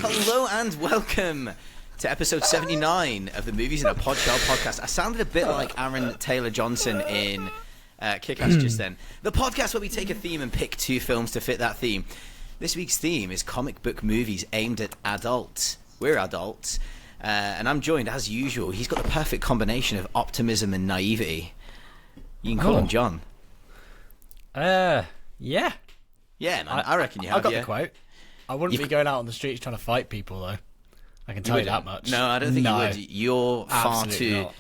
Hello and welcome to episode 79 of the Movies in a Podshell podcast. I sounded a bit like Aaron Taylor-Johnson in Kick-Ass just then. The podcast where we take a theme and pick two films to fit that theme. This week's theme is comic book movies aimed at adults. We're adults. And I'm joined, as usual. He's got the perfect combination of optimism and naivety. You can call him John. Yeah. Yeah, man. I reckon you have. I got the quote. I wouldn't be going out on the streets trying to fight people, though. I can tell you that much. No, I don't think you would. You're far too... Not.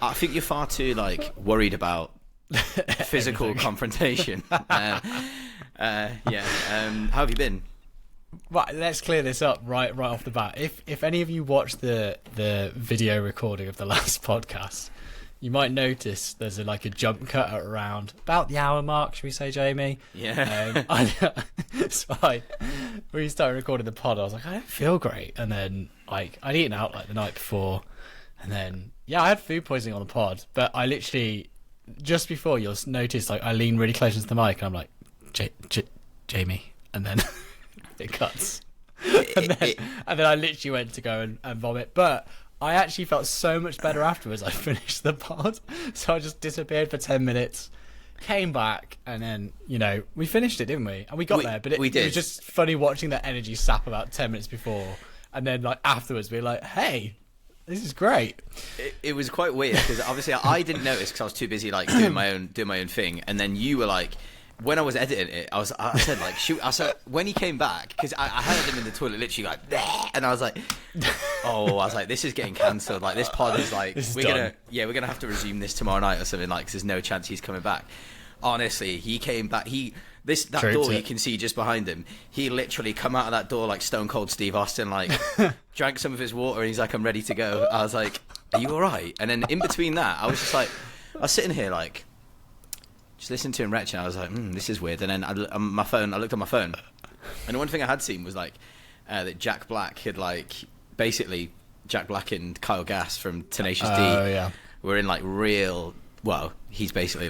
I think you're far too, worried about physical confrontation. How have you been? Right, let's clear this up right off the bat. If any of you watched the video recording of the last podcast, you might notice there's a jump cut at around about the hour mark, should we say, Jamie? Yeah. When we started recording the pod, I was like, I don't feel great. And then, I'd eaten out, the night before. And then, I had food poisoning on the pod. But I literally, just before, you'll notice, I lean really close into the mic. And I'm like, Jamie. And then it cuts. And then I literally went to go and vomit. But I actually felt so much better afterwards. I finished the pod. So I just disappeared for 10 minutes, came back, and then, we finished it, didn't we? And we got there, but it was just funny watching that energy sap about 10 minutes before. And then, afterwards, we were like, hey, this is great. It was quite weird, because obviously I didn't notice because I was too busy, doing my own thing. And then you were like... When I was editing it, I said, shoot. I said, when he came back, because I heard him in the toilet literally Bleh! And I was like, this is getting cancelled. This pod is we're gonna have to resume this tomorrow night or something, because there's no chance he's coming back. Honestly, he came back. That door you can see just behind him. He literally come out of that door like Stone Cold Steve Austin, drank some of his water, and he's like, I'm ready to go. I was like, are you all right? And then in between that, I was just I was sitting here just listening to him retch, and I was like, this is weird. And then I looked on my phone, and the one thing I had seen was that Jack Black had basically Jack Black and Kyle Gass from Tenacious D were in real. Well, he's basically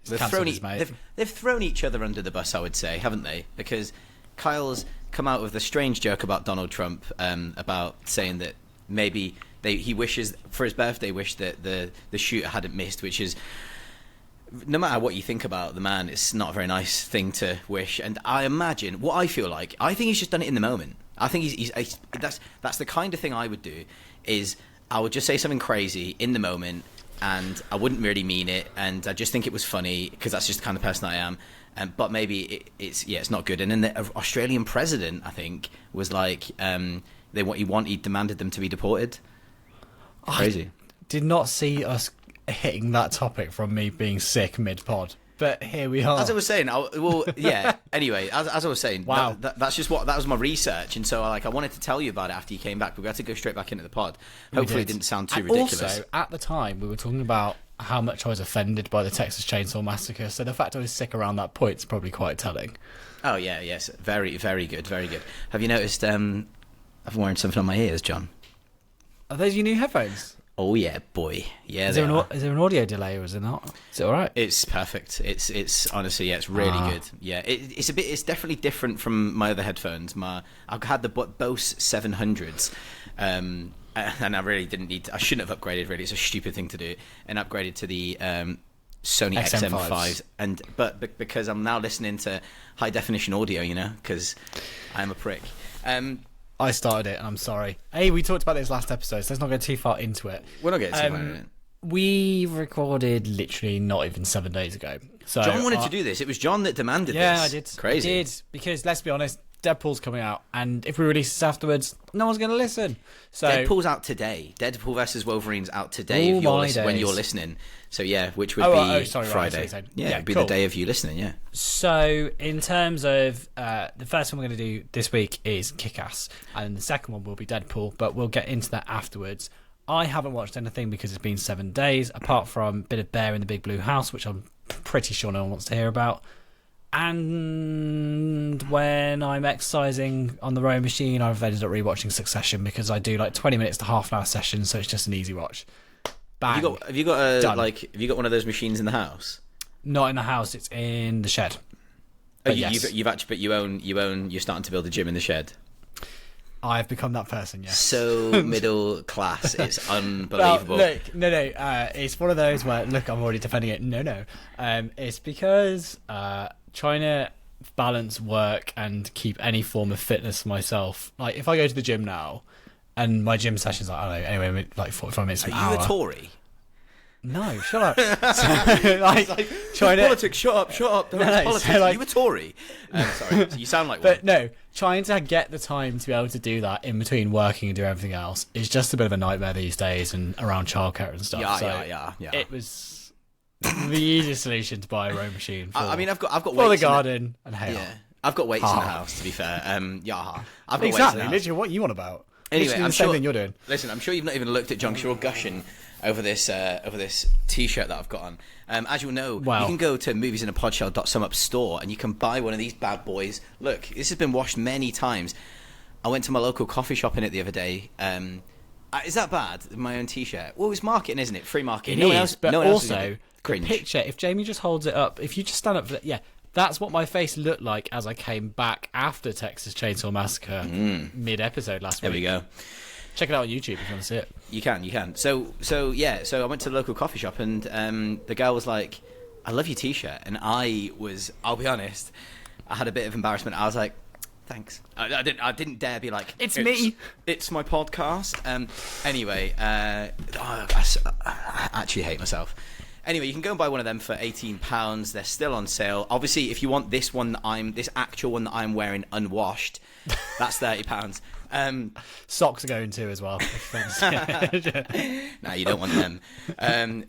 they've thrown each other under the bus, I would say, haven't they? Because Kyle's come out with a strange joke about Donald Trump, about saying that maybe he wishes for his birthday, that the shooter hadn't missed, which is. No matter what you think about the man, it's not a very nice thing to wish. And I imagine what I feel like. I think he's just done it in the moment. I think that's the kind of thing I would do. Is I would just say something crazy in the moment, and I wouldn't really mean it, and I just think it was funny because that's just the kind of person I am. But maybe it's not good. And then the Australian president, I think, was he demanded them to be deported. Crazy. I did not see us hitting that topic from me being sick mid-pod, but here we are. As I was saying, anyway, as I was saying, wow, that was my research, and so I wanted to tell you about it after you came back, but we had to go straight back into the pod. Hopefully it didn't sound too ridiculous. Also, at the time, we were talking about how much I was offended by the Texas Chainsaw Massacre, so the fact I was sick around that point is probably quite telling. Oh, yeah, yes. Very, very good, very good. Have you noticed I'm wearing something on my ears, John? Are those your new headphones? Oh yeah, boy. Yeah. Is there an audio delay or is it not? Is it all right? It's perfect. It's honestly, yeah, it's really good. Yeah, it's definitely different from my other headphones. I've had the Bose 700s, and I really didn't need to, I shouldn't have upgraded. Really, it's a stupid thing to do, and upgraded to the Sony XM5s. But because I'm now listening to high definition audio, because I'm a prick. I started it, and I'm sorry. Hey, we talked about this last episode, so let's not go too far into it. We're not getting too far into it. We recorded literally not even 7 days ago. So John wanted to do this. It was John that demanded this. Yeah, I did. Crazy. I did, because let's be honest, Deadpool's coming out, and if we release this afterwards, no one's going to listen. So Deadpool's out today. Deadpool versus Wolverine's out today when you're listening. So yeah, which would be Friday. Right, it'd be cool. The day of you listening. Yeah. So in terms of the first one we're going to do this week is Kick-Ass, and the second one will be Deadpool, but we'll get into that afterwards. I haven't watched anything because it's been 7 days, apart from a bit of Bear in the Big Blue House, which I'm pretty sure no one wants to hear about. And when I'm exercising on the rowing machine, I've ended up rewatching Succession because I do 20 minutes to half an hour sessions, so it's just an easy watch. Bang. Have you got one of those machines in the house? Not in the house, it's in the shed. You're starting to build a gym in the shed. I've become that person, yes. So middle class. It's unbelievable. Well, look, no, it's one of those where, look, I'm already defending it. No. It's because trying to balance work and keep any form of fitness for myself. Like, if I go to the gym now, and my gym session's like, I don't know, anyway, like 45 minutes, an hour. Are you a Tory? No, shut up. So, like trying to politics. Shut up. Politics. So, like, you a Tory? Sorry, you sound like one. But no, trying to get the time to be able to do that in between working and doing everything else is just a bit of a nightmare these days, and around childcare and stuff. Yeah. It was the easiest solution to buy a rowing machine. I mean, I've got for weights the garden and hay. Yeah, I've got weights in the house. To be fair, I've got weights in exactly. the house. Literally, what you on about? Anyway, literally I'm the same sure. thing you're doing. Listen, I'm sure you've not even looked at John. 'Cause you're all gushing over this T-shirt that I've got on. As you'll know, you can go to MoviesinaPODshell.sumup store and you can buy one of these bad boys. Look, this has been washed many times. I went to my local coffee shop in it the other day. Is that bad? My own T-shirt. Well, it's marketing, isn't it? Free marketing. It is, but also the cringe. picture. If Jamie just holds it up, if you just stand up for that, that's what my face looked like as I came back after Texas Chainsaw Massacre mid-episode last week. There we go. Check it out on YouTube if you want to see it. You can. So I went to the local coffee shop and the girl was like, "I love your T-shirt," and I'll be honest, I had a bit of embarrassment. I was like, "Thanks." I didn't dare be like, "It's me. It's my podcast." Anyway, I actually hate myself. Anyway, you can go and buy one of them for £18. They're still on sale. Obviously, if you want this actual one that I'm wearing unwashed, that's £30. Socks are going too as well. No, you don't want them.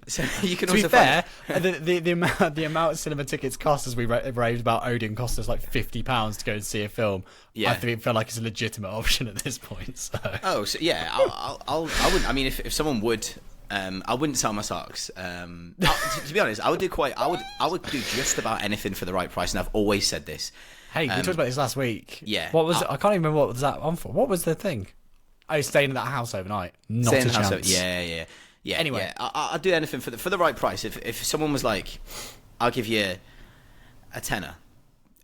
So you can to also be fair, the amount cinema tickets cost, as we raved about Odin, cost us like £50 to go and see a film. Yeah. I think it felt like it's a legitimate option at this point. So. Oh, so yeah, I wouldn't. I mean, if someone would. I wouldn't sell my socks. To be honest, I would do just about anything for the right price, and I've always said this. Hey, we talked about this last week. Yeah. What was it? I can't even remember what was that on for. What was the thing? Oh, staying in that house overnight. Not a chance. Yeah. Anyway, I'd do anything for the right price. If someone was like, "I'll give you a tenner,"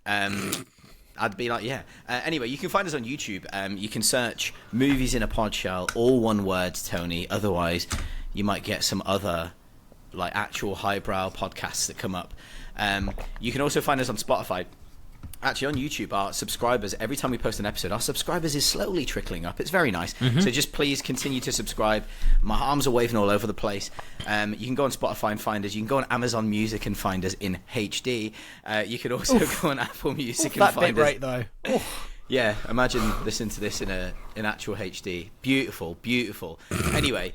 I'd be like, yeah. Anyway, you can find us on YouTube. You can search Movies in a Podshell, all one word, Tony. Otherwise, you might get some other, like, actual highbrow podcasts that come up. You can also find us on Spotify. Actually, on YouTube, our subscribers, every time we post an episode, our subscribers is slowly trickling up. It's very nice. Mm-hmm. So just please continue to subscribe. My arms are waving all over the place. You can go on Spotify and find us. You can go on Amazon Music and find us in HD. You can also go on Apple Music and find us. That bit right, though. Yeah, imagine listening to this in actual HD. Beautiful. Anyway,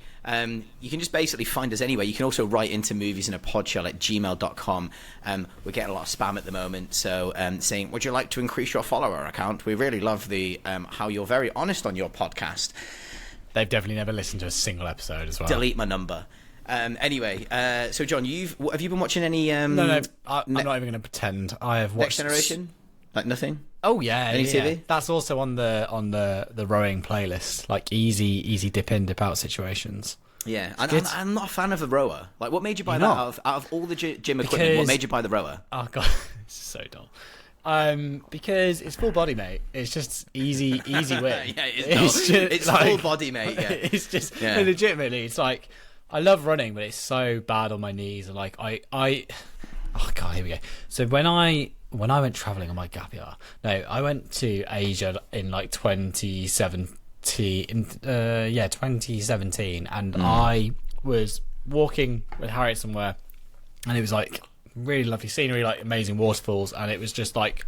you can just basically find us anywhere. You can also write into moviesinaPodshell@gmail.com. We're getting a lot of spam at the moment, so saying, would you like to increase your follower account? We really love the how you're very honest on your podcast. They've definitely never listened to a single episode as well. Delete my number. Anyway, so John, have you been watching any... No, I'm not even going to pretend. I have watched... Next Generation? Like nothing? Oh yeah, Any TV? That's also on the rowing playlist. Like easy dip in, dip out situations. Yeah, I'm not a fan of the rower. Like, what made you buy that out of all the gym equipment? What made you buy the rower? Oh god, this is so dull. Because it's full body, mate. It's just easy win. Yeah, it's like, full body, mate. Yeah, it's just legitimately. It's like I love running, but it's so bad on my knees. And like I oh god, here we go. So when I went travelling on my gap year, I went to Asia in like 2017, and I was walking with Harriet somewhere, and it was like really lovely scenery, like amazing waterfalls, and it was just like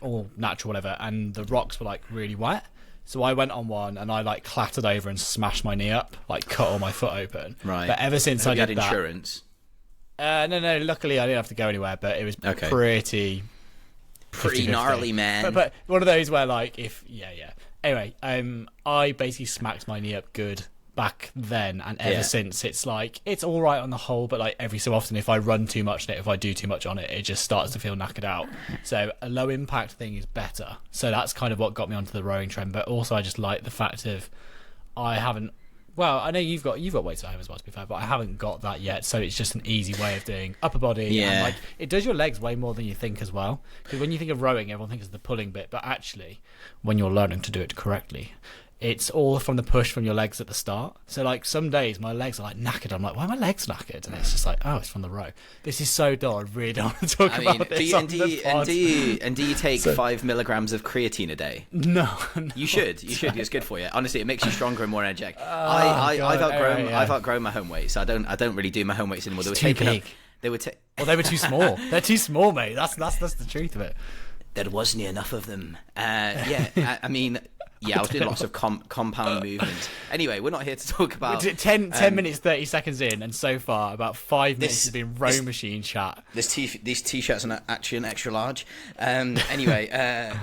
all natural, whatever, and the rocks were like really wet. So I went on one and I like clattered over and smashed my knee up, like cut all my foot open. Right. But ever since I did had insurance. No. Luckily, I didn't have to go anywhere, but it was pretty gnarly, man. But one of those where, like, Anyway, I basically smacked my knee up good back then, and ever since, it's like it's all right on the whole, but like every so often, if I run too much on it, if I do too much on it, it just starts to feel knackered out. So a low impact thing is better. So that's kind of what got me onto the rowing trend. But also, I just like the fact of I haven't Well, I know you've got weights at home as well, to be fair, but I haven't got that yet. So it's just an easy way of doing upper body. Yeah. And, like, it does your legs way more than you think as well. Because when you think of rowing, everyone thinks of the pulling bit, but actually, when you're learning to do it correctly, it's all from the push from your legs at the start. So, like, some days my legs are like knackered. I'm like, why are my legs knackered? And it's just like, oh, it's from the row. This is so dull. I really don't want to talk about this. Do you take 5 milligrams of creatine a day? No. You should. It's good for you. Honestly, it makes you stronger and more energetic. God, I've outgrown my home weights. So I don't really do my home weights anymore. They were taken up. They were. Well, they were too small. They're too small, mate. That's the truth of it. There wasn't enough of them. I mean. Yeah, I was doing lots of compound movements. Anyway, we're not here to talk about... 10 minutes, 30 seconds in, and so far, about 5 minutes has been row machine chat. These T-shirts are actually an extra large. Anyway,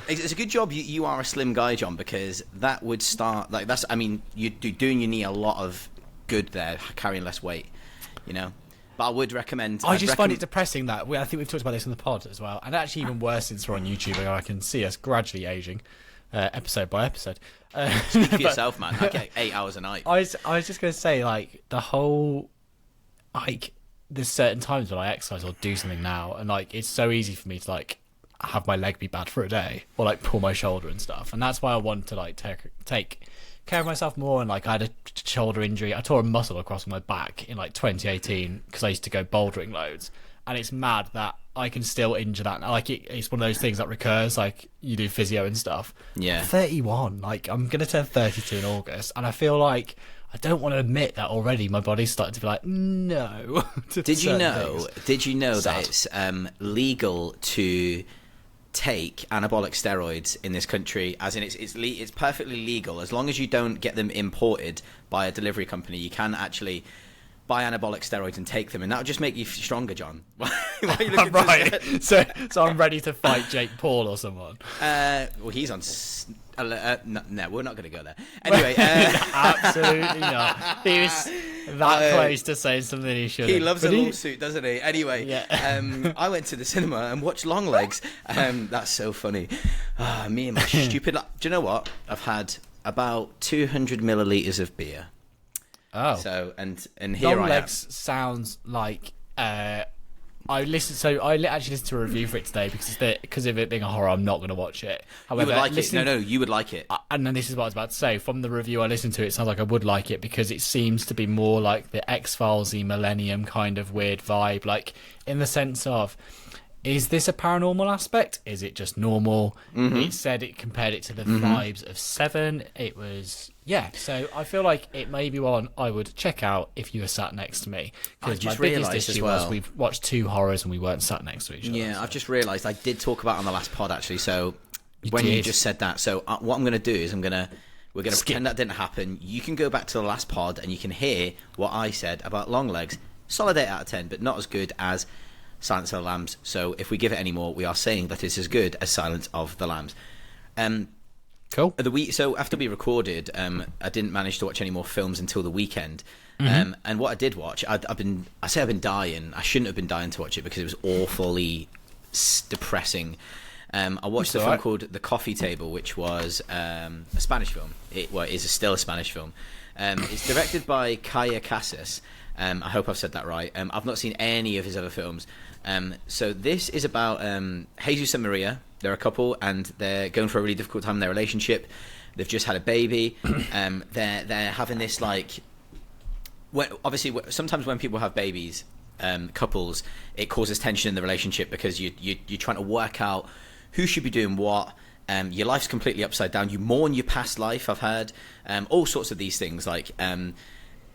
it's a good job you are a slim guy, John, because that would start... Like, that's... I mean, you're doing your knee a lot of good there, carrying less weight, you know? But I would recommend... I just find it depressing that... I think we've talked about this in the pod as well, and actually even worse since we're on YouTube, where I can see us gradually ageing. Episode by episode. Speak for yourself, man. I get 8 hours a night. I was just going to say, like, the whole... Like, there's certain times when I exercise or do something now, and, like, it's so easy for me to, like, have my leg be bad for a day, or, like, pull my shoulder and stuff. And that's why I want to, like, take care of myself more. And, like, I had a shoulder injury. I tore a muscle across my back in, like, 2018, because I used to go bouldering loads. And it's mad that I can still injure that. Like, it's one of those things that recurs, like, you do physio and stuff. Yeah. 31. Like, I'm going to turn 32 in August, and I feel like I don't want to admit that already my body's starting to be like, no. Did you know that it's legal to take anabolic steroids in this country? As in, it's perfectly legal. As long as you don't get them imported by a delivery company, you can actually... buy anabolic steroids and take them, and that'll just make you stronger, John. Why are you looking right. So I'm ready to fight Jake Paul or someone. Well, he's on. No, we're not going to go there. Anyway, absolutely not. He was that close to saying something he shouldn't. He loves a lawsuit, doesn't he? Anyway, yeah. I went to the cinema and watched Longlegs. That's so funny. Me and my stupid. Do you know what? I've had about 200 milliliters of beer. Oh, so and here Long I am. Legs sounds like I actually listened to a review for it today because of it being a horror. I'm not going to watch it. However, you would like it. No, you would like it. And then this is what I was about to say. From the review I listened to, it sounds like I would like it because it seems to be more like the X-Files-y Millennium kind of weird vibe, like in the sense of, is this a paranormal aspect? Is it just normal? Mm-hmm. It said it compared it to the vibes of Seven. It was, yeah. So I feel like it may be one I would check out if you were sat next to me. Because my biggest issue was we've watched 2 horrors and we weren't sat next to each other. Yeah, so. I've just realised I did talk about it on the last pod actually. So you just said that, so what I'm going to do is we're going to pretend that didn't happen. You can go back to the last pod and you can hear what I said about Longlegs. Solid 8 out of 10, but not as good as Silence of the Lambs. So if we give it any more, we are saying that it's as good as Silence of the Lambs. Cool. So after we recorded, I didn't manage to watch any more films until the weekend. And what I did watch, I've been dying. I shouldn't have been dying to watch it because it was awfully depressing. I watched a film called The Coffee Table, which was a Spanish film. It is still a Spanish film. It's directed by Kaya Casas. I hope I've said that right. I've not seen any of his other films. So this is about Jesus and Maria. They're a couple, and they're going through a really difficult time in their relationship. They've just had a baby. They're having this, like... obviously, sometimes when people have babies, couples, it causes tension in the relationship because you're trying to work out who should be doing what. Your life's completely upside down. You mourn your past life, I've heard. All sorts of these things.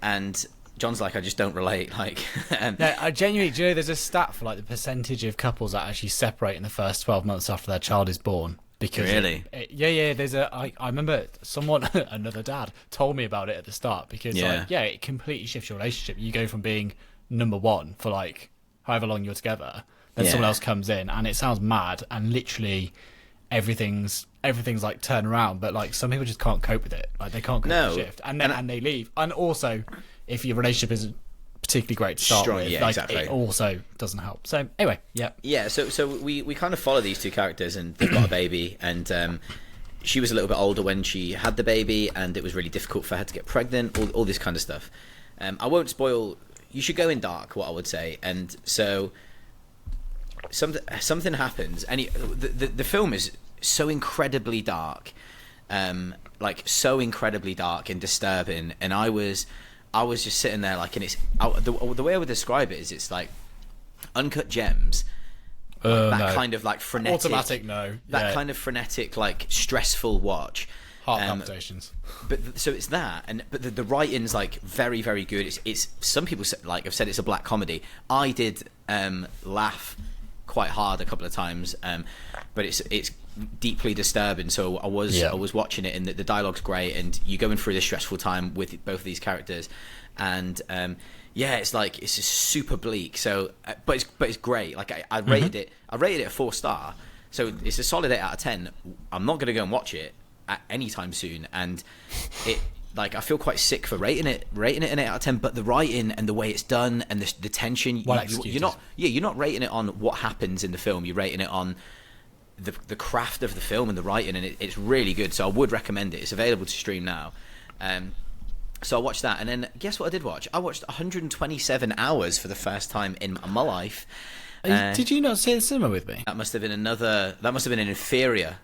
And John's like, I just don't relate. No, I genuinely, do you know, there's a stat for like the percentage of couples that actually separate in the first 12 months after their child is born. Because really? There's I remember someone, another dad, told me about it at the start because it completely shifts your relationship. You go from being number one for like however long you're together, then someone else comes in, and it sounds mad, and literally everything's like turn around, but like some people just can't cope with it. Like they can't cope with the shift, and they leave. And also, if your relationship isn't particularly great to start with, exactly. It also doesn't help. So anyway, so we kind of follow these two characters, and they've got a baby, and she was a little bit older when she had the baby, and it was really difficult for her to get pregnant. All this kind of stuff. I won't spoil. You should go in dark. What I would say, and so something happens, and the film is so incredibly dark, like so incredibly dark and disturbing. And I was just sitting there like, and it's the way I would describe it is it's like uncut gems. Kind of like frenetic, automatic, no, that kind of frenetic, like stressful watch. Heart palpitations. But so it's that, but the writing's like very, very good. It's some people like have said it's a black comedy. I did laugh quite hard a couple of times, but it's deeply disturbing. So I was watching it, and the dialogue's great, and you're going through this stressful time with both of these characters, and it's like it's just super bleak. So, but it's great. Like I rated it. I rated it a 4-star. So it's a solid 8 out of 10. I'm not going to go and watch it at any time soon, and it like I feel quite sick for rating it an 8 out of 10. But the writing and the way it's done and the tension, you're not rating it on what happens in the film. You're rating it on the craft of the film and the writing, and it's really good. So I would recommend it. It's available to stream now. So I watched that, and then guess what I did watch? I watched 127 Hours for the first time in my life. Did you not see it in the cinema with me? That must have been an inferior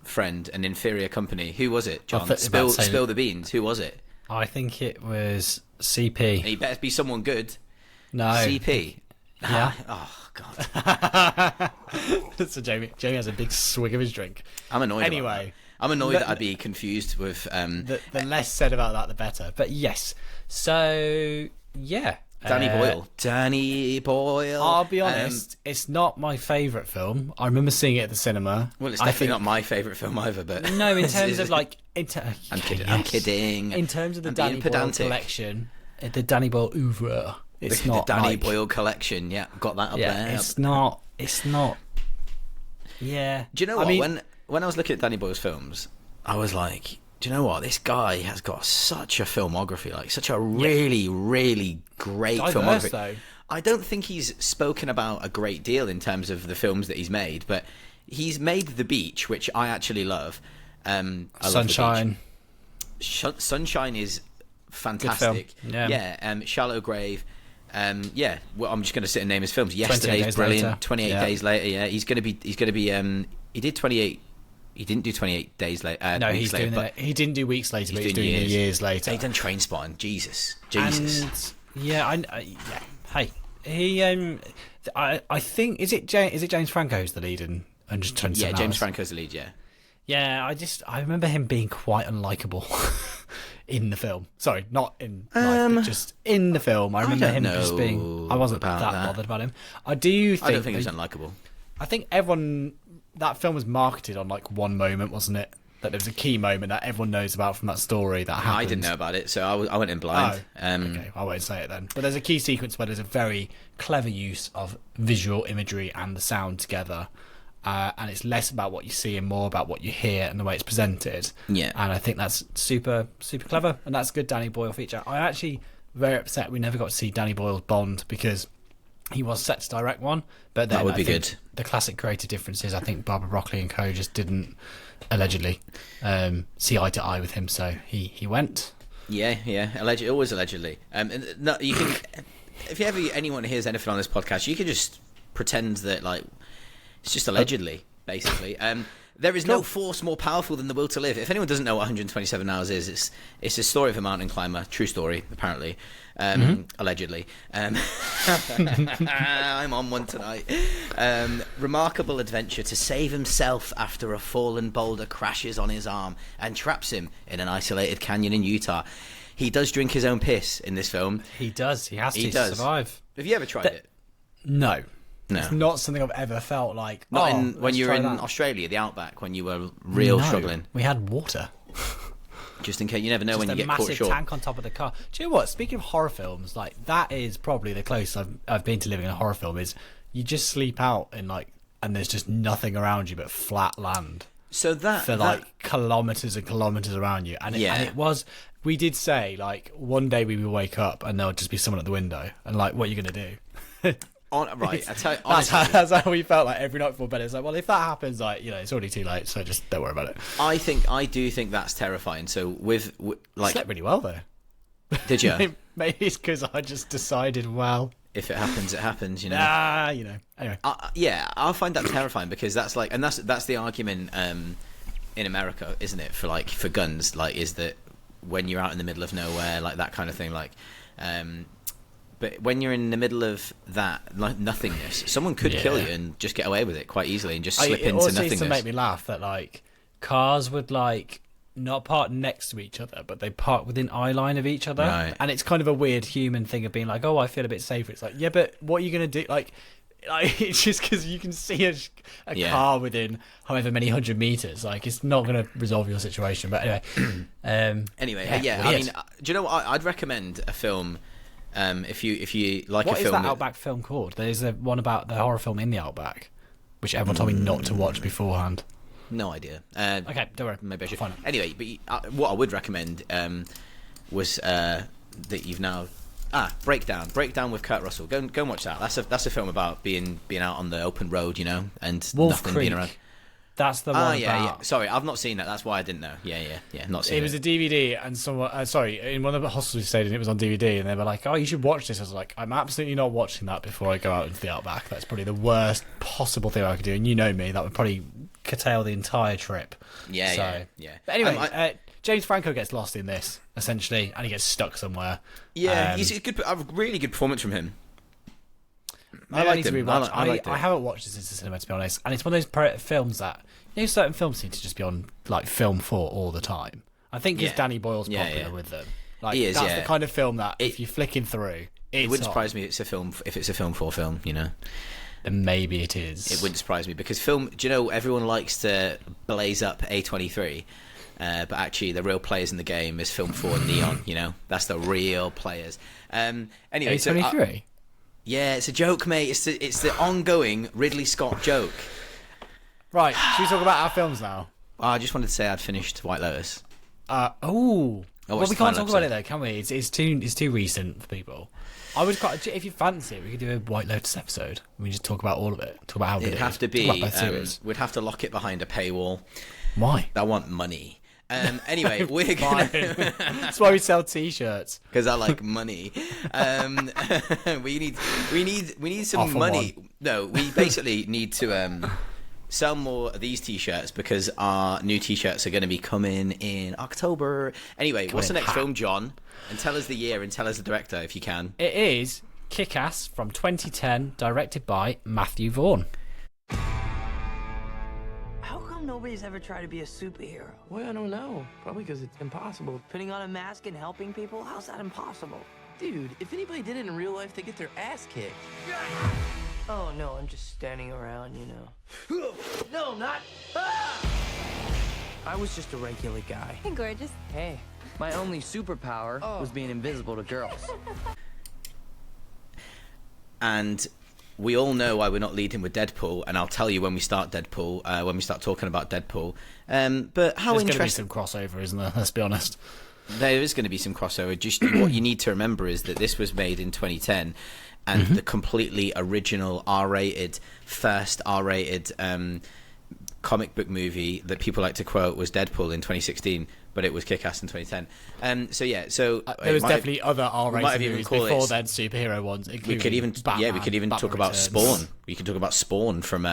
friend, an inferior company. Who was it, John? Spill the beans. Who was it? I think it was CP. And he better be someone good. No. CP. Yeah. Oh, God. So Jamie has a big swig of his drink. I'm annoyed anyway. I'm annoyed that I'd be confused with... The less said about that, the better. But yes. So, yeah. Danny Boyle. I'll be honest, it's not my favourite film. I remember seeing it at the cinema. Well, it's definitely not my favourite film either, but... No, in terms of like... I'm kidding. In terms of the Danny Boyle collection, the Danny Boyle oeuvre, it's not the Danny like, Boyle collection, got that up there. It's not... Yeah. Do you know what? When I was looking at Danny Boyle's films, I was like... Do you know what? This guy has got such a filmography, like such a really, really great filmography. Though. I don't think he's spoken about a great deal in terms of the films that he's made, but he's made The Beach, which I actually love. Sunshine. Sunshine is fantastic. Yeah. Shallow Grave. Well, I'm just going to sit and name his films. Yesterday's brilliant. Later. 28 Days Later. Yeah, he's going to be. He did 28. He didn't do 28 days later. No, he's doing it. He didn't do weeks later, but he's doing years later. He done Trainspotting. Jesus. And, Hey, he. I think is it James Franco who's the lead in 127 Hours? James Franco's the lead. Yeah. Yeah, I remember him being quite unlikable in the film. Sorry, not in life, but just in the film. I remember him just being. I wasn't that bothered about him. I don't think he was unlikable. I think everyone. That film was marketed on like one moment, wasn't it? That there was a key moment that everyone knows about from that story that happened. I didn't know about it, so I went in blind. Okay, I won't say it then. But there's a key sequence where there's a very clever use of visual imagery and the sound together. And it's less about what you see and more about what you hear and the way it's presented. Yeah. And I think that's super, super clever. And that's a good Danny Boyle feature. I'm actually very upset we never got to see Danny Boyle's Bond because he was set to direct one. But then that would be good. The classic creative differences, I think Barbara Broccoli and co just didn't, allegedly, see eye to eye with him. So he went. Yeah. Always allegedly. No, you can... If anyone hears anything on this podcast, you can just pretend that, like... It's just allegedly, basically. There is no force more powerful than the will to live. If anyone doesn't know what 127 Hours is, it's a story of a mountain climber. True story, apparently. Allegedly. I'm on one tonight. Remarkable adventure to save himself after a fallen boulder crashes on his arm and traps him in an isolated canyon in Utah. He does drink his own piss in this film. He does. He has to survive. Have you ever tried it? No. It's not something I've ever felt like. When you were in Australia, the outback, when you were struggling. We had water. Just in case, you never know when you get caught short. Just a massive tank on top of the car. Do you know what? Speaking of horror films, like that is probably the closest I've been to living in a horror film. Is you just sleep out and there's just nothing around you but flat land. So like kilometers and kilometers around you, and it was. We did say like one day we would wake up and there would just be someone at the window, and like, what are you gonna do? Right, I tell you, honestly, that's how we felt like every night before bed. It's like, well, if that happens, like, you know, it's already too late, so just don't worry about it. I do think that's terrifying. So with like, Slept really well though. did you? Maybe it's because I just decided, well, If it happens, it happens. You know. you know. Anyway, yeah, I'll find that terrifying because that's like, and that's the argument in America, isn't it? For guns, like, is that when you're out in the middle of nowhere, like that kind of thing, like. But when you're in the middle of that, like, nothingness, someone could kill you and just get away with it quite easily and just slip into nothingness. It also used to make me laugh that, like, cars would, like, not park next to each other, but they park within eye line of each other. Right. And it's kind of a weird human thing of being like, oh, I feel a bit safer. It's like, yeah, but what are you going to do? Like it's just because you can see a car within however many 100 meters. Like, it's not going to resolve your situation. But anyway. I mean, do you know what? I'd recommend a film. If you like what a film, what is that Outback film called? There's one about the horror film in the Outback, which everyone told me not to watch beforehand. No idea. Okay, don't worry. Maybe I should. Find it. Anyway, but what I would recommend was that you've now Breakdown with Kurt Russell. Go and watch that. That's a film about being out on the open road, you know, and Wolf nothing Creek. being around. That's the one. Yeah. Sorry, I've not seen that. That's why I didn't know. Yeah. Not seen it. It was a DVD, and someone, in one of the hostels we stayed in, it was on DVD, and they were like, "Oh, you should watch this." I was like, "I'm absolutely not watching that before I go out into the Outback. That's probably the worst possible thing I could do." And you know me, that would probably curtail the entire trip. Yeah. But anyway, James Franco gets lost in this essentially, and he gets stuck somewhere. Yeah, he's a really good performance from him. I liked him. I haven't watched this in the cinema, to be honest, and it's one of those films that, you know, certain films seem to just be on like Film 4 all the time. I think because Danny Boyle's popular with them. Like, he is, that's the kind of film that if you're flicking through, it wouldn't surprise me if it's a Film 4 film, you know. Then maybe it is. It wouldn't surprise me because film. Do you know everyone likes to blaze up A23, but actually the real players in the game is Film 4 Neon. You know, that's the real players. Anyway, A23. Yeah, it's a joke, mate. It's the ongoing Ridley Scott joke. Right, should we talk about our films now? I just wanted to say I'd finished White Lotus. Well, we can't talk about it though, can we? It's too recent for people. I would quite, if you fancy it, we could do a White Lotus episode. We just talk about all of it. Talk about how good it'd have to be. We'd have to lock it behind a paywall. Why? I want money. Anyway, we're gonna. That's why we sell T-shirts. Because I like money. We need some money. One. No, we basically need to sell more of these T-shirts because our new T-shirts are going to be coming in October. Anyway, what's the next film, John? And tell us the year and tell us the director if you can. It is Kick-Ass from 2010, directed by Matthew Vaughn. How come nobody's ever tried to be a superhero? Well, I don't know. Probably because it's impossible. Putting on a mask and helping people? How's that impossible? Dude, if anybody did it in real life, they get their ass kicked. Oh, no, I'm just standing around, you know. No, not... Ah! I was just a regular guy. Hey, gorgeous. Hey, my only superpower was being invisible to girls. And we all know why we're not leading with Deadpool, and I'll tell you when we start Deadpool, when we start talking about Deadpool. But how There's interesting... going to be some crossover, isn't there? Let's be honest. There is going to be some crossover. Just what you need to remember is that this was made in 2010, and the completely original first R-rated comic book movie that people like to quote was Deadpool in 2016, but it was Kick-Ass in 2010. There was definitely other R-rated movies before then, superhero ones. We could even talk about Spawn. We could talk about Spawn from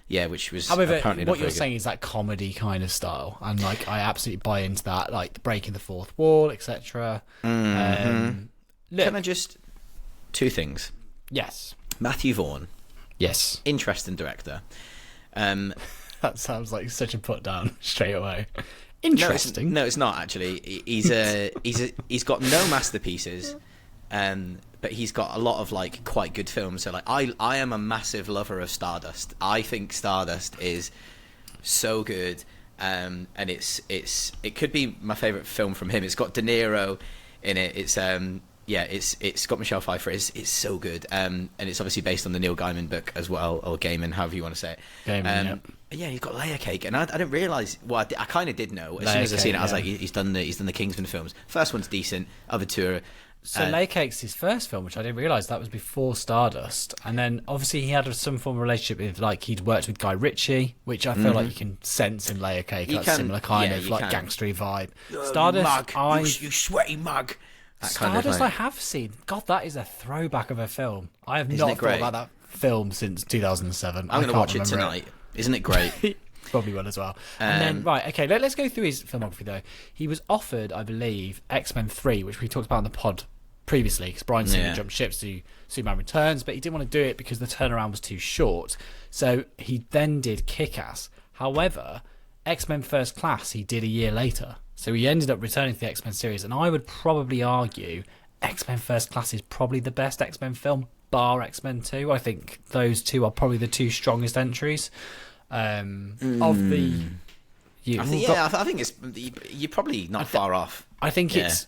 which was apparently not what you're very saying is that comedy kind of style, and like I absolutely buy into that, like breaking the fourth wall, etc. Can I just two things? Yes. Matthew Vaughn. Yes. Interesting director. That sounds like such a put down straight away. Interesting. No, it's not actually. He's got no masterpieces, but he's got a lot of like quite good films. So like I am a massive lover of Stardust. I think Stardust is so good, and it could be my favorite film from him. It's got De Niro in it. It's got Michelle Pfeiffer. It's so good, and it's obviously based on the Neil Gaiman book as well, or Gaiman, however you want to say it. Gaiman, yeah, he's got Layer Cake, and I didn't realise. Well, I kind of did know as soon as I seen it. I was like, he's done the Kingsman films. First one's decent, other two So Layer Cake's his first film, which I didn't realise that was before Stardust. And then obviously he had some form of relationship with, like, he'd worked with Guy Ritchie, which I feel like you can sense in Layer Cake. That similar kind of like gangstery vibe. Stardust, you sweaty mug. Stardust I have seen. God, that is a throwback of a film. I have not thought about that film since 2007. I'm going to watch it tonight. Isn't it great? Probably will as well. And then, right, okay, let's go through his filmography, though. He was offered, I believe, X-Men 3, which we talked about in the pod previously, because Bryan Singer jumped ships to Superman Returns, but he didn't want to do it because the turnaround was too short. So he then did Kick-Ass. However, X-Men First Class he did a year later. So he ended up returning to the X-Men series, and I would probably argue X-Men First Class is probably the best X-Men film, bar X-Men 2. I think those two are probably the two strongest entries of the... I think it's you're probably not far off. I think it's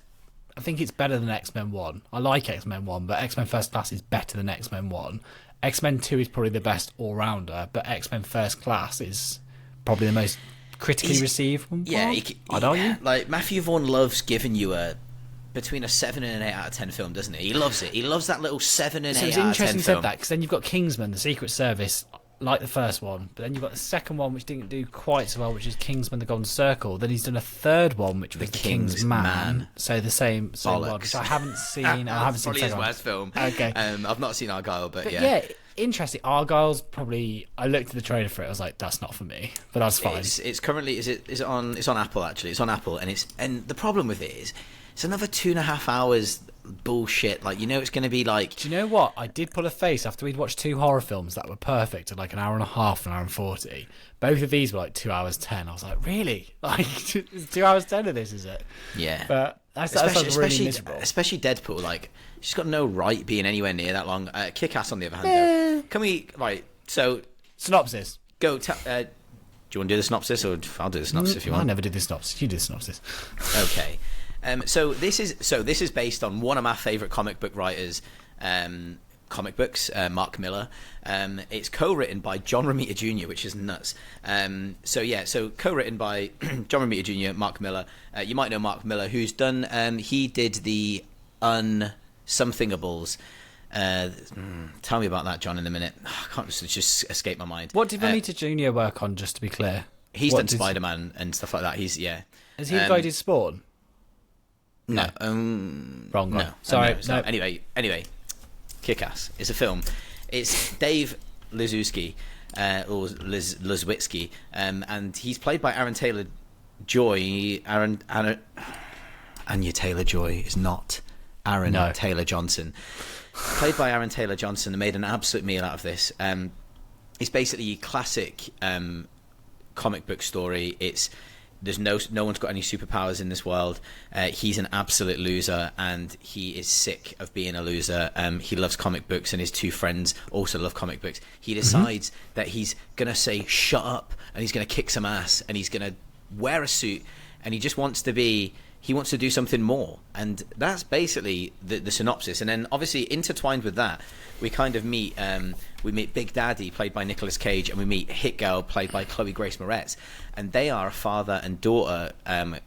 better than X-Men 1. I like X-Men 1, but X-Men First Class is better than X-Men 1. X-Men 2 is probably the best all-rounder, but X-Men First Class is probably the most critically received one. I'd argue. Like, Matthew Vaughn loves giving you between a 7 and an 8 out of 10 film, doesn't he? He loves it. He loves that little 7 and 8 out of 10 film. So it's interesting you said that, because then you've got Kingsman, the Secret Service, like the first one, but then you've got the second one which didn't do quite so well, which is Kingsman: The Golden Circle. Then he's done a third one which was the King's Man. So the same one, which I haven't seen. I haven't seen probably his worst film. Okay, I've not seen Argyle, but yeah, interesting. Argyle's probably. I looked at the trailer for it. I was like, that's not for me, but that's fine. It's currently it's on Apple actually. It's on Apple, and the problem with it is it's another 2.5 hours. Bullshit, like, you know, it's going to be like... Do you know what? I did pull a face after we'd watched 2 horror films that were perfect at like an hour and a half, an hour and 40. Both of these were like 2 hours 10. I was like, really? Like, 2 hours 10 of this, is it? Yeah. But that sounds really miserable. Especially Deadpool, like, she's got no right being anywhere near that long. Kick-Ass, on the other hand, though. Can we... Right, so... Synopsis. Go... do you want to do the synopsis, or I'll do the synopsis if you want? I never did the synopsis. You do the synopsis. Okay. So this is based on one of my favourite comic book writers, comic books, Mark Miller. It's co-written by John Romita Jr., which is nuts. So co-written by John Romita Jr., Mark Miller. You might know Mark Miller, who's done. He did the Unsomthingables. Tell me about that, John, in a minute. I can't just escape my mind. What did Romita Jr. work on? Just to be clear, he's done Spider-Man and stuff like that. Has he the guy who did Spawn? No. Wrong one. No. Sorry. No. Anyway, Kick-Ass. It's a film. It's Dave Lizowski, or Lizwitsky, and he's played by Aaron Taylor-Joy. Anya Taylor-Joy is not Aaron Taylor-Johnson. Played by Aaron Taylor-Johnson, and made an absolute meal out of this. It's basically a classic comic book story. There's no one's got any superpowers in this world. He's an absolute loser, and he is sick of being a loser. He loves comic books, and his 2 friends also love comic books. He decides that he's going to say, shut up, and he's going to kick some ass, and he's going to wear a suit, and he just wants to do something more. And that's basically the synopsis. And then, obviously, intertwined with that, we kind of meet Big Daddy, played by Nicolas Cage, and we meet Hit Girl, played by Chloe Grace Moretz. And they are a father and daughter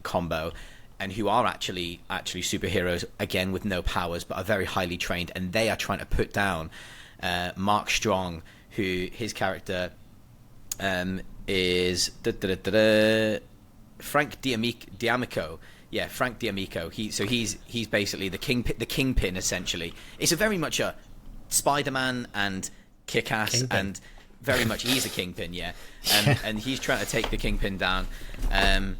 combo, and who are actually superheroes, again, with no powers, but are very highly trained. And they are trying to put down Mark Strong, who his character is Frank D'Amico. Yeah, Frank D'Amico. He's basically the kingpin, essentially. It's a very much a Spider-Man and Kick-Ass, and very much he's a kingpin, yeah. And he's trying to take the kingpin down. And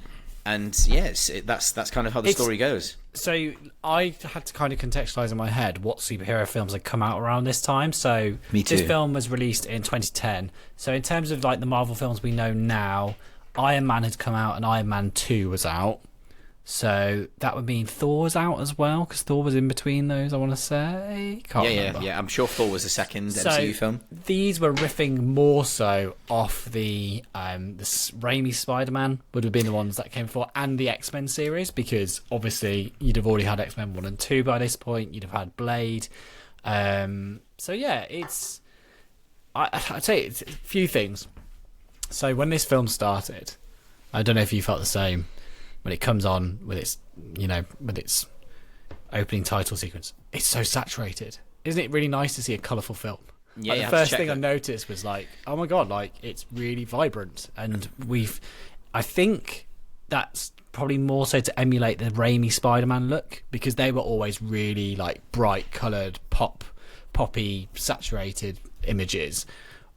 yes, that's kind of how the story goes. So I had to kind of contextualise in my head what superhero films had come out around this time. So Me too. This film was released in 2010. So in terms of like the Marvel films we know now, Iron Man had come out and Iron Man 2 was out. So that would mean Thor's out as well, because Thor was in between those, I want to say. Can't remember. Yeah. I'm sure Thor was the second MCU film. These were riffing more so off the Raimi Spider-Man would have been the ones that came before, and the X-Men series, because obviously you'd have already had X-Men 1 and 2 by this point. You'd have had Blade. So yeah, I'd say it's a few things. So when this film started, I don't know if you felt the same. When it comes on with its opening title sequence. It's so saturated. Isn't it really nice to see a colourful film? Yeah, Like, the first thing I noticed was like, oh my god, like it's really vibrant, and I think that's probably more so to emulate the Raimi Spider-Man look, because they were always really like bright coloured, poppy, saturated images.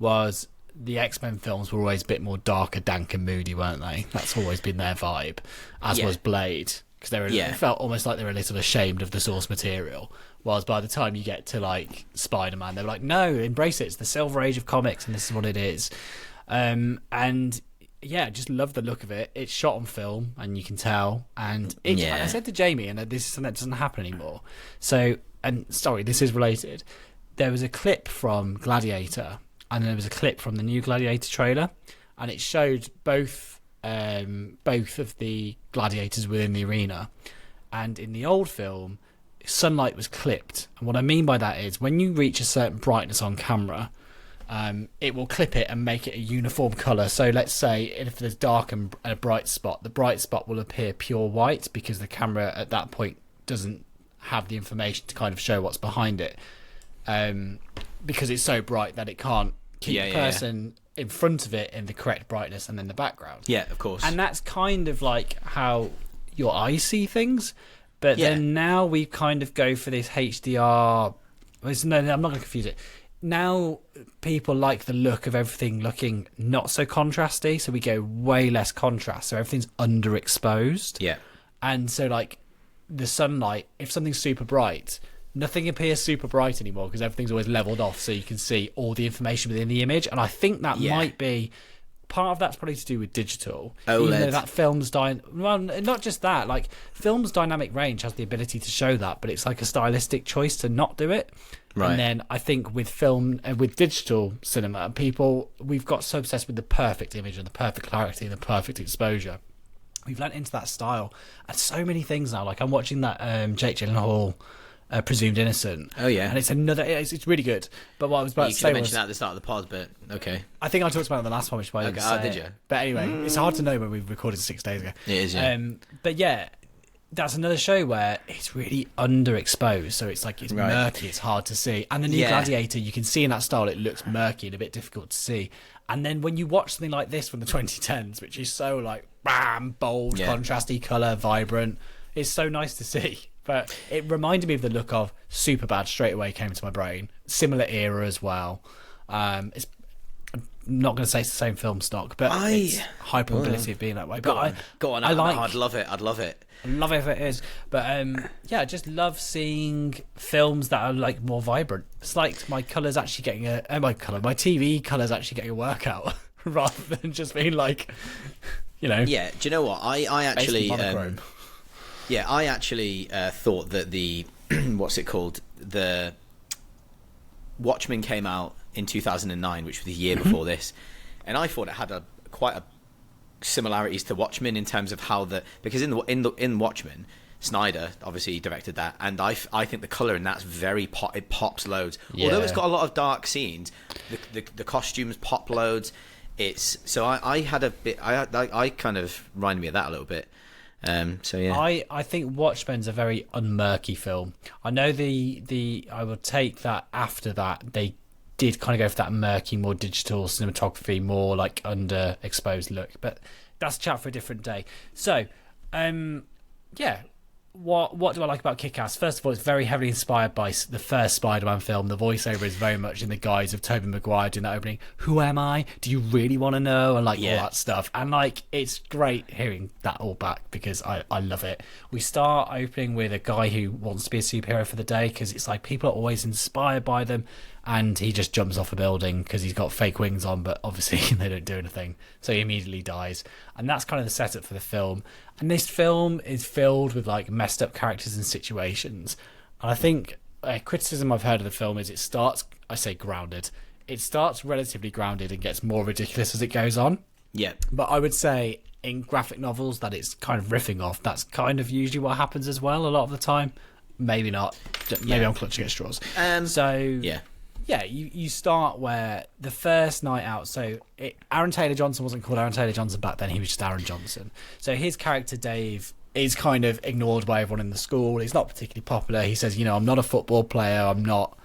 Was the X-Men films were always a bit more darker, dank, and moody, weren't they? That's always been their vibe, as was Blade, because it felt almost like they were a little ashamed of the source material. Whereas by the time you get to like Spider-Man, they were like, no, embrace it. It's the Silver Age of comics, and this is what it is. And yeah, just love the look of it. It's shot on film, and you can tell. And I said to Jamie, and this is something that doesn't happen anymore. So, and sorry, this is related. There was a clip from Gladiator, and there was a clip from the new Gladiator trailer, and it showed both of the gladiators within the arena. And in the old film, sunlight was clipped, and what I mean by that is when you reach a certain brightness on camera, it will clip it and make it a uniform colour. So let's say if there's dark and a bright spot, the bright spot will appear pure white, because the camera at that point doesn't have the information to kind of show what's behind it, because it's so bright that it can't keep the person in front of it in the correct brightness and then the background. Yeah, of course. And that's kind of like how your eyes see things. But then now we kind of go for this HDR. No, I'm not going to confuse it. Now people like the look of everything looking not so contrasty, so we go way less contrast, so everything's underexposed. Yeah. And so like the sunlight, if something's super bright, nothing appears super bright anymore because everything's always leveled off, so you can see all the information within the image. And I think that might be... part of that's probably to do with digital. OLED. Even though that film's well, not just that. Like, film's dynamic range has the ability to show that, but it's like a stylistic choice to not do it. Right. And then I think with film and with digital cinema, we've got so obsessed with the perfect image and the perfect clarity and the perfect exposure. We've learnt into that style, and so many things now. Like, I'm watching that Jake Gyllenhaal Presumed Innocent. Oh yeah, and it's really good. But what I was about to say was, mention that at the start of the pod, but okay. I think I talked about it in the last one, which is why I didn't say did you? But anyway, it's hard to know when we recorded 6 days ago. It is, yeah. But yeah, that's another show where it's really underexposed, so it's like it's murky, it's hard to see. And the new Gladiator, you can see in that style, it looks murky and a bit difficult to see. And then when you watch something like this from the 2010s, which is so like bam, bold, contrasty colour, vibrant, it's so nice to see. But it reminded me of the look of Superbad straight away, came into my brain. Similar era as well. I'm not going to say it's the same film stock, but it's high probability of being that way. But Go on. I'd love it. I'd love it. I love it if it is. But I just love seeing films that are like more vibrant. It's like my colour's actually getting my TV colour's actually getting a workout rather than just being like, you know. Yeah, do you know what? I actually... Yeah, I actually thought that the what's it called? The Watchmen came out in 2009, which was the year before this, and I thought it had quite a similarities to Watchmen in terms of how because in Watchmen, Snyder obviously directed that, and I think the color in that's very it pops loads. Yeah. Although it's got a lot of dark scenes, the costumes pop loads. I had a bit. I kind of reminded me of that a little bit. So yeah, I think Watchmen's a very unmurky film. I know I would take that after that they did kind of go for that murky, more digital cinematography, more like underexposed look. But that's a chat for a different day. So, what do I like about Kick-Ass? First of all, it's very heavily inspired by the first Spider-Man film. The voiceover is very much in the guise of Tobey Maguire doing that opening. Who am I? Do you really want to know? And all that stuff. And it's great hearing that all back because I love it. We start opening with a guy who wants to be a superhero for the day because it's like people are always inspired by them. And he just jumps off a building because he's got fake wings on, but obviously they don't do anything. So he immediately dies. And that's kind of the setup for the film. And this film is filled with messed up characters and situations. And I think a criticism I've heard of the film is it starts, I say grounded. It starts relatively grounded and gets more ridiculous as it goes on. Yeah. But I would say in graphic novels that it's kind of riffing off. That's kind of usually what happens as well a lot of the time. Maybe not. Maybe I'm clutching at straws. Yeah, you start where the first night out, so Aaron Taylor Johnson wasn't called Aaron Taylor Johnson back then, he was just Aaron Johnson. So his character Dave is kind of ignored by everyone in the school. He's not particularly popular. He says, I'm not a football player. I'm not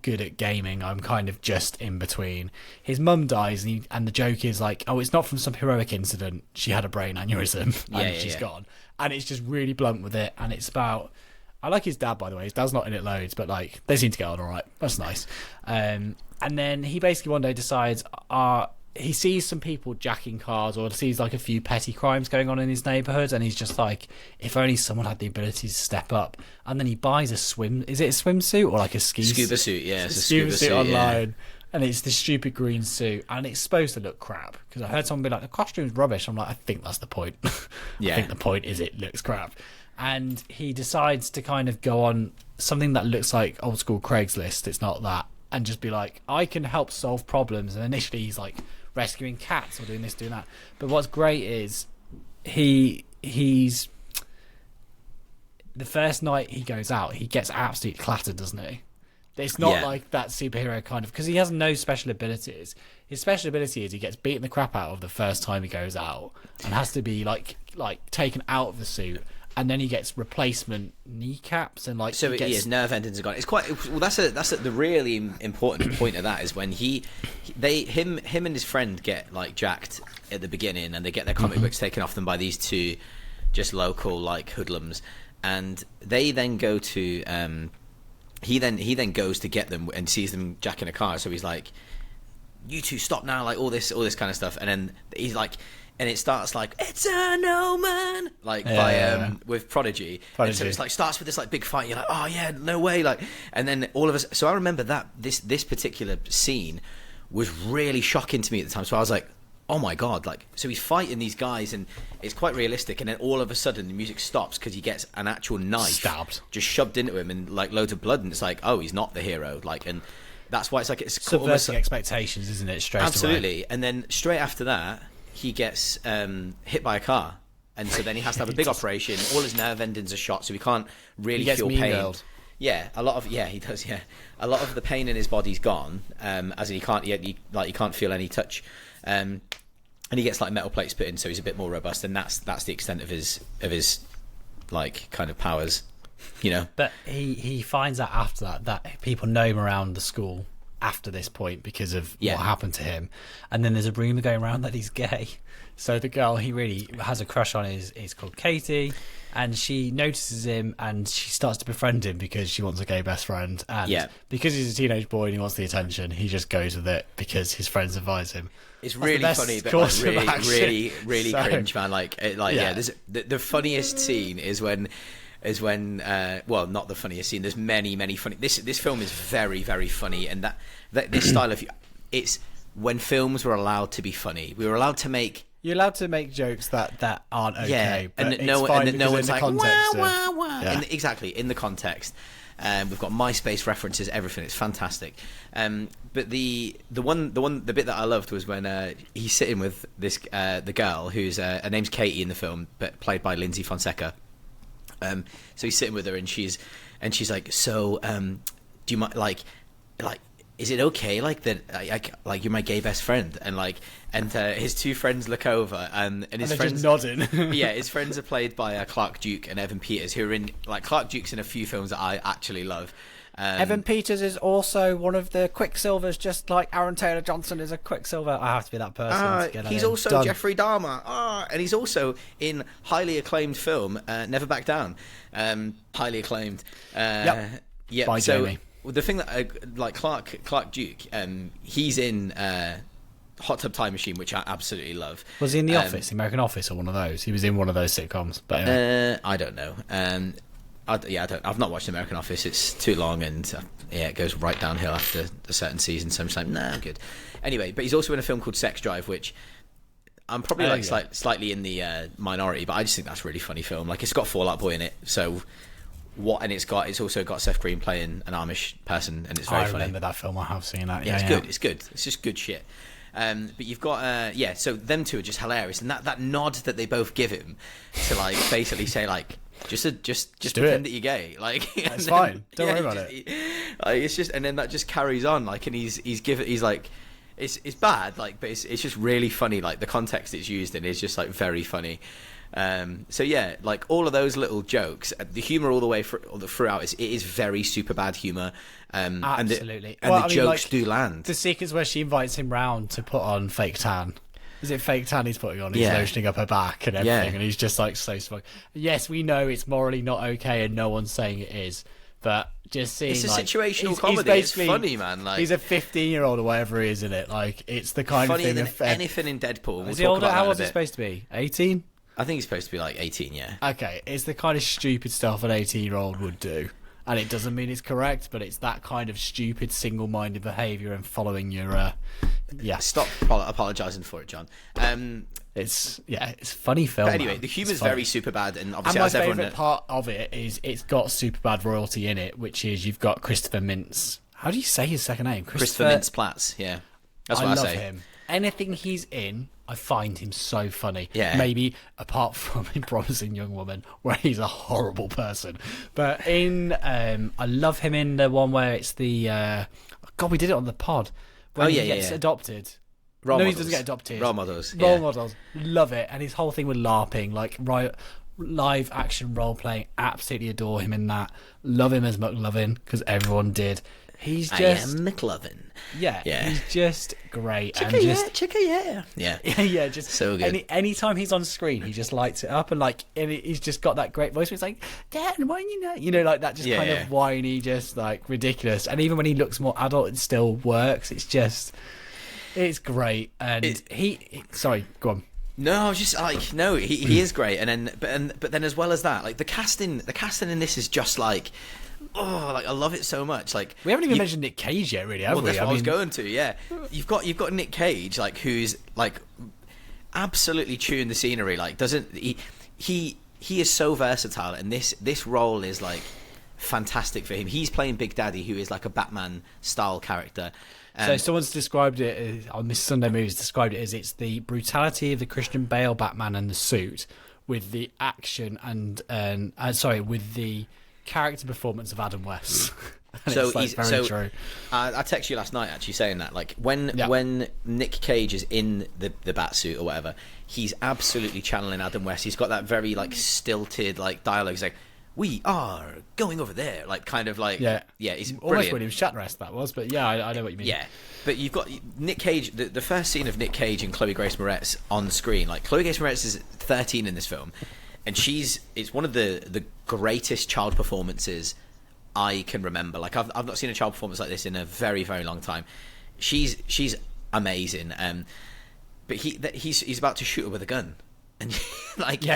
good at gaming. I'm kind of just in between. His mum dies, and the joke is like, oh, it's not from some heroic incident. She had a brain aneurysm and she's gone. And it's just really blunt with it. And it's about, I like his dad, by the way. His dad's not in it loads, but like they seem to get on all right. That's nice. And then he basically one day decides, he sees some people jacking cars, or sees like a few petty crimes going on in his neighbourhood, and he's just like, if only someone had the ability to step up. And then he buys a swimsuit or like a scuba suit? Yeah, it's a scuba suit online, and it's this stupid green suit, and it's supposed to look crap. Because I heard someone be like, the costume's rubbish. I'm like, I think that's the point. I think the point is it looks crap. And he decides to kind of go on something that looks like old school Craigslist. It's not that, and just be like, I can help solve problems. And initially he's like rescuing cats or doing this, doing that. But what's great is he's the first night he goes out, he gets absolutely clattered, doesn't he? It's not like that superhero kind of, because he has no special abilities. His special ability is he gets beaten the crap out of the first time he goes out and has to be like taken out of the suit. And then he gets replacement kneecaps and like. So his nerve endings are gone. It's quite well. That's the really important point of that is when him and his friend get like jacked at the beginning, and they get their comic books taken off them by these two just local like hoodlums, and they then go to he then goes to get them and sees them jacking a car. So he's like, "You two stop now!" Like all this kind of stuff, and then he's like. And it starts like, it's a no man, like with Prodigy. And so it's like starts with this like big fight. You're like, oh yeah, no way, like. And then all of us. So I remember that this particular scene was really shocking to me at the time. So I was like, oh my god, like. So he's fighting these guys, and it's quite realistic. And then all of a sudden the music stops because he gets an actual knife just shoved into him, and like loads of blood. And it's like, oh, he's not the hero, like. And that's why it's like it's subversing expectations, isn't it? Absolutely. And then straight after that, he gets hit by a car, and so then he has to have a big operation. All his nerve endings are shot, so he can't really feel pain. Girled. Yeah, he does. Yeah, a lot of the pain in his body's gone, as in he can't feel any touch, and he gets like metal plates put in, so he's a bit more robust, and that's the extent of his like kind of powers, But he finds out after that people know him around the school. After this point, because of what happened to him, and then there's a rumor going around that he's gay. So the girl he really has a crush on is called Katie, and she notices him and she starts to befriend him because she wants a gay best friend. And because he's a teenage boy and he wants the attention, he just goes with it because his friends advise him. It's really funny, but like really cringe, man. There's the funniest scene is when well, not the funniest scene. There's many funny. This film is very, very funny, and that this style of it's when films were allowed to be funny. We were allowed to make. You're allowed to make jokes that aren't okay. But and no one's like wah. Exactly in the context. We've got MySpace references, everything. It's fantastic. But the bit that I loved was when he's sitting with this the girl who's her name's Katie in the film, but played by Lindsay Fonseca. So he's sitting with her, and she's like, so do you mind, like is it okay like that, like you're my gay best friend, and his two friends look over, and his friends just nodding. His friends are played by Clark Duke and Evan Peters, who are in like Clark Duke's in a few films that I actually love. Evan Peters is also one of the Quicksilvers, just like Aaron Taylor Johnson is a Quicksilver. I have to be that person to get he's also done. Jeffrey Dahmer, and he's also in highly acclaimed film Never Back Down, highly acclaimed. By Jamie. The thing that like Clark Duke, he's in Hot Tub Time Machine, which I absolutely love. Was he in The Office, the American Office, or one of those? He was in one of those sitcoms. But anyway. I don't know. I've not watched American Office. It's too long, and it goes right downhill after a certain season. So I'm just like, nah, I'm good. Anyway, but he's also in a film called Sex Drive, which I'm probably slightly in the minority, but I just think that's a really funny film. Like, it's got Fall Out Boy in it, so what? And it's also got Seth Green playing an Amish person, and it's very funny. I remember that film. I have seen that. Yeah, it's good. It's good. It's just good shit. But you've got so them two are just hilarious, and that nod that they both give him to like basically say like. Just pretend that you're gay, like it's fine. Don't worry about it. It's just, and then that just carries on, like, and he's like, it's bad, like, but it's just really funny, like the context it's used in is just like very funny. So yeah, like all of those little jokes, the humor all the way throughout it is very super bad humor. Absolutely. And the jokes do land. The sequence where she invites him round to put on fake tan. Is it fake tan he's putting on? He's lotioning up her back and everything, and he's just like so smug. Yes, we know it's morally not okay, and no one's saying it is. But just seeing, it's a like, situational he's comedy. It's funny, man. Like, he's a 15-year-old or whatever he is in it. Like, it's the kind funnier of thing. Than anything in Deadpool. Is he older? How old is he supposed to be? 18? I think he's supposed to be like 18. Yeah. Okay, it's the kind of stupid stuff an 18-year-old would do. And it doesn't mean it's correct, but it's that kind of stupid, single-minded behaviour and following your, Stop apologising for it, John. It's funny film. But anyway, the humour's very super bad, and obviously, and my favourite part of it is it's got super bad royalty in it, which is you've got Christopher Mintz. How do you say his second name? Christopher Mintz-Platz. Yeah, that's what I say. I love him. Anything he's in, I find him so funny. Yeah. Maybe apart from in Promising Young Woman, where he's a horrible person. But in, I love him in the one where it's the, God, we did it on the pod. When he gets adopted. Role models. He doesn't get adopted. Role models. Role models. Love it. And his whole thing with LARPing, like live action role playing, absolutely adore him in that. Love him as McLovin, because everyone did. He's just... I am McLovin. Yeah, he's just great. Yeah. Yeah, just so good. Anytime he's on screen, he just lights it up, and he's just got that great voice where it's like, Dad, why you know, like that just kind of whiny, just like ridiculous. And even when he looks more adult, it still works. It's great. And sorry, go on. No, I was just like, no, he is great. And then, but then as well as that, like the casting in this is just like, oh, like I love it so much. Like we haven't even mentioned Nick Cage yet, really, have we? That's what I was going to. Yeah, you've got Nick Cage, like who's like absolutely chewing the scenery. Like he is so versatile, and this role is like fantastic for him. He's playing Big Daddy, who is like a Batman style character. So someone's described it on this Sunday Movies. Described it as it's the brutality of the Christian Bale Batman and the suit, with the action and with the character performance of Adam West. So it's very true. I texted you last night actually saying that, like when Nick Cage is in the bat suit or whatever, he's absolutely channeling Adam West. He's got that very like stilted like dialogue. He's like, "We are going over there," like kind of like he's almost William Shatner that was, but I know what you mean. Yeah, but you've got Nick Cage. The first scene of Nick Cage and Chloe Grace Moretz on screen. Like Chloe Grace Moretz is 13 in this film, and it's one of the greatest child performances I can remember. Like I've not seen a child performance like this in a very, very long time. She's amazing. But he's about to shoot her with a gun. And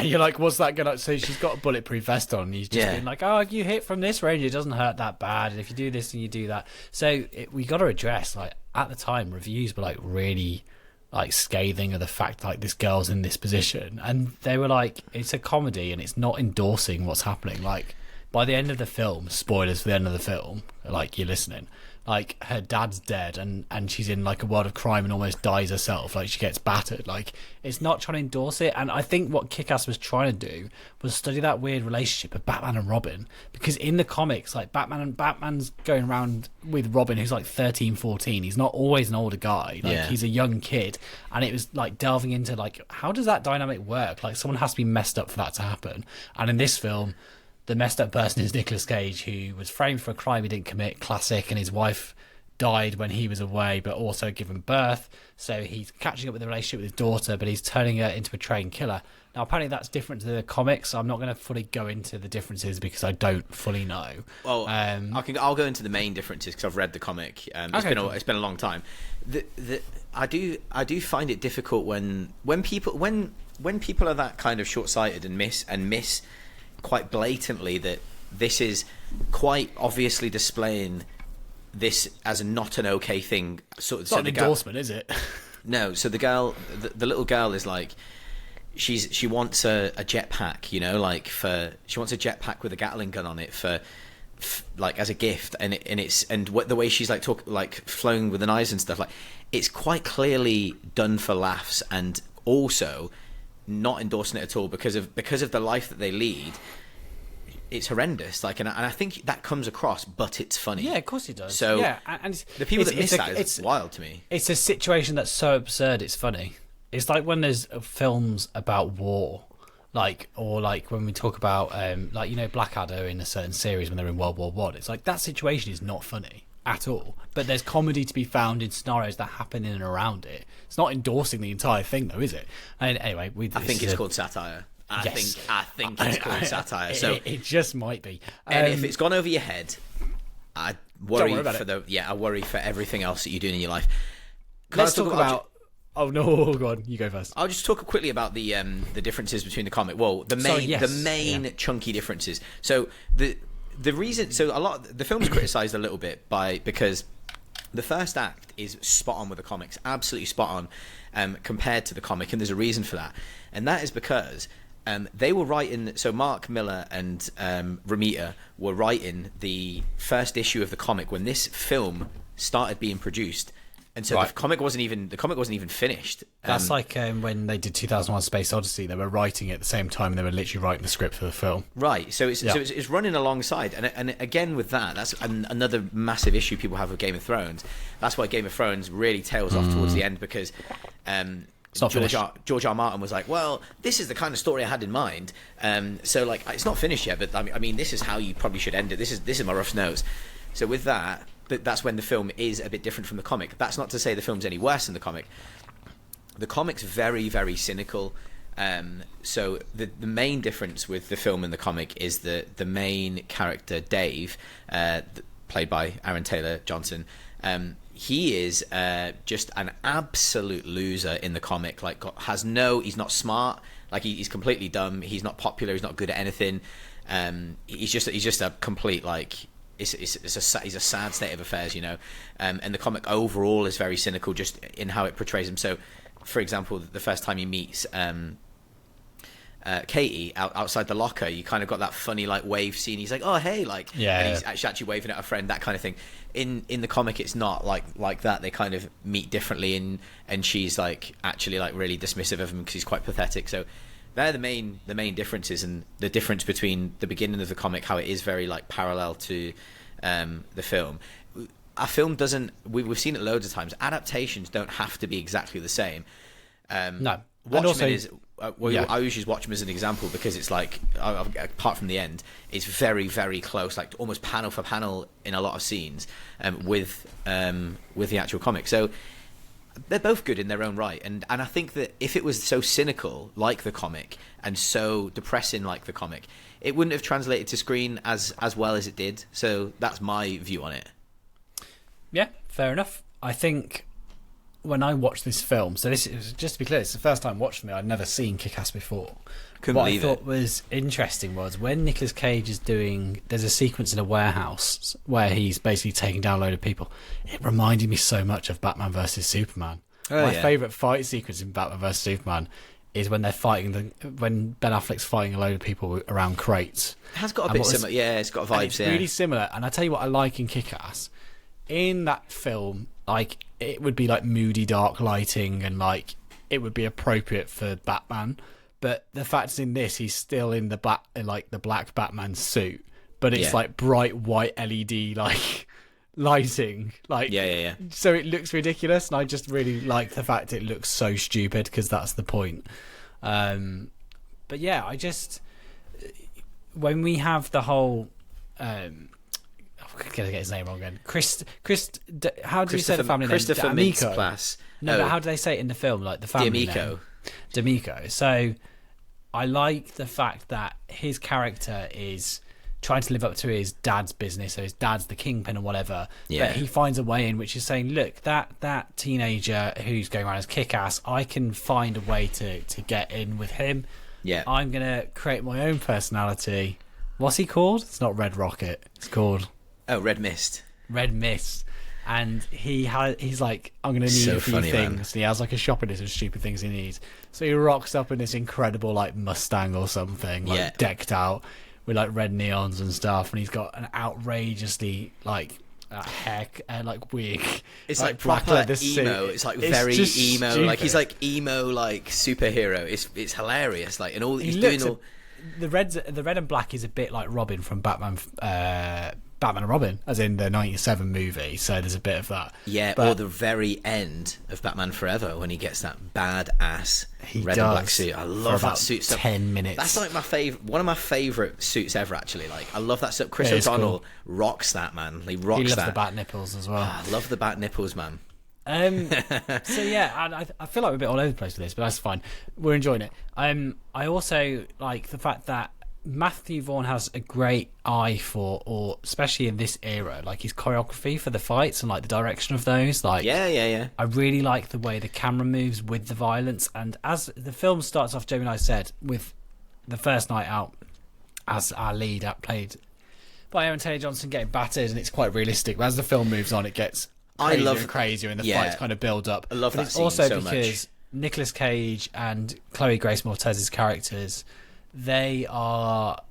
you're like, what's that gonna? So she's got a bulletproof vest on. And he's just been like, oh, you hit from this range, it doesn't hurt that bad. And if you do this and you do that, so we got to address, like, at the time, reviews were like really like scathing of the fact like this girl's in this position, and they were like, it's a comedy and it's not endorsing what's happening. Like by the end of the film, spoilers for the end of the film, like you're listening. Like her dad's dead and she's in like a world of crime and almost dies herself. Like she gets battered. Like it's not trying to endorse it. And I think what Kick-Ass was trying to do was study that weird relationship of Batman and Robin, because in the comics, like Batman's going around with Robin who's like 13, 14. He's not always an older guy. Like he's a young kid, and it was like delving into like, how does that dynamic work? Like someone has to be messed up for that to happen. And in this film, the messed up person is Nicolas Cage, who was framed for a crime he didn't commit, classic, and his wife died when he was away, but also given birth. So he's catching up with the relationship with his daughter, but he's turning her into a trained killer. Now, apparently that's different to the comics. I'm not going to fully go into the differences because I don't fully know. Well, I'll go into the main differences because I've read the comic. It's been a long time. I do find it difficult when people are that kind of short-sighted and miss quite blatantly that this is quite obviously displaying this as not an okay thing. It's not an endorsement, is it? No. So the little girl is like, she wants a jetpack, like she wants a jetpack with a Gatling gun on it for like as a gift, and the way she's like flowing with the knives and stuff, like it's quite clearly done for laughs and also not endorsing it at all because of the life that they lead. It's horrendous, like, and I think that comes across, but it's funny. Yeah, of course it does. So yeah, and the people that miss that is wild to me. It's a situation that's so absurd, it's funny. It's like when there's films about war, Like, or like when we talk about, like, you know, Blackadder in a certain series when they're in World War One, it's like that situation is not funny at all. But there's comedy to be found in scenarios that happen in and around it. It's not endorsing the entire thing, though, is it? And anyway, I think it's called satire. I think it's called satire. So it just might be. And if it's gone over your head, I worry I worry for everything else that you're doing in your life. Let's talk about. Oh no, go on. You go first. I'll just talk quickly about the differences between the comic. Well, the main chunky differences. So the reason, so a lot the film's criticised a little bit because the first act is spot on with the comics, absolutely spot on compared to the comic, and there's a reason for that, and that is because they were writing. So Mark Miller and Romita were writing the first issue of the comic when this film started being produced. And so the comic wasn't even finished. That's like when they did 2001: Space Odyssey. They were writing it at the same time, and they were literally writing the script for the film. Right. So it's running alongside, and again with that, that's another massive issue people have with Game of Thrones. That's why Game of Thrones really tails off towards the end, because George R. Martin was like, well, this is the kind of story I had in mind. So like, it's not finished yet, but I mean, this is how you probably should end it. This is my rough nose. So with that. That's when the film is a bit different from the comic. That's not to say the film's any worse than the comic. The comic's very, very cynical. So the main difference with the film and the comic is the main character, Dave, played by Aaron Taylor Johnson, he is just an absolute loser in the comic. Like, he's not smart. Like, he's completely dumb. He's not popular. He's not good at anything. He's just a complete, like... He's a sad state of affairs, you know, and the comic overall is very cynical just in how it portrays him. So, for example, the first time he meets Katie outside the locker, you kind of got that funny like wave scene. He's like, "Oh, hey," like, and he's actually waving at a friend, that kind of thing. In the comic, it's not like that. They kind of meet differently, and she's like actually like really dismissive of him because he's quite pathetic. So. They're the main differences, and the difference between the beginning of the comic, how it is very like parallel to the film. A film doesn't. We've seen it loads of times. Adaptations don't have to be exactly the same. No, Watchmen is. I usually use Watchmen as an example because it's like, apart from the end, it's very, very close, like almost panel for panel in a lot of scenes with the actual comic. So. They're both good in their own right, and I think that if it was so cynical like the comic and so depressing like the comic, it wouldn't have translated to screen as well as it did. So that's my view on it. Yeah, fair enough. I think when I watched this film, so this is, just to be clear, it's the first time watching it. I'd never seen Kick-Ass before. What I thought was interesting was when Nicolas Cage is there's a sequence in a warehouse where he's basically taking down a load of people. It reminded me so much of Batman versus Superman. My favourite fight sequence in Batman versus Superman is when they're fighting when Ben Affleck's fighting a load of people around crates. It has got a bit similar. Yeah, it's got vibes. It's really similar. And I tell you what I like in Kick-Ass. In that film, like, it would be like moody, dark lighting, and like it would be appropriate for Batman. But the fact is, in this, he's still in the black Batman suit, but it's like bright white LED like lighting, like so it looks ridiculous. And I just really like the fact it looks so stupid because that's the point. But yeah, I just when we have the whole. I'm gonna get his name wrong again. How do you say the family name? Christopher Mintz-Plasse. No, but how do they say it in the film? Like the family name. D'Amico. So I like the fact that his character is trying to live up to his dad's business, so his dad's the kingpin or whatever. Yeah. But he finds a way in which is saying, look, that teenager who's going around as Kick-Ass, I can find a way to get in with him. Yeah. I'm going to create my own personality. What's he called? It's not Red Rocket. It's called... Oh, Red Mist. Red Mist. And he's like, I'm going to need a few things. Man. And he has like a shopping list of stupid things he needs. So he rocks up in this incredible like Mustang or something, like decked out with like red neons and stuff. And he's got an outrageously like like wig. It's like proper emo. Suit. It's like very emo. Stupid. Like he's like emo like superhero. It's hilarious. Like and all he's doing all. The red and black is a bit like Robin from Batman Batman and Robin, as in the 97 movie, so there's a bit of that. Yeah, but or the very end of Batman Forever when he gets that badass red and black suit. I love that suit. 10 minutes. That's like one of my favourite suits ever, actually. Like, I love that suit. Chris O'Donnell rocks that, man. He rocks that. He loves the bat nipples as well. I love the bat nipples, man. So yeah, I feel like we're a bit all over the place with this, but that's fine. We're enjoying it. I also like the fact that Matthew Vaughn has a great eye for, or especially in this era, like his choreography for the fights and like the direction of those. Like, yeah. I really like the way the camera moves with the violence. And as the film starts off, Jamie and I said, with the first night out as our lead played by Aaron Taylor-Johnson getting battered, and it's quite realistic. But as the film moves on, it gets crazier and the fights kind of build up. I love but that it's scene also so because much. Nicolas Cage and Chloe Grace Moretz's characters, they are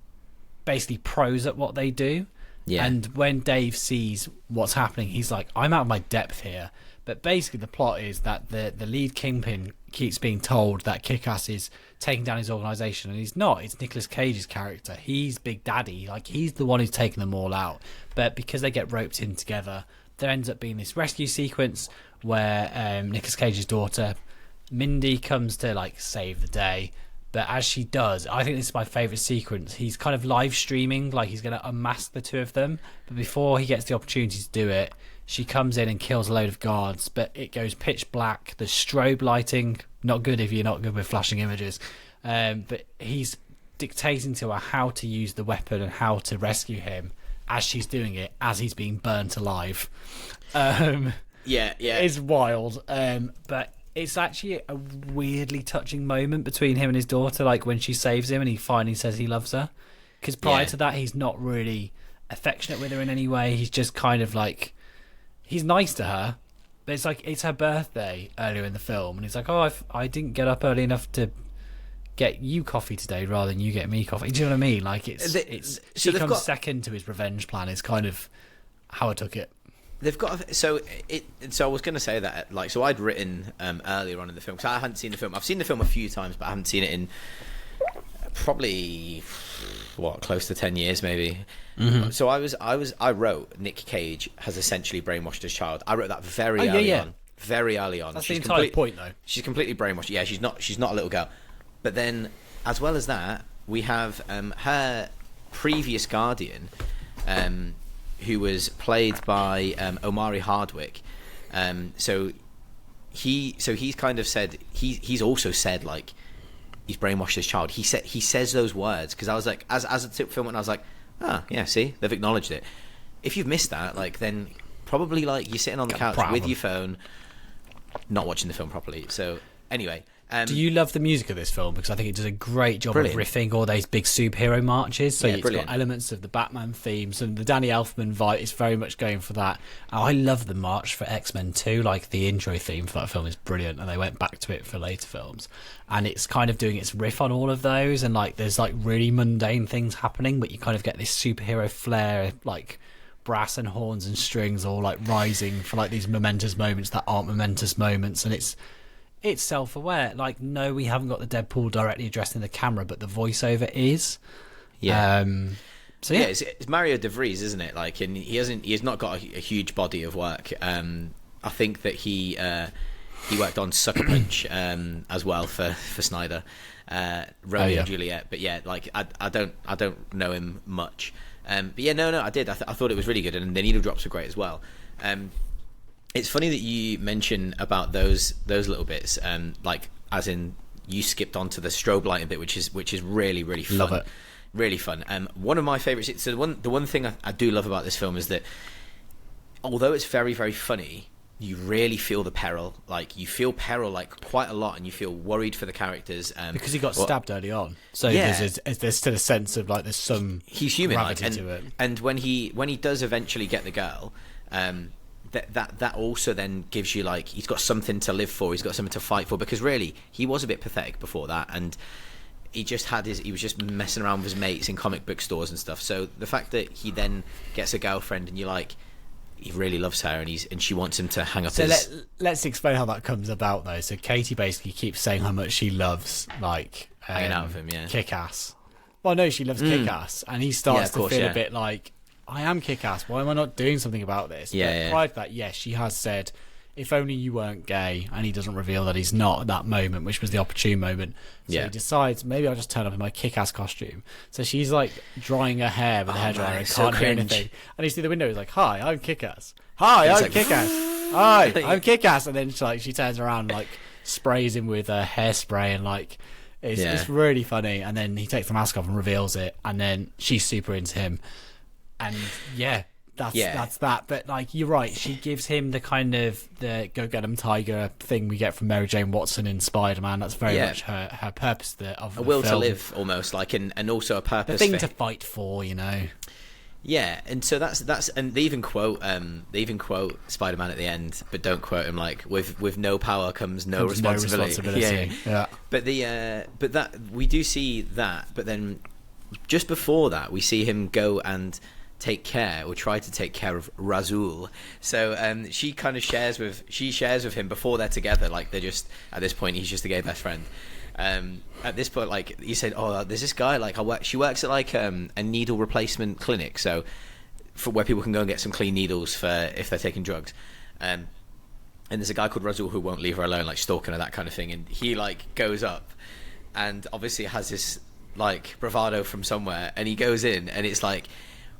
basically pros at what they do. Yeah. And when Dave sees what's happening, he's like, I'm out of my depth here. But basically the plot is that the lead kingpin keeps being told that Kick-Ass is taking down his organisation, and he's not. It's Nicolas Cage's character. He's Big Daddy. Like, he's the one who's taking them all out. But because they get roped in together, there ends up being this rescue sequence where Nicolas Cage's daughter, Mindy, comes to like save the day. But as she does, I think this is my favourite sequence. He's kind of live streaming, like he's going to unmask the two of them. But before he gets the opportunity to do it, she comes in and kills a load of guards. But it goes pitch black. The strobe lighting, not good if you're not good with flashing images. But he's dictating to her how to use the weapon and how to rescue him as she's doing it, as he's being burnt alive. Yeah. It's wild. But it's actually a weirdly touching moment between him and his daughter, like when she saves him and he finally says he loves her. Because prior to that, he's not really affectionate with her in any way. He's just kind of like, he's nice to her, but it's like, it's her birthday earlier in the film, and he's like, oh, I didn't get up early enough to get you coffee today rather than you get me coffee. Do you know what I mean? Like, she comes second to his revenge plan. It's kind of how I took it. They've got so I was going to say that, like, so I'd written earlier on in the film, because I hadn't seen the film. I've seen the film a few times, but I haven't seen it in probably close to 10 years maybe. Mm-hmm. So I wrote Nick Cage has essentially brainwashed his child. I wrote that very early on. That's the entire point, though. She's completely brainwashed. Yeah, she's not a little girl. But then, as well as that, we have her previous guardian, who was played by Omari Hardwick. So he's kind of said he's also said, like, he's brainwashed his child. He says those words, because I was like, as the film went, I was like, yeah, see, they've acknowledged it. If you've missed that, like, then probably like you're sitting on the couch with your phone, not watching the film properly. So anyway. Do you love the music of this film? Because I think it does a great job of riffing all those big superhero marches. So it's got elements of the Batman themes, and the Danny Elfman vibe is very much going for that. I love the march for X-Men 2. Like, the intro theme for that film is brilliant, and they went back to it for later films. And it's kind of doing its riff on all of those, and like there's like really mundane things happening, but you kind of get this superhero flair, like brass and horns and strings all like rising for like these momentous moments that aren't momentous moments. And it's self-aware. Like, no, we haven't got the Deadpool directly addressing the camera, but the voiceover is. Yeah. So yeah, it's Mario DeVries, isn't it? Like, and he's not got a huge body of work. I think that he worked on Sucker Punch as well for Snyder, Romeo and Juliet. But yeah, like I don't know him much. But yeah, no, I did. I thought it was really good, and the needle drops were great as well. It's funny that you mention about those little bits, like, as in you skipped onto the strobe lighting bit, which is really, really fun. Love it. Really fun. One of my favourites. So the one thing I do love about this film is that, although it's very, very funny, you really feel the peril. Like, you feel peril like quite a lot, and you feel worried for the characters. Because he got stabbed early on, so there's still a sense of like there's some he's human, gravity like, to it. And when he does eventually get the girl, that also then gives you, like, he's got something to live for, he's got something to fight for, because really he was a bit pathetic before that, and he was just messing around with his mates in comic book stores and stuff. So the fact that he then gets a girlfriend, and you're like, he really loves her, and she wants him to hang up his... Let's explain how that comes about, though. So Katie basically keeps saying how much she loves, like, hanging out with him, yeah. Kick-Ass. Well, no, she loves Kick-Ass, and he starts to feel a bit like, I am kick-ass. Why am I not doing something about this? But prior to that, yes, she has said, if only you weren't gay, and he doesn't reveal that he's not at that moment, which was the opportune moment. So he decides, maybe I'll just turn up in my kick-ass costume. So she's like drying her hair with a hairdryer and can't hear anything. And he's through the window, he's like, hi, I'm kick-ass. Hi, I'm kick-ass. Hi, I'm kick-ass. And then she turns around and like sprays him with hairspray, and like it's really funny. And then he takes the mask off and reveals it, and then she's super into him. And that's that. But like, you're right, she gives him the kind of the go get 'em tiger thing we get from Mary Jane Watson in Spider-Man. That's very much her purpose of the will film. To live, almost like, and also a purpose, the thing to fight for, you know. Yeah, and so that's and they even quote Spider-Man at the end, but don't quote him like with no power comes no responsibility. Yeah. But that we do see that, but then just before that we see him go and try to take care of Razul. So she kind of shares with him before they're together. Like, they're just, at this point, he's just a gay best friend. At this point, like, he said, oh, there's this guy, like, she works at like a needle replacement clinic, so for where people can go and get some clean needles for if they're taking drugs. And there's a guy called Razul who won't leave her alone, like stalking her, that kind of thing. And he like goes up and obviously has this like bravado from somewhere, and he goes in, and it's like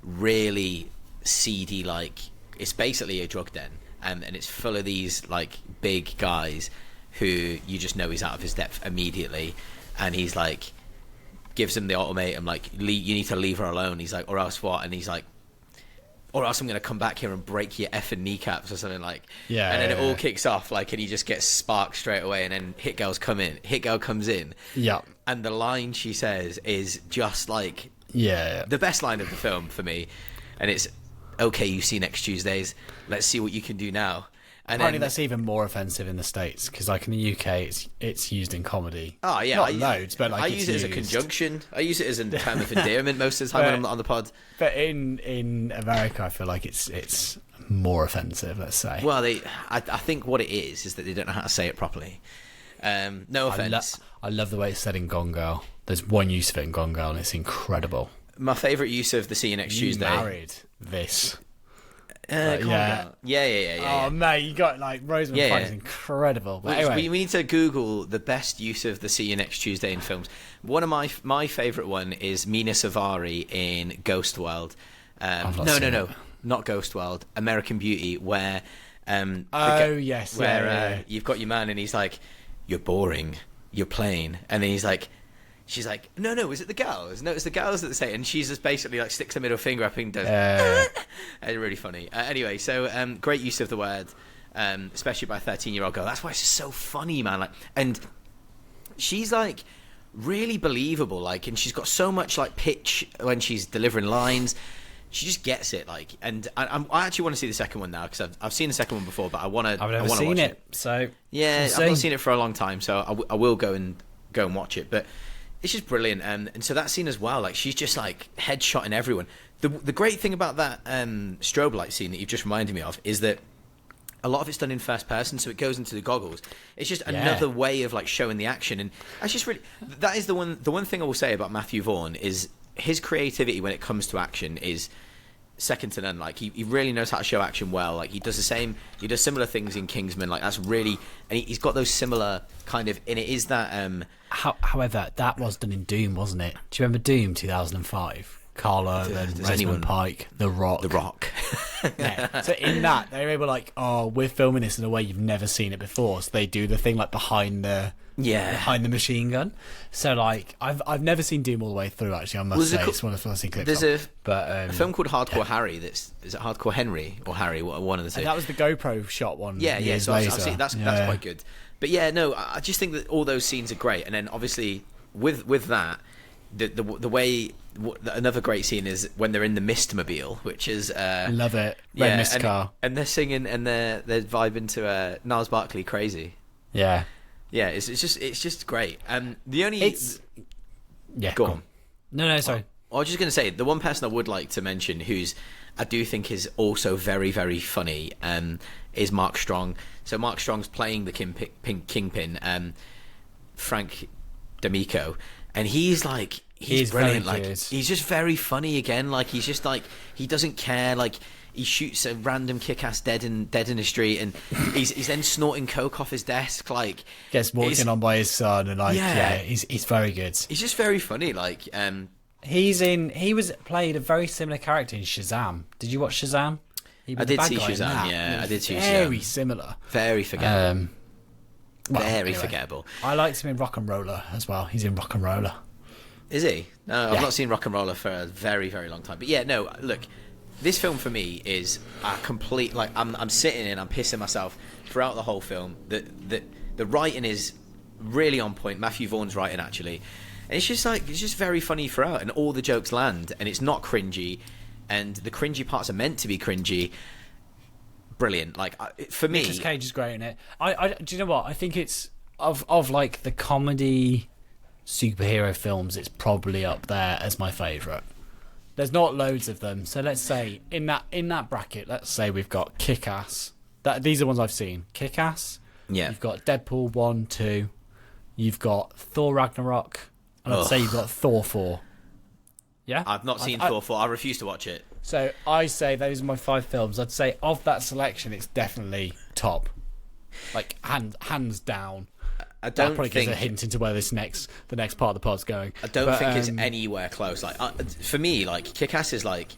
really seedy, like it's basically a drug den, and it's full of these like big guys who you just know he's out of his depth immediately, and he's like gives him the ultimatum, like, you need to leave her alone. He's like, or else what? And he's like, or else I'm gonna come back here and break your effing kneecaps or something, like. Yeah. And then it all kicks off, like, and he just gets sparked straight away, and then Hit Girl comes in. Yeah. And the line she says is just like the best line of the film for me, and it's, okay, you see next Tuesdays, let's see what you can do now. And apparently that's even more offensive in the States, because like in the UK it's used in comedy. Oh yeah, not loads, but like I use it as a conjunction. I use it as a term of endearment most of the time when I'm on the pod. But in America, I feel like it's more offensive. Let's say. Well, I think what it is that they don't know how to say it properly. No offense. I love the way it's said in Gone Girl. There's one use of it in Gone Girl, and it's incredible. My favourite use of the See You Next Tuesday. Married this. Yeah. Oh mate, you got like Rosamund Pike is incredible. But anyway, we need to Google the best use of the See You Next Tuesday in films. One of my favourite one is Mina Savari in Ghost World. No, not Ghost World. American Beauty, where you've got your man and he's like, you're boring, you're plain, and then she's like, no, is it the girls? No, it's the girls that say it. And she's just basically like sticks her middle finger up and does. It's really funny. Anyway, so great use of the word, especially by a 13-year-old girl. That's why it's just so funny, man. Like, and she's like really believable. Like, and she's got so much like pitch when she's delivering lines. She just gets it. Like, and I actually want to see the second one now, because I've seen the second one before, but I want to. I've never seen watch it. So yeah, I've not seen it for a long time, so I will go and watch it. But it's just brilliant, and so that scene as well, like, she's just like headshotting everyone. The great thing about that strobe light scene that you've just reminded me of is that a lot of it's done in first person, so it goes into the goggles. It's just another way of like showing the action, and that's just really, that is the one thing I will say about Matthew Vaughn is his creativity when it comes to action is second to none. Like, he really knows how to show action well. Like, he does similar things in Kingsman. Like, that's really, and he's got those similar kind of, and it is that however, that was done in Doom, wasn't it? Do you remember Doom 2005? Carl Urban, Rosamund Pike, The Rock. Yeah. So in that, they were like, oh, we're filming this in a way you've never seen it before. So they do the thing like behind the machine gun. So like, I've never seen Doom all the way through, actually, I must say. It's one of the first clips. There's a film called Hardcore Harry. Is it Hardcore Henry or Harry? One of the two. And that was the GoPro shot one. Yeah. So I've seen, that's quite good. But yeah, no, I just think that all those scenes are great. And then obviously with that, the way, another great scene is when they're in the Mistmobile, which is love it. Red Mist car, and they're singing and they're vibing to Niles Barkley Crazy. Yeah, it's just great. The only go on. No, sorry. I was just going to say, the one person I would like to mention who's I do think is also very, very funny is Mark Strong. So Mark Strong's playing the Kingpin, Frank D'Amico, and he's like, he's brilliant. very Like good. he's just very funny again. Like he's just like he doesn't care. Like he shoots a random kick-ass dead in the street, and he's then snorting coke off his desk. Like Gets walked in on by his son, and like he's very good. He's just very funny. Like He played a very similar character in Shazam. Did you watch Shazam? He was I the did bad see guy in Shazam. that. Yeah, I did see Shazam. Very similar. Very forgettable. Anyway, Forgettable. I liked him in Rock and Roller as well. He's in Rock and Roller. Is he? No, I've Yeah. not seen Rock and Roller for a very, very long time. But yeah, no. Look, this film for me is a complete. Like I'm sitting in, I'm pissing myself throughout the whole film. The writing is really on point. Matthew Vaughn's writing actually, and it's just very funny throughout, and all the jokes land, and it's not cringy, and the cringy parts are meant to be cringy. Brilliant. Like for me, Nicolas Cage is great in it. Do you know what? I think it's of like the comedy superhero films, it's probably up there as my favourite. There's not loads of them, so let's say in that bracket, let's say we've got Kick-Ass. These are the ones I've seen. Kick-Ass. Yeah. You've got Deadpool 1, 2. You've got Thor Ragnarok, and I'd say you've got Thor 4. Yeah. I've not seen Thor 4. I refuse to watch it. So I say those are my 5 films. I'd say of that selection, it's definitely top, like hands down. I That don't probably think gives a hint into where the next part of the pod's going. I don't think it's anywhere close. Like for me, like Kick-Ass is like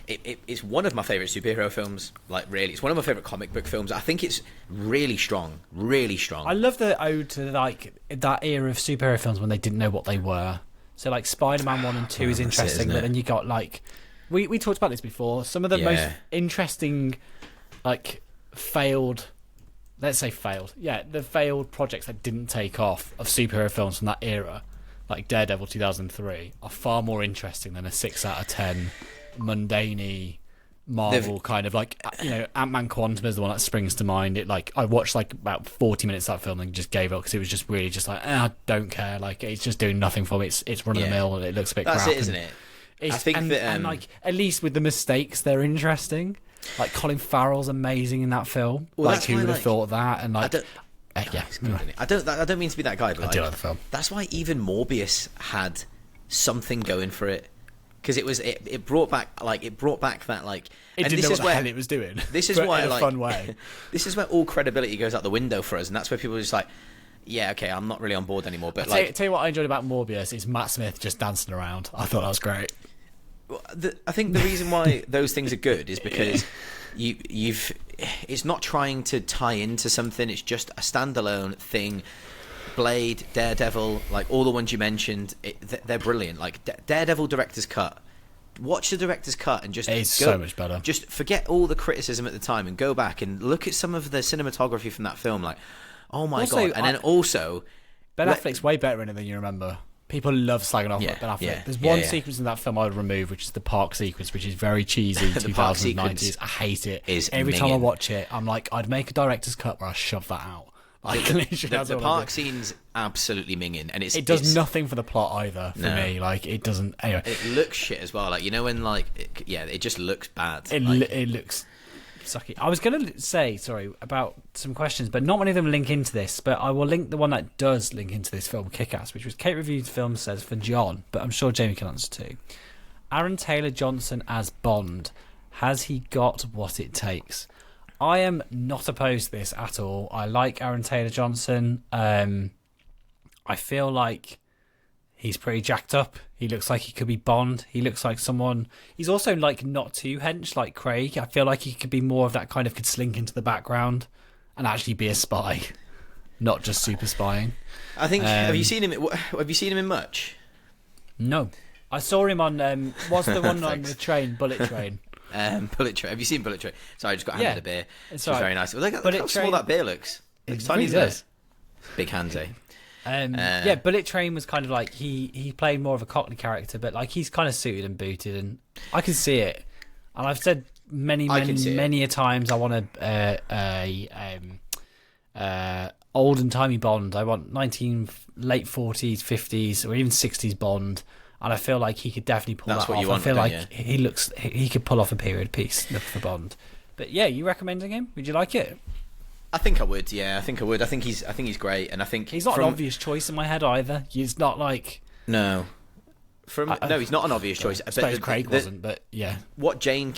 it's one of my favorite superhero films. Like really, it's one of my favorite comic book films. I think it's really strong, really strong. I love the ode to like that era of superhero films when they didn't know what they were. So like Spider-Man 1 and 2 is interesting, but then you got like we talked about this before. Some of the most interesting like failed. Let's say failed. Yeah, the failed projects that didn't take off of superhero films from that era, like Daredevil 2003, are far more interesting than a 6 out of 10 mundane Marvel kind of like, you know, Ant-Man Quantum is the one that springs to mind. It like I watched like about 40 minutes of that film and just gave up because it was just really just like I don't care. Like it's just doing nothing for me. It's run of the mill and it looks a bit crap. That's it, isn't it? I think and like at least with the mistakes, they're interesting. Like Colin Farrell's amazing in that film. Well, like who would have thought that? And like, I don't mean to be that guy, but I do like like, the film. that's why even Morbius had something going for it, because it brought back that like. It and didn't this know is what where the hell it was doing. This is but why in a like fun way. This is where all credibility goes out the window for us, and that's where people are just like, yeah, okay, I'm not really on board anymore. But tell you what I enjoyed about Morbius is Matt Smith just dancing around. I thought that was great. I think the reason why those things are good is because you've it's not trying to tie into something. It's just a standalone thing. Blade, Daredevil, like all the ones you mentioned, they're brilliant. Like Daredevil director's cut. Watch the director's cut and just it's so much better. Just forget all the criticism at the time and go back and look at some of the cinematography from that film. Like, oh my god! And then also, Ben Affleck's way better in it than you remember. People love slagging off Ben Affleck. There's one sequence in that film I would remove, which is the park sequence, which is very cheesy, 2090s. I hate it. Every time I watch it, I'm like, I'd make a director's cut where I shove that out. Like, the park scene's absolutely minging, and it does nothing for the plot either for me. Like it doesn't. Anyway, it looks shit as well. Like you know when it just looks bad. It looks sucky. I was going to say about some questions, but not many of them link into this. But I will link the one that does link into this film, Kick-Ass, which was Kate Review's film says for John, but I'm sure Jamie can answer too. Aaron Taylor Johnson as Bond, has he got what it takes? I am not opposed to this at all. I like Aaron Taylor Johnson. I feel like he's pretty jacked up. He looks like he could be Bond. He looks like someone. He's also like not too hench like Craig. I feel like he could be more of that kind of could slink into the background and actually be a spy, not just super spying. I think. Have you seen him? Have you seen him in much? No, I saw him on. What's the one on the train? Bullet Train. Bullet Train. Have you seen Bullet Train? Sorry, I just got handed a beer. It's very nice. Well, look how small that beer looks. It's tiny, isn't it? Big hands, eh? Bullet Train was kind of like he played more of a Cockney character, but like he's kind of suited and booted, and I can see it. And I've said many a times I want a old and timey Bond. I want late 40s, 50s, or even 60s Bond. And I feel like he could definitely pull that off. I feel like he could pull off a period piece for Bond. But yeah, you recommending him? Would you like it? I think I would. Yeah, I think I would. I think he's great, and I think he's not an obvious choice in my head either. He's not like no. No, he's not an obvious choice. I suppose Craig wasn't, but yeah. What Jane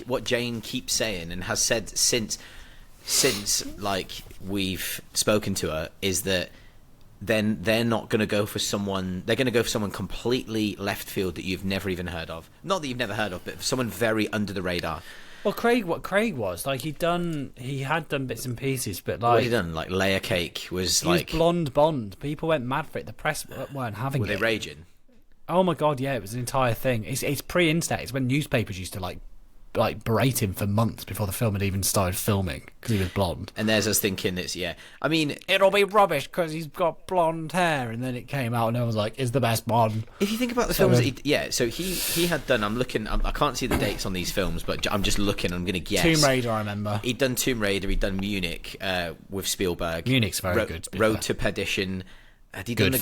keeps saying and has said since like we've spoken to her is that then they're not going to go for someone. They're going to go for someone completely left field that you've never even heard of. Not that you've never heard of, but someone very under the radar. Well, what Craig was like, he had done bits and pieces, but like what had he done? Like Layer Cake was he like was Blonde Bond. People went mad for it. The press weren't having it. Were they raging? Oh my god, yeah, it was an entire thing. It's pre-internet. It's when newspapers used to like berate him for months before the film had even started filming because he was blonde. And there's us thinking I mean, it'll be rubbish because he's got blonde hair, and then it came out and I was like, "Is the best Bond." If you think about the films, so he had done. I'm looking. I can't see the dates on these films, but I'm just looking. I'm going to guess. Tomb Raider, I remember. He'd done Tomb Raider. He'd done Munich with Spielberg. Munich's very good. Road to Perdition. Had he done the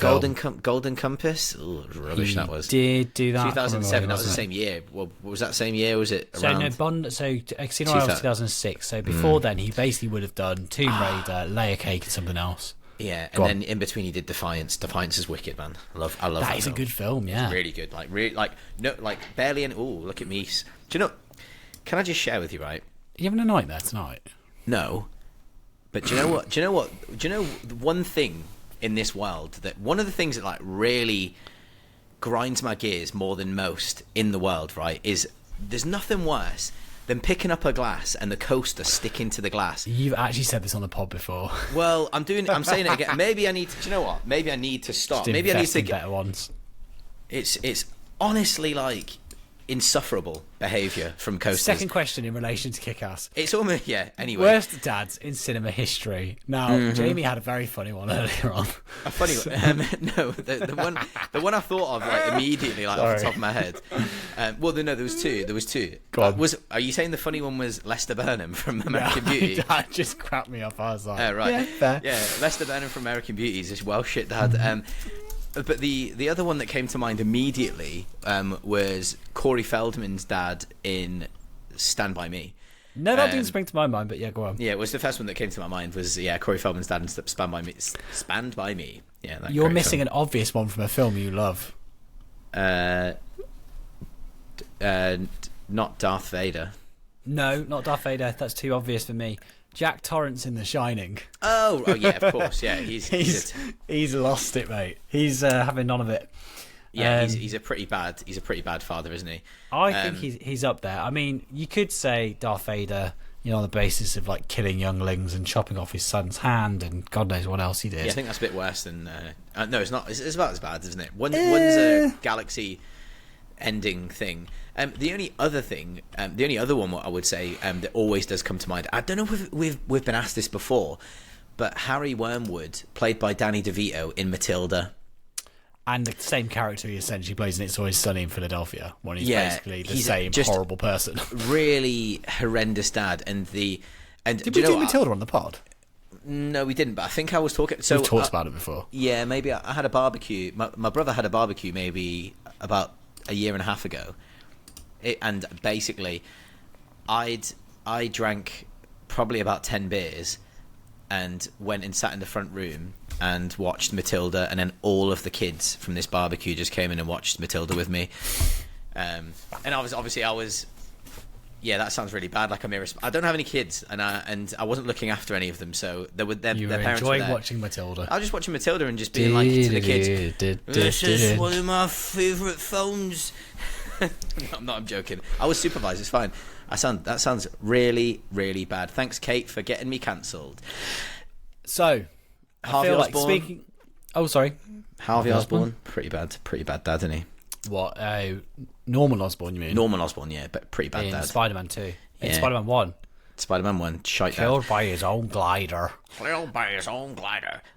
Golden Compass? Oh, rubbish that was. Did do that? 2007. That was the same year. Well, was that same year? Was it around? So no, Bond. So Casino Royale was 2006. So before then, he basically would have done Tomb Raider, Layer Cake, and something else. Yeah, and then in between he did Defiance. Defiance is wicked, man. I love that. That is a good film. Yeah, it's really good. Like barely. And look at me. Do you know? Can I just share with you, right? Are you having a nightmare tonight? No, but do you know what? Do you know one thing in this world that one of the things that like really grinds my gears more than most in the world, right, is there's nothing worse than picking up a glass and the coaster sticking to the glass. You've actually said this on the pod before. Well, I'm saying it again. Maybe I need to, do you know what? Maybe I need to stop. Maybe I need to get better ones. It's honestly like insufferable behaviour from coasters. Second question in relation to Kick-Ass. It's almost anyway. Worst dads in cinema history. Now, Jamie had a very funny one earlier on. A funny one? No, the one I thought of like immediately, like off the top of my head. There was two. Go on. Are you saying the funny one was Lester Burnham from American Beauty? That just cracked me up. I was like, right, yeah, fair. Yeah, Lester Burnham from American Beauty is this Welsh shit dad. But the other one that came to mind immediately was Corey Feldman's dad in Stand By Me. No, that didn't spring to my mind, but yeah, go on. Yeah, it was the first one that came to my mind was Corey Feldman's dad in Stand By Me. Stand By Me. Yeah, that you're missing an obvious one from a film you love. Not Darth Vader. No, not Darth Vader. That's too obvious for me. Jack Torrance in The Shining. Oh yeah, of course. Yeah, he's lost it, mate. He's having none of it. Yeah, he's a pretty bad father, isn't he? I think he's up there. I mean, you could say Darth Vader, on the basis of like killing younglings and chopping off his son's hand and God knows what else he did. Yeah, I think that's a bit worse than. No, it's not. It's about as bad, isn't it? One's a galaxy-ending thing. The only other one I would say that always does come to mind. I don't know if we've been asked this before, but Harry Wormwood, played by Danny DeVito in Matilda. And the same character he essentially plays in It's Always Sunny in Philadelphia, when he's basically the same horrible person. Really horrendous dad. Did we do Matilda on the pod? No, we didn't, but I think I was talking... So, we've talked about it before. Yeah, maybe I had a barbecue. My brother had a barbecue maybe about a year and a half ago. And basically, I drank probably about 10 beers and went and sat in the front room and watched Matilda, and then all of the kids from this barbecue just came in and watched Matilda with me. And I was that sounds really bad. Like I don't have any kids, and I wasn't looking after any of them, so their parents were there. Enjoying watching Matilda. I was just watching Matilda and just being like to the kids, "This is one of my favourite films." I'm joking. I was supervised. It's fine. That sounds really, really bad. Thanks, Kate, for getting me cancelled. So, Harvey Osborn. Sorry. Harvey Osborn. Pretty bad dad, isn't he? What? Norman Osborn, you mean? Norman Osborn, yeah, but pretty bad dad. Spider-Man 2. Yeah. In Spider-Man 1. Spider-Man 1, shite dad. Killed by his own glider.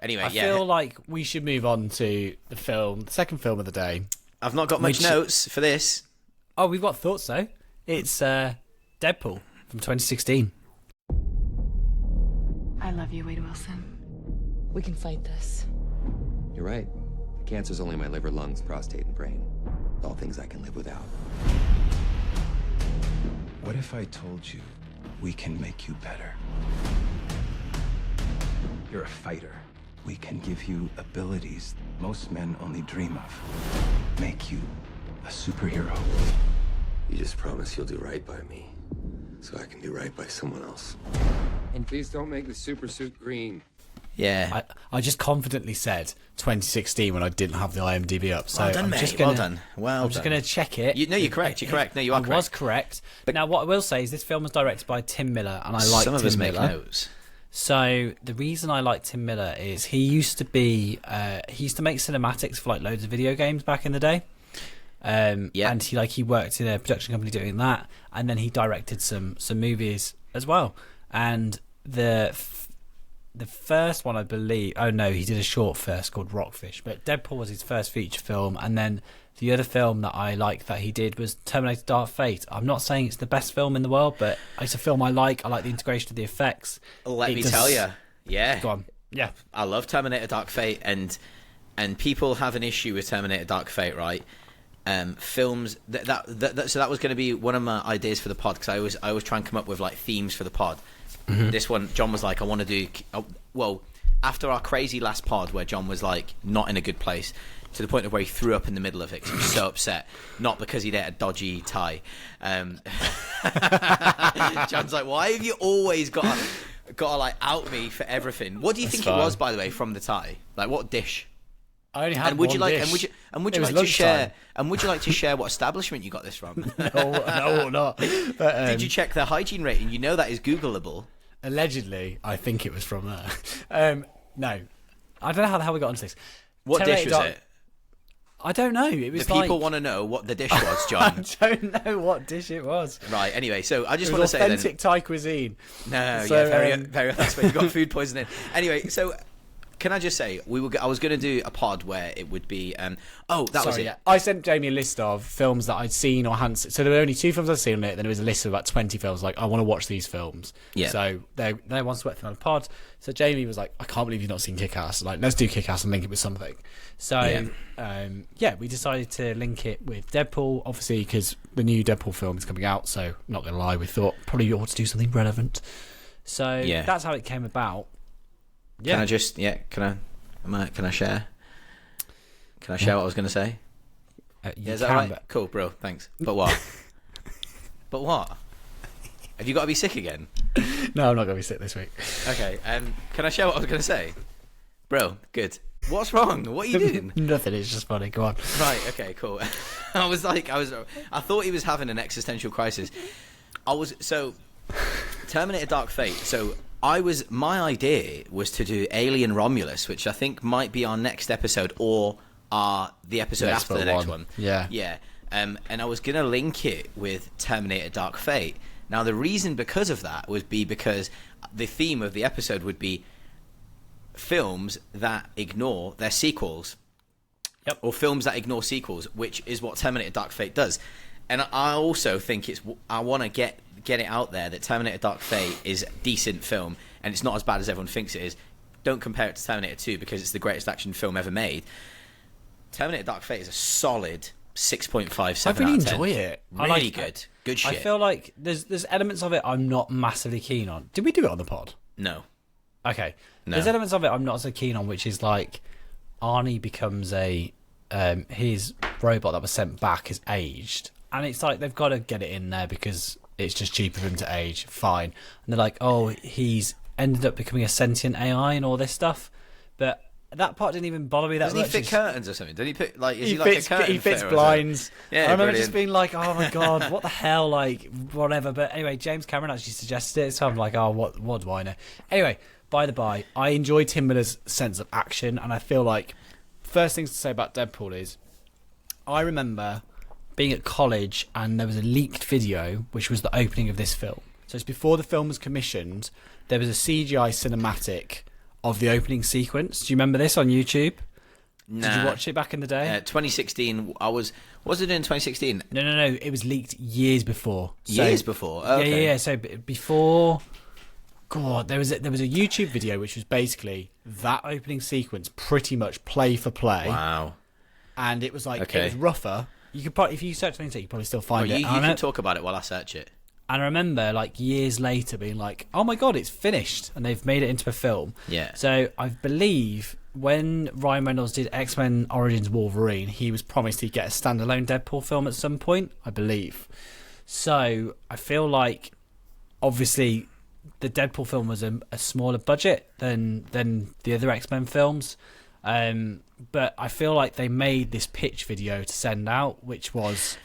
Anyway, I feel like we should move on to the second film of the day. I've not got much notes for this. Oh, we've got thoughts, though. It's Deadpool from 2016. I love you, Wade Wilson. We can fight this. You're right. The cancer's only my liver, lungs, prostate, and brain. All things I can live without. What if I told you we can make you better? You're a fighter. We can give you abilities most men only dream of. Make you a superhero. You just promise you'll do right by me, so I can do right by someone else. And please don't make the super suit green. Yeah. I just confidently said 2016 when I didn't have the IMDb up. So Well done, I'm mate. just gonna, Well done. Well I'm just done. going to check it. You're correct. You're correct. No, you are I correct. was correct. But now, what I will say is this film was directed by Tim Miller, and I like Some of Tim us make Miller. notes. So the reason I like Tim Miller is he used to make cinematics for like loads of video games back in the day. And he worked in a production company doing that, and then he directed some movies as well. And the first one, I believe, he did a short first called Rockfish, but Deadpool was his first feature film, and then the other film that I liked that he did was Terminator Dark Fate. I'm not saying it's the best film in the world, but it's a film I like. I like the integration of the effects. Let me tell you. Yeah. Go on. Yeah. I love Terminator Dark Fate, and people have an issue with Terminator Dark Fate, right? Films so that was going to be one of my ideas for the pod, because I always try and come up with like themes for the pod. This one, John was like, I want to do after our crazy last pod where John was like not in a good place to the point of where he threw up in the middle of it because he was so upset, not because he'd ate a dodgy tie. John's like, why have you always got to like out me for everything? What do you think it was, by the way, from the tie? Like, what dish? I only had And would one you like? dish. And would you It was like to share? lunchtime. And would you like to share what establishment you got this from? No, not. But, Did you check their hygiene rating? You know that is Googleable. allegedly, I think it was from there. No, I don't know how the hell we got onto this. What Terminator dish was Dark- it? I don't know. It was The people like... want to know what the dish was, John. I don't know what dish it was. Right. Anyway, so I just It want to was say then. authentic Thai cuisine. No, So, yeah, very. That's where you got food poisoning. Anyway, so can I just say I was going to do a pod where it would be. Was it. Yeah. I sent Jamie a list of films that I'd seen or hadn't seen. So there were only 2 films I'd seen on it. Then there was a list of about 20 films. Like, I want to watch these films. Yeah. So they wanted to work on a pod. So Jamie was like, I can't believe you've not seen Kick-Ass. Like, let's do Kick-Ass and link it with something. So we decided to link it with Deadpool, obviously, because the new Deadpool film is coming out. So not gonna lie, we thought probably you ought to do something relevant. So that's how it came about. Yeah. Can I just? Yeah. Can I share? Can I share what I was going to say? You Is that can, right? but- Cool, bro. Thanks. But what? But what? Have you got to be sick again? No, I'm not gonna be sick this week. Okay. Can I share what I was going to say, bro? Good. What's wrong? What are you doing? Nothing. It's just funny. Go on. Right. Okay. Cool. I thought he was having an existential crisis. Terminator Dark Fate. So my idea was to do Alien Romulus, which I think might be our next episode or the episode Next after the next one. Yeah. Yeah. And I was going to link it with Terminator Dark Fate. Now, the reason because of that would be because the theme of the episode would be films that ignore their sequels. Yep. Or films that ignore sequels, which is what Terminator Dark Fate does. And I also think I want to get it out there that Terminator Dark Fate is a decent film, and it's not as bad as everyone thinks it is. Don't compare it to Terminator 2 because it's the greatest action film ever made. Terminator Dark Fate is a solid 6.5, 7 I really out of 10. enjoy it. I Really like good. Good shit. I feel like there's elements of it I'm not massively keen on. Did we do it on the pod? No. Okay. No. There's elements of it I'm not so keen on, which is like Arnie becomes his robot that was sent back is aged, and it's like they've got to get it in there because it's just cheaper for him to age. Fine. And they're like, oh, he's ended up becoming a sentient AI and all this stuff, but that part didn't even bother me that Doesn't much. he fit It's- curtains or something? Does he put like? Is he, he like fits, a curtain he fits fitter or something? blinds. Yeah, I remember brilliant. just being like, oh my god, what the hell, like whatever. But anyway, James Cameron actually suggested it, so I'm like, oh, what do I know? Anyway, by the by, I enjoy Tim Miller's sense of action, and I feel like first things to say about Deadpool is I remember being at college and there was a leaked video which was the opening of this film. So it's before the film was commissioned. There was a CGI cinematic of the opening sequence. Do you remember this on YouTube? Nah. Did you watch it back in the day? 2016. Was it in 2016? No. It was leaked years before. Years before. Oh, okay. Yeah. So before, God, there was a YouTube video which was basically that opening sequence, pretty much play for play. Wow. And it was like Okay. it was rougher. You could probably, if you search for it, you could probably still find Well, it. you And I can talk about it while I search it. And I remember, like, years later being like, oh my God, it's finished. And they've made it into a film. Yeah. So I believe when Ryan Reynolds did X-Men Origins Wolverine, he was promised he'd get a standalone Deadpool film at some point, I believe. So I feel like, obviously, the Deadpool film was a smaller budget than the other X-Men films. But I feel like they made this pitch video to send out, which was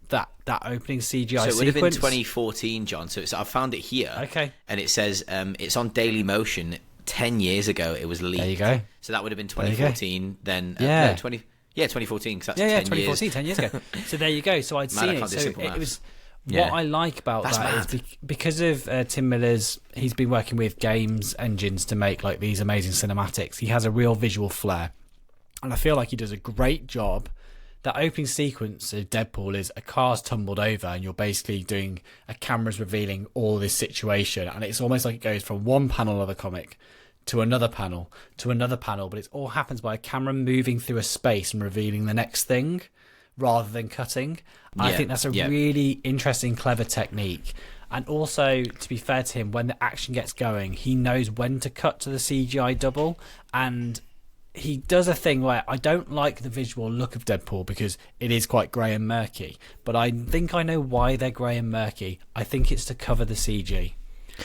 that opening CGI sequence. So it would have been 2014, John. So I found it here. Okay. And it says it's on Daily Motion. 10 years ago, it was leaked. There you go. So that would have been 2014. Then 2014. Because that's 10 years. 2014, 10 years ago. So there you go. So I'd seen it. So it was. What I like about that is because of Tim Miller's, he's been working with games engines to make like these amazing cinematics. He has a real visual flair, and I feel like he does a great job. That opening sequence of Deadpool is a car's tumbled over, and you're basically doing a camera's revealing all this situation, and it's almost like it goes from one panel of the comic to another panel to another panel, but it all happens by a camera moving through a space and revealing the next thing rather than cutting. I think that's a really interesting, clever technique. And also, to be fair to him, when the action gets going, he knows when to cut to the CGI double, and he does a thing where I don't like the visual look of Deadpool because it is quite grey and murky, but I think I know why they're grey and murky. I think it's to cover the CG.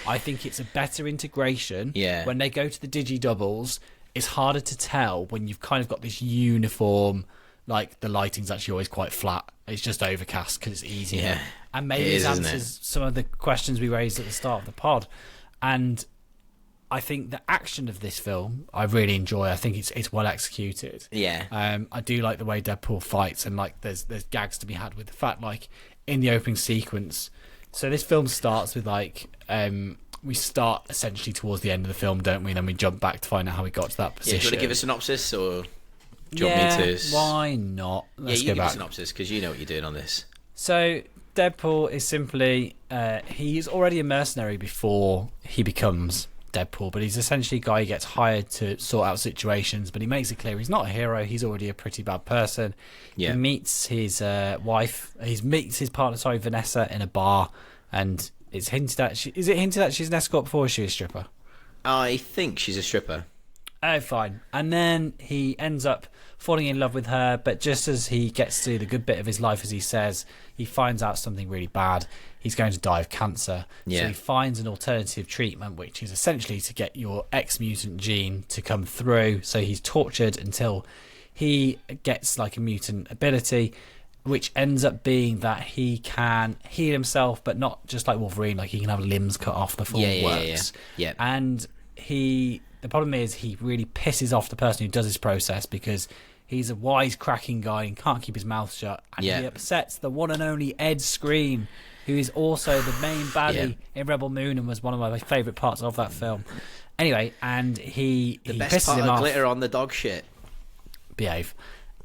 I think it's a better integration. When they go to the digi doubles, it's harder to tell when you've kind of got this uniform, like the lighting's actually always quite flat. It's just overcast because it's easier. And maybe it answers some of the questions we raised at the start of the pod. And I think the action of this film I really enjoy. I think it's well executed. I do like the way Deadpool fights, and like there's gags to be had with the fact, like in the opening sequence. So this film starts with like we start essentially towards the end of the film, don't we? And then we jump back to find out how we got to that position. Do you want to give a synopsis, or do you want me to? Why not? Let's you go give back. a synopsis because you know what you're doing on this. So Deadpool is simply he's already a mercenary before he becomes Deadpool, but he's essentially a guy who gets hired to sort out situations, but he makes it clear he's not a hero. He's already a pretty bad person. He meets his wife. He meets his partner, Vanessa, in a bar, and it's hinted at. Is it hinted at she's an escort before she's a stripper? I think she's a stripper. Oh, fine. And then he ends up falling in love with her, but just as he gets to the good bit of his life, as he says, he finds out something really bad. He's going to die of cancer. So he finds an alternative treatment, which is essentially to get your X-mutant gene to come through. So he's tortured until he gets like a mutant ability, which ends up being that he can heal himself, but not just like Wolverine, like he can have limbs cut off before it works. And the problem is he really pisses off the person who does this process because he's a wisecracking guy and can't keep his mouth shut, and he upsets the one and only Ed Skrein, who is also the main baddie in Rebel Moon and was one of my favourite parts of that film. Anyway, and he best pisses part him of off. glitter on the dog shit. Behave.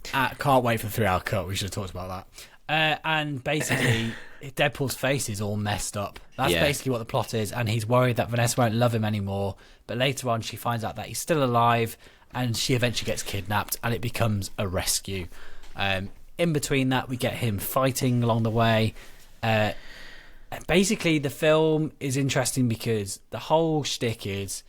Can't wait for the 3-hour cut. We should have talked about that. And basically, Deadpool's face is all messed up. That's basically what the plot is, and he's worried that Vanessa won't love him anymore. But later on, she finds out that he's still alive, and she eventually gets kidnapped, and it becomes a rescue. In between that, we get him fighting along the way. Basically, the film is interesting because the whole shtick is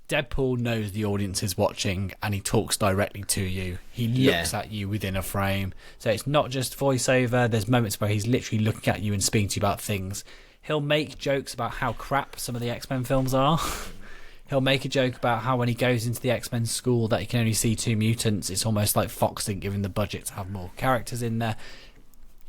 Deadpool knows the audience is watching, and he talks directly to you. He looks at you within a frame. So it's not just voiceover. There's moments where he's literally looking at you and speaking to you about things. He'll make jokes about how crap some of the X-Men films are. He'll make a joke about how when he goes into the X-Men school that he can only see 2 mutants. It's almost like Fox didn't give him the budget to have more characters in there.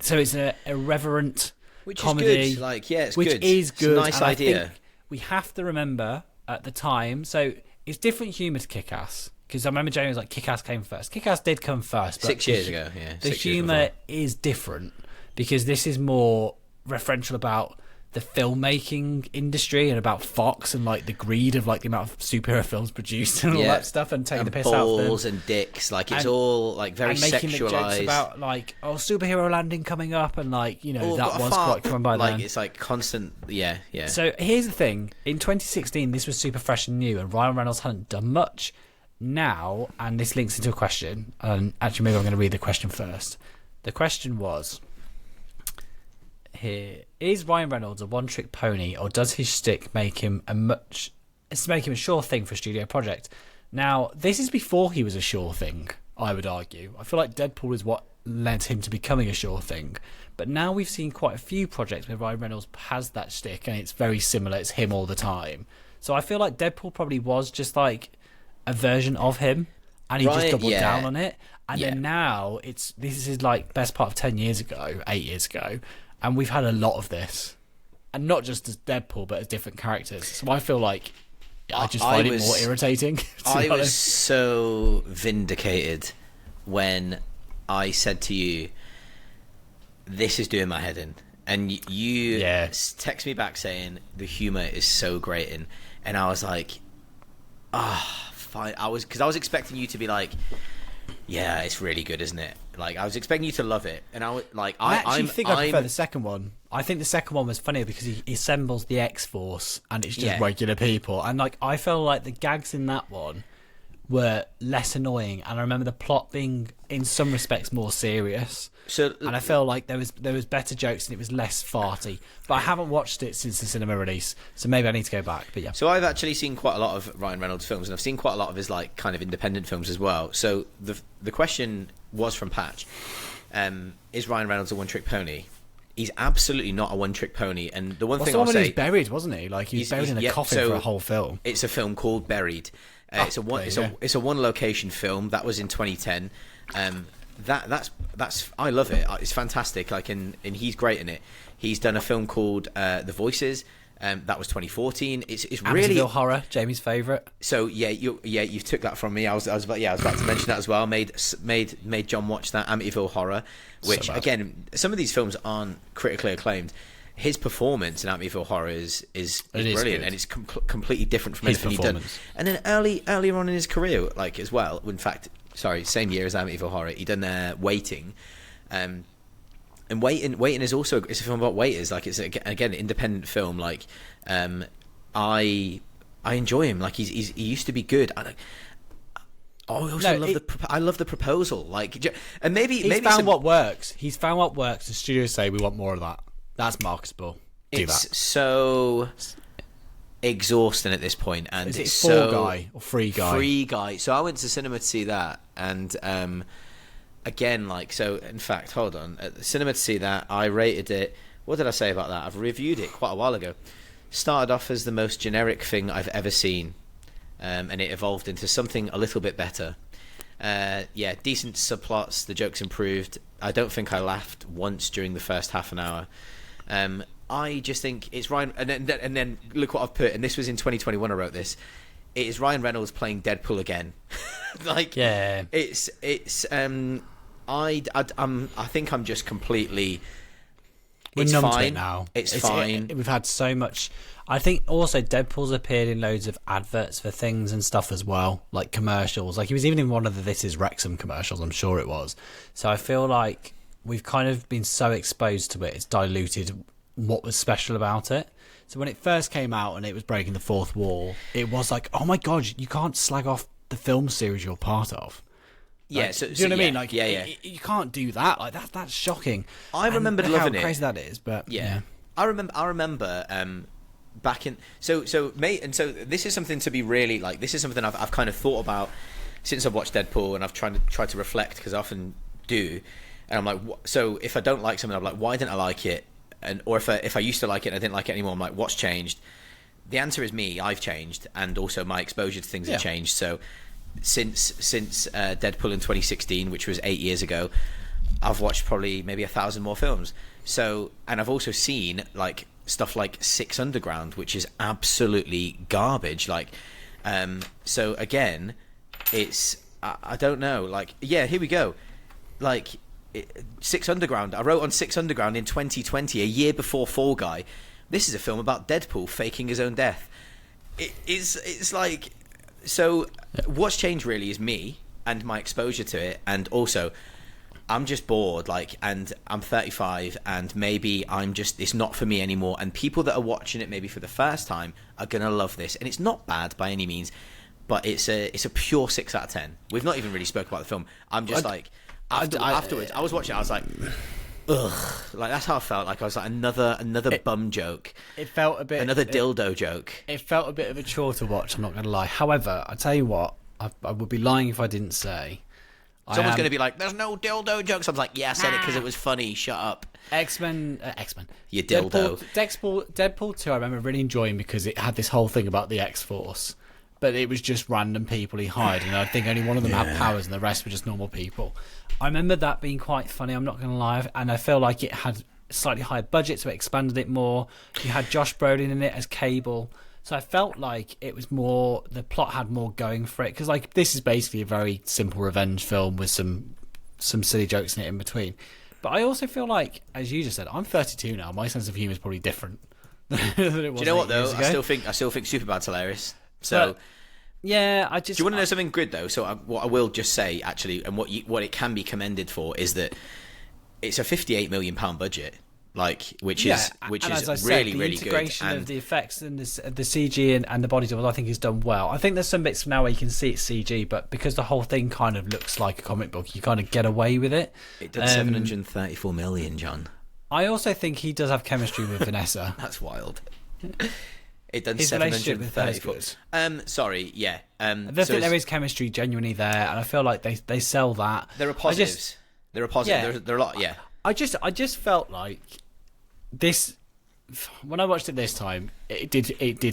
So it's an irreverent comedy. Is good. Like, it's which good. is good. It's a nice and idea. I think we have to remember at the time, so it's different humour to Kick-Ass, because I remember Jamie was like, Kick-Ass came first. Kick-Ass did come first, but 6 years ago, the humour is different, because this is more referential about the filmmaking industry and about Fox and like the greed of like the amount of superhero films produced and all that stuff, and taking the piss out of them. Balls and dicks, like it's all like very and making sexualized. The jokes about like superhero landing coming up, and like that was quite common by like then. It's like constant, yeah. So here's the thing: in 2016, this was super fresh and new, and Ryan Reynolds hadn't done much. Now, and this links into a question, and actually maybe I'm going to read the question first. The question was: here is Ryan Reynolds a one-trick pony, or does his shtick make him a sure thing for a studio project? Now, this is before he was a sure thing, I would argue. I feel like Deadpool is what led him to becoming a sure thing. But now we've seen quite a few projects where Ryan Reynolds has that shtick, and it's very similar. It's him all the time. So I feel like Deadpool probably was just like a version of him, and he just doubled down on it. And then now this is like best part of 10 years ago, 8 years ago, and we've had a lot of this. And not just as Deadpool, but as different characters. So I feel like I just find it more irritating. I was so vindicated when I said to you, this is doing my head in. And you text me back saying the humour is so great in. And I was like, fine. Because I was expecting you to be like, yeah, it's really good, isn't it? Like, I was expecting you to love it. And I prefer the second one. I think the second one was funnier because he assembles the X-Force and it's just regular people. And like, I felt like the gags in that one were less annoying, and I remember the plot being in some respects more serious. And I felt like there was better jokes and it was less farty. But I haven't watched it since the cinema release, so maybe I need to go back. But yeah. So I've actually seen quite a lot of Ryan Reynolds films, and I've seen quite a lot of his like kind of independent films as well. So the question was from Patch: is Ryan Reynolds a one-trick pony? He's absolutely not a one-trick pony. And the one thing I'll say, he was buried, wasn't he? Like he was buried in a coffin for a whole film. It's a film called Buried. It's a one-location film that was in 2010. That's I love it. It's fantastic. Like and he's great in it. He's done a film called The Voices. That was 2014. It's really Amityville Horror, Jamie's favourite. So you took that from me. I was about to mention that as well. Made John watch that Amityville Horror, which again, some of these films aren't critically acclaimed. His performance in Amityville Horror is brilliant, good. And it's completely different from anything he'd done. And then earlier on in his career, like as well. In fact, same year as Amityville Horror, he done Waiting. And Waiting is also it's a film about waiters. Like it's again an independent film. Like I enjoy him. Like he used to be good. I love the proposal. Like and maybe found what works. He's found what works. The studios say we want more of that. That's marketable. It's so exhausting at this point, and is it it's Fall Guy or Free Guy? Free Guy. So I went to cinema to see that, and again, like, so in fact, hold on, at the cinema to see that, I rated it. What did I say about that? I've reviewed it quite a while ago. Started off as the most generic thing I've ever seen, and it evolved into something a little bit better. Decent subplots. The jokes improved. I don't think I laughed once during the first half an hour. I just think it's Ryan, and then look what I've put. And this was in 2021. I wrote this. It is Ryan Reynolds playing Deadpool again. Like, yeah, it's. I think I'm just completely. We're numb to it now. It's fine. We've had so much. I think also Deadpool's appeared in loads of adverts for things and stuff as well, like commercials. Like he was even in one of the This Is Wrexham commercials, I'm sure it was. So I feel like we've kind of been so exposed to it, it's diluted what was special about it. So when it first came out and it was breaking the fourth wall, it was like, oh my God, you can't slag off the film series you're part of. Yeah, like, do you know what I mean? Like, you can't do that. Like that's shocking. I remember loving it. How crazy that is, but yeah. I remember. Back in so this is something to be really like. This is something I've kind of thought about since I've watched Deadpool, and I've tried to reflect because I often do, and I'm like, so if I don't like something, I'm like, why didn't I like it? Or if I used to like it and I didn't like it anymore, I'm like, what's changed? The answer is me. I've changed, and also my exposure to things have changed. So since Deadpool in 2016, which was 8 years ago, I've watched probably maybe 1,000 more films. So, and I've also seen like stuff like Six Underground, which is absolutely garbage. Like, so again, it's I don't know. Like, yeah, here we go. Like, Six Underground. I wrote on Six Underground in 2020, a year before Fall Guy. This is a film about Deadpool faking his own death. It's like, so what's changed really is me and my exposure to it, and also I'm just bored, like, and I'm 35, and maybe it's not for me anymore, and people that are watching it maybe for the first time are gonna love this, and it's not bad by any means, but it's a pure 6 out of 10. We've not even really spoke about the film. I'm just afterwards, I was watching it, I was like, ugh, like that's how I felt. Like I was like another bum joke. It felt a bit dildo joke. It felt a bit of a chore to watch. I'm not gonna lie. However, I tell you what, I would be lying if I didn't say. Someone's going to be like, "There's no dildo jokes." I'm like, "Yeah, I said it because it was funny. Shut up." X-Men. You dildo. Deadpool 2, I remember really enjoying because it had this whole thing about the X-Force, but it was just random people he hired, and I think only one of them had powers and the rest were just normal people. I remember that being quite funny, I'm not going to lie, and I feel like it had a slightly higher budget, so it expanded it more. You had Josh Brolin in it as Cable, so I felt like it was more, the plot had more going for it, because like this is basically a very simple revenge film with some silly jokes in it in between. But I also feel like, as you just said, I'm 32 now. My sense of humour is probably different than it was. Do you know what though? I still think Superbad's hilarious. So, yeah, do you want to know something good though? So, what I will just say actually, and what it can be commended for is that it's a £58 million budget. Which is as I said, really, the really good. integration of the effects and the CG and the body double, I think is done well. I think there's some bits now where you can see it's CG, but because the whole thing kind of looks like a comic book, you kind of get away with it. It did 734 million, John. I also think he does have chemistry with Vanessa. That's wild. It done His relationship with her is 734. good. Sorry, yeah. I think there is chemistry genuinely there, and I feel like they sell that. There are positives. There are positives. Yeah. There are a lot. Yeah. I just felt like this, when I watched it this time, it did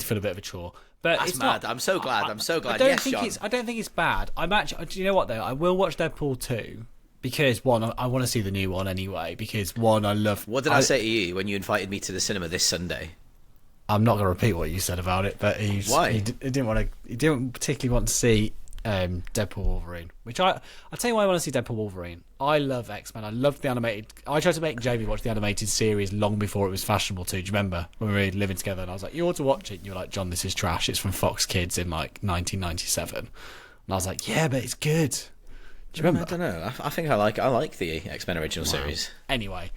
feel a bit of a chore. But That's it's mad. Not, I'm so glad. I'm so glad. I don't Yes, think John. I don't think it's bad. I'm actually. Do you know what though? I will watch Deadpool 2 because one, I want to see the new one anyway. Because one, I love. What did I say to you when you invited me to the cinema this Sunday? I'm not going to repeat what you said about it, but Why? He didn't want to. He didn't particularly want to see Deadpool Wolverine, which I'll tell you why I want to see Deadpool Wolverine. I love X-Men. I loved the animated. I tried to make Jamie watch the animated series long before it was fashionable too. Do you remember when we were living together? And I was like, "You ought to watch it." And you were like, "John, this is trash. It's from Fox Kids in like 1997." And I was like, "Yeah, but it's good." Do you remember? I don't know. I think I like the X-Men original series. Anyway,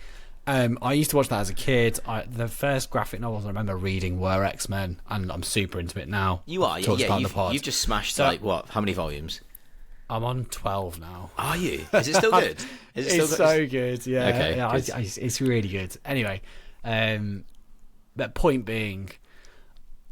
I used to watch that as a kid. The first graphic novels I remember reading were X-Men, and I'm super into it now. You are, yeah. You've just smashed what? How many volumes? I'm on 12 now. Are you? Is it still good? Is it still it's so good. Yeah. Okay. Yeah, it's really good. Anyway, but point being,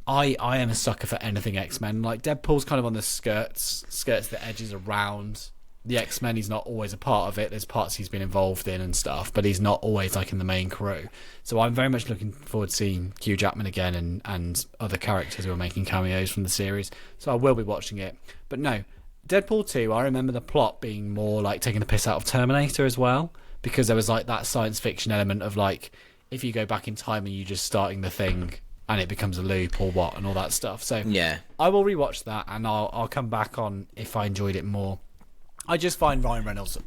I am a sucker for anything X-Men. Like Deadpool's kind of on the skirts, the edges around the X-Men. He's not always a part of it. There's parts he's been involved in and stuff, but he's not always like in the main crew. So I'm very much looking forward to seeing Hugh Jackman again and other characters who are making cameos from the series. So I will be watching it. But no, Deadpool 2, I remember the plot being more like taking the piss out of Terminator as well, because there was like that science fiction element of like, if you go back in time and you just starting the thing and it becomes a loop or what and all that stuff. So yeah, I will rewatch that and I'll come back on if I enjoyed it more. I just find Ryan Reynolds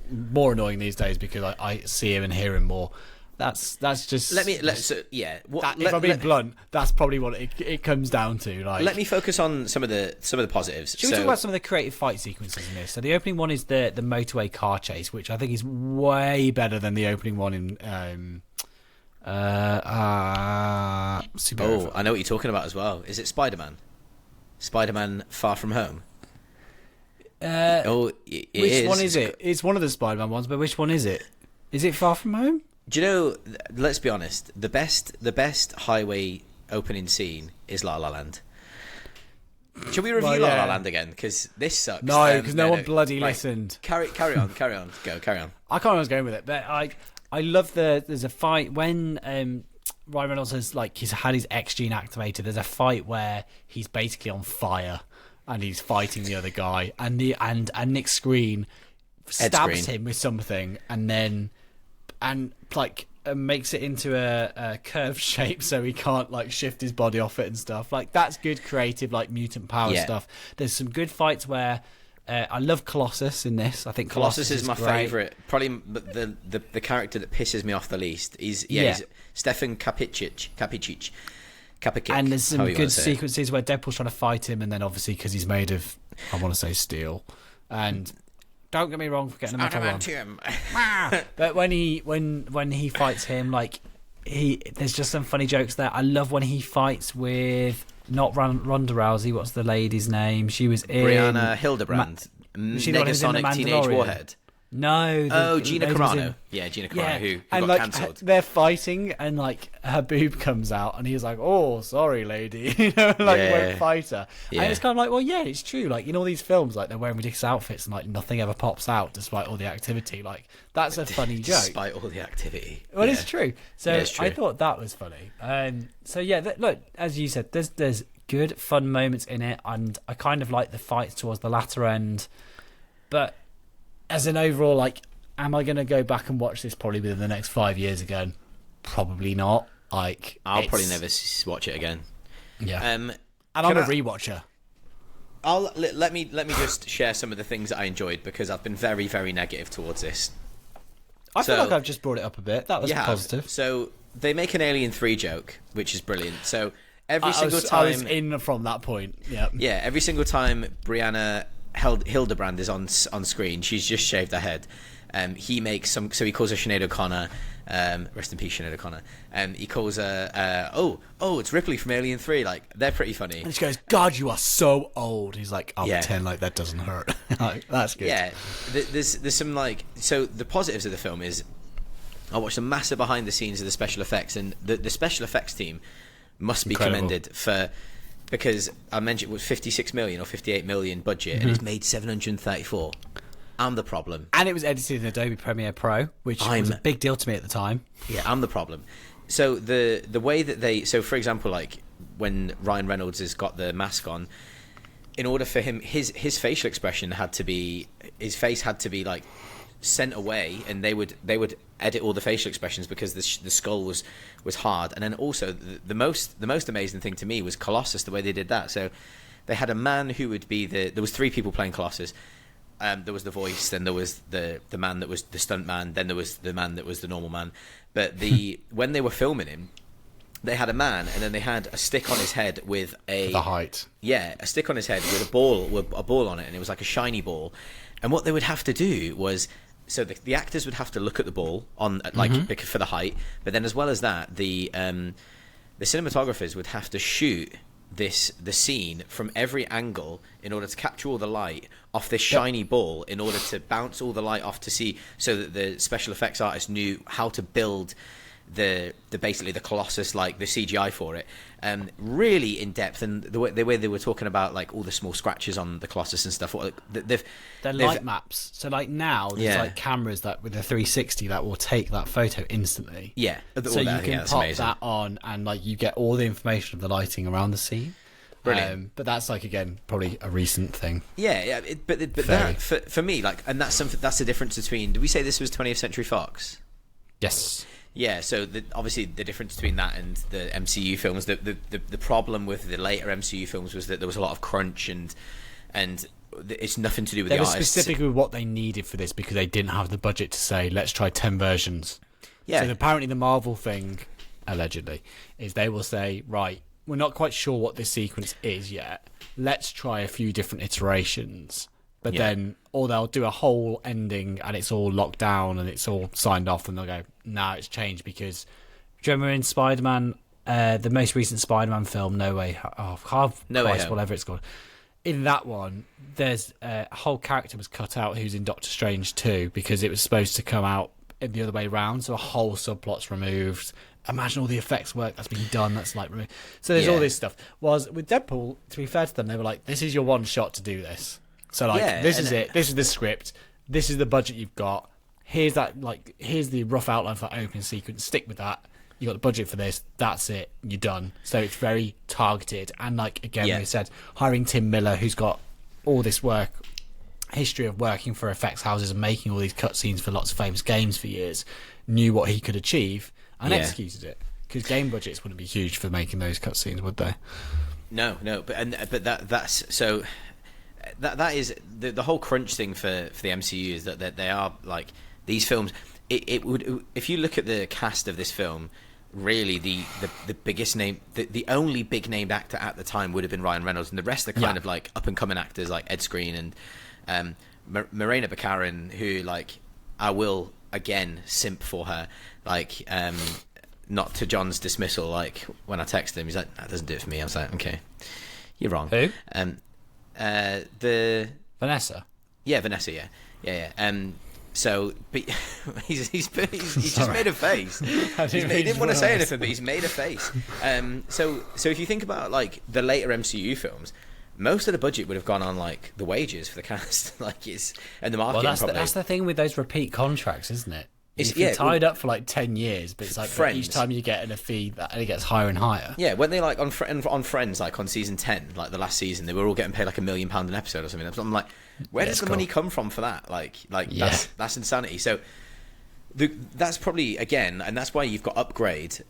more annoying these days because I see him and hear him more. That's just. If I'm being blunt, that's probably what it comes down to. Like, let me focus on some of the positives. Should we talk about some of the creative fight sequences in this? So the opening one is the motorway car chase, which I think is way better than the opening one in. I know what you're talking about as well. Is it Spider-Man? Spider-Man Far From Home. Which one is it? It's one of the Spider-Man ones, but which one is it? Is it Far From Home? Do you know? Let's be honest. The best highway opening scene is La La Land. Should we review La La Land again? Because this sucks. No, because no one bloody listened. Carry on. Carry on. Carry on. I can't remember where I was going with it, but I love there's a fight when Ryan Reynolds has he's had his X gene activated. There's a fight where he's basically on fire and he's fighting the other guy, and Nick Screen stabs him with something, and makes it into a curved shape so he can't shift his body off it and stuff. That's good creative mutant power stuff. There's some good fights where I love Colossus in this. I think Colossus is my favourite. Probably the character that pisses me off the least. He's Stefan Kapicic. And there's some good sequences where Deadpool's trying to fight him, and then obviously because he's made of, I want to say steel, and don't get me wrong for getting him wrong. But when he fights him, there's just some funny jokes there. I love when he fights with not Ronda Rousey. What's the lady's name? She was in Brianna Hildebrand. She was in the Negasonic Teenage Mandalorian. Warhead. No. Gina lady was Carano. in- Yeah, Gina Carano, Yeah, who and got like cancelled. they're fighting, and like her boob comes out, and he's like, "Oh, sorry, lady," you know, like Yeah. won't fight her. Yeah. And it's kind of like, well, yeah, it's true. Like in all these films, like they're wearing ridiculous outfits, and like nothing ever pops out despite all the activity. Like that's a funny joke. Despite all the activity. Well, Yeah. it's true. So Yeah, it's true. I thought that was funny. So yeah, look, as you said, there's good fun moments in it, and I kind of like the fights towards the latter end. But as an overall, like, am I going to go back and watch this probably within the next 5 years again? Probably not. Like, I'll probably never watch it again. Yeah. And I'm a rewatcher. Let me just share some of the things that I enjoyed, because I've been very, very negative towards this. I feel like I've just brought it up a bit. That was positive. So they make an Alien 3 joke, which is brilliant. So every single I was time, in from that point. Yeah. yeah, every single time Brianna Hildebrand is on screen, she's just shaved her head. He makes some, so he calls her Sinead O'Connor. Rest in peace, Sinead O'Connor. He calls her, it's Ripley from Alien 3. Like, they're pretty funny. And she goes, "God, you are so old." He's like, "I'll Yeah. pretend like that doesn't hurt." Like, that's good. Yeah, there's some, like, so the positives of the film is I watched a massive behind the scenes of the special effects, and the special effects team must be Incredible. commended because I mentioned it was 56 million or 58 million budget, Mm-hmm. and it's made 734. I'm the problem. And it was edited in Adobe Premiere Pro, which was a big deal to me at the time. Yeah, I'm the problem. So the way that so for example, like when Ryan Reynolds has got the mask on, in order for him, his facial expression his face had to be like sent away, and they would edit all the facial expressions because the skull was hard. And then also the most amazing thing to me was Colossus, the way they did that. So they had a man who would be there was 3 people playing Colossus. There was the voice, then there was the man that was the stunt man, then there was the man that was the normal man. But when they were filming him, they had a man, and then they had a stick on his head with the height. Yeah, a stick on his head with a ball on it, and it was like a shiny ball. And what they would have to do was, so the actors would have to look at the ball on for the height, but then as well as that, the cinematographers would have to shoot the scene from every angle in order to capture all the light off this shiny ball, in order to bounce all the light off to see, so that the special effects artists knew how to build basically the Colossus, like the CGI for it, really in depth. And the way they were talking about like all the small scratches on the Colossus and stuff, They're light maps. So like now there's like cameras that with a 360 that will take that photo instantly. Yeah, so you can pop that on, and like you get all the information of the lighting around the scene. Brilliant. But that's like, again, probably a recent thing. Yeah. But that for me, like, and that's the difference between. Did we say this was 20th Century Fox? Yes. Yeah, so obviously the difference between that and the MCU films, the problem with the later MCU films was that there was a lot of crunch, and it's nothing to do with the artists. Specifically what they needed for this, because they didn't have the budget to say, let's try 10 versions. Yeah. So apparently the Marvel thing, allegedly, is they will say, right, we're not quite sure what this sequence is yet. Let's try a few different iterations. But then, or they'll do a whole ending and it's all locked down and it's all signed off, and they'll go, nah, it's changed because, do you remember in Spider-Man, the most recent Spider-Man film, No Way Home, whatever it's called, in that one, there's a whole character was cut out who's in Doctor Strange 2 because it was supposed to come out in the other way round, so a whole subplot's removed. Imagine all the effects work that's been done that's like removed. So there's all this stuff. Whereas with Deadpool, to be fair to them, they were like, this is your one shot to do this. So like, this is it. This is the script. This is the budget you've got. Here's the rough outline for that opening sequence. Stick with that. You got the budget for this. That's it. You're done. So it's very targeted. And like, again, we said, hiring Tim Miller, who's got all this history of working for effects houses and making all these cutscenes for lots of famous games for years, knew what he could achieve and executed it. Because game budgets wouldn't be huge for making those cutscenes, would they? No. But that's so. That is the whole crunch thing for the MCU, is that they are like these films. It would, if you look at the cast of this film, really the biggest name, the only big named actor at the time would have been Ryan Reynolds, and the rest are kind of like up and coming actors like Ed Skrein and Morena Baccarin, who like I will again simp for her, like not to John's dismissal. Like when I texted him, he's like, that doesn't do it for me. I was like, okay, you're wrong. Who? The Vanessa. Yeah, Vanessa. Yeah. So, but he's just made a face. I He didn't want to say anything, but he's made a face. So if you think about like the later MCU films, most of the budget would have gone on like the wages for the cast, like and the marketing. Well, that's the thing with those repeat contracts, isn't it? It's you're tied up for like 10 years, but it's like Friends. each time you get a fee, and it gets higher and higher. Yeah, when they like on Friends, like on season 10, like the last season, they were all getting paid like £1 million an episode or something. I'm like, where does the money come from for that? Like that's insanity. So that's probably again, and that's why you've got Upgrade,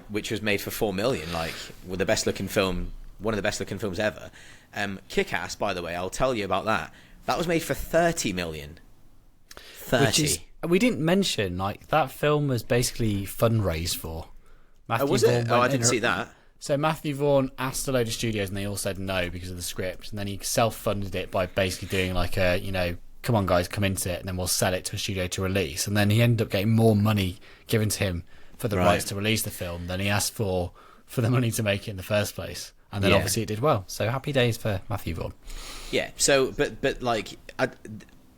which was made for $4 million, like with the best looking film, one of the best looking films ever. Kick-Ass, by the way, I'll tell you about that. That was made for $30 million. 30. We didn't mention like that film was basically fundraised for. Matthew Was it? Vaughn I didn't see that. So Matthew Vaughn asked a load of studios and they all said no because of the script, and then he self-funded it by basically doing like a come on guys, come into it, and then we'll sell it to a studio to release. And then he ended up getting more money given to him for the rights to release the film than he asked for the money to make it in the first place. And then obviously it did well. So happy days for Matthew Vaughn. Yeah. So, but like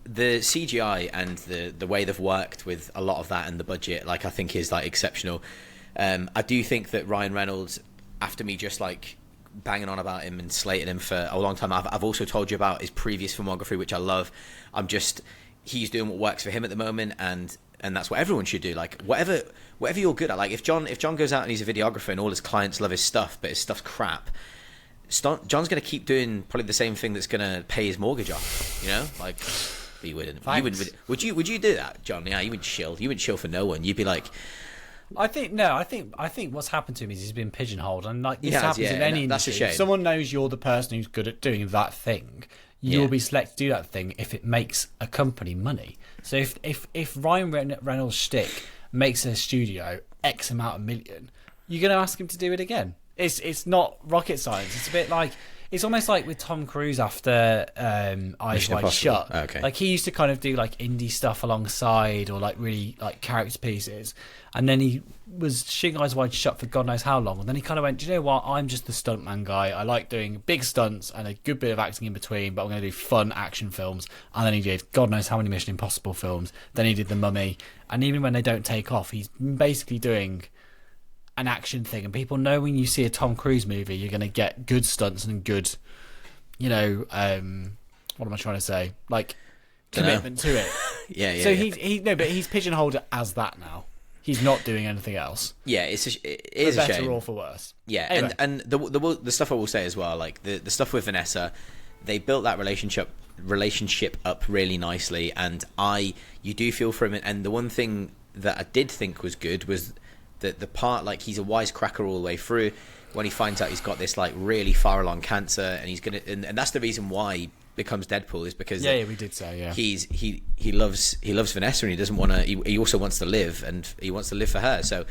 the CGI and the way they've worked with a lot of that and the budget, like I think is like exceptional. I do think that Ryan Reynolds, after me just like banging on about him and slating him for a long time, I've also told you about his previous filmography, which I love. He's doing what works for him at the moment, and that's what everyone should do. Like whatever you're good at. Like if John goes out and he's a videographer and all his clients love his stuff, but his stuff's crap, John's going to keep doing probably the same thing that's going to pay his mortgage off. You know, like you wouldn't. Would you do that, John? Yeah, you wouldn't chill. You wouldn't chill for no one. You'd be like. I think what's happened to him is he's been pigeonholed, and like this happens in any that's industry. a shame. If someone knows you're the person who's good at doing that thing, you'll be selected to do that thing if it makes a company money. So if Ryan Reynolds' shtick makes a studio X amount of million, you're going to ask him to do it again. It's not rocket science. It's a bit like. It's almost like with Tom Cruise after Eyes Wide Shut. Okay. Like he used to kind of do like indie stuff alongside, or like really like character pieces, and then he was shooting Eyes Wide Shut for God knows how long, and then he kind of went, do you know what? I'm just the stuntman guy. I like doing big stunts and a good bit of acting in between, but I'm going to do fun action films. And then he did God knows how many Mission Impossible films. Then he did The Mummy, and even when they don't take off, he's basically doing an action thing, and people know when you see a Tom Cruise movie, you're going to get good stunts and good, what am I trying to say? Like commitment to it. Yeah. So he's pigeonholed as that now. He's not doing anything else. Yeah, it is for a shame. better or for worse. Yeah, anyway. and the stuff I will say as well, like the stuff with Vanessa, they built that relationship up really nicely, and you do feel for him. And the one thing that I did think was good was the part, like he's a wisecracker all the way through. When he finds out he's got this like really far along cancer, and he's gonna, and that's the reason why he becomes Deadpool, is because we did say he loves Vanessa, and he doesn't want to. He also wants to live, and he wants to live for her. So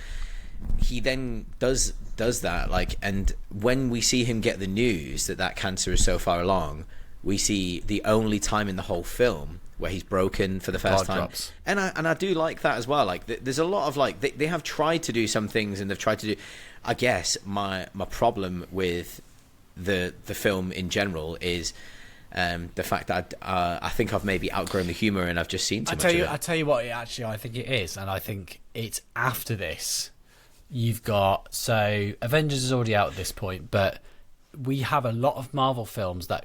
he then does that, like, and when we see him get the news that cancer is so far along, we see the only time in the whole film where he's broken for the first time. Drops. And I do like that as well. Like there's a lot of like they have tried to do some things, and they've tried to do. I guess my problem with the film in general is the fact that I think I've maybe outgrown the humor, and I've just seen too much of it. I tell you what, I think it is, and I think it's after this. You've got Avengers is already out at this point, but we have a lot of Marvel films that,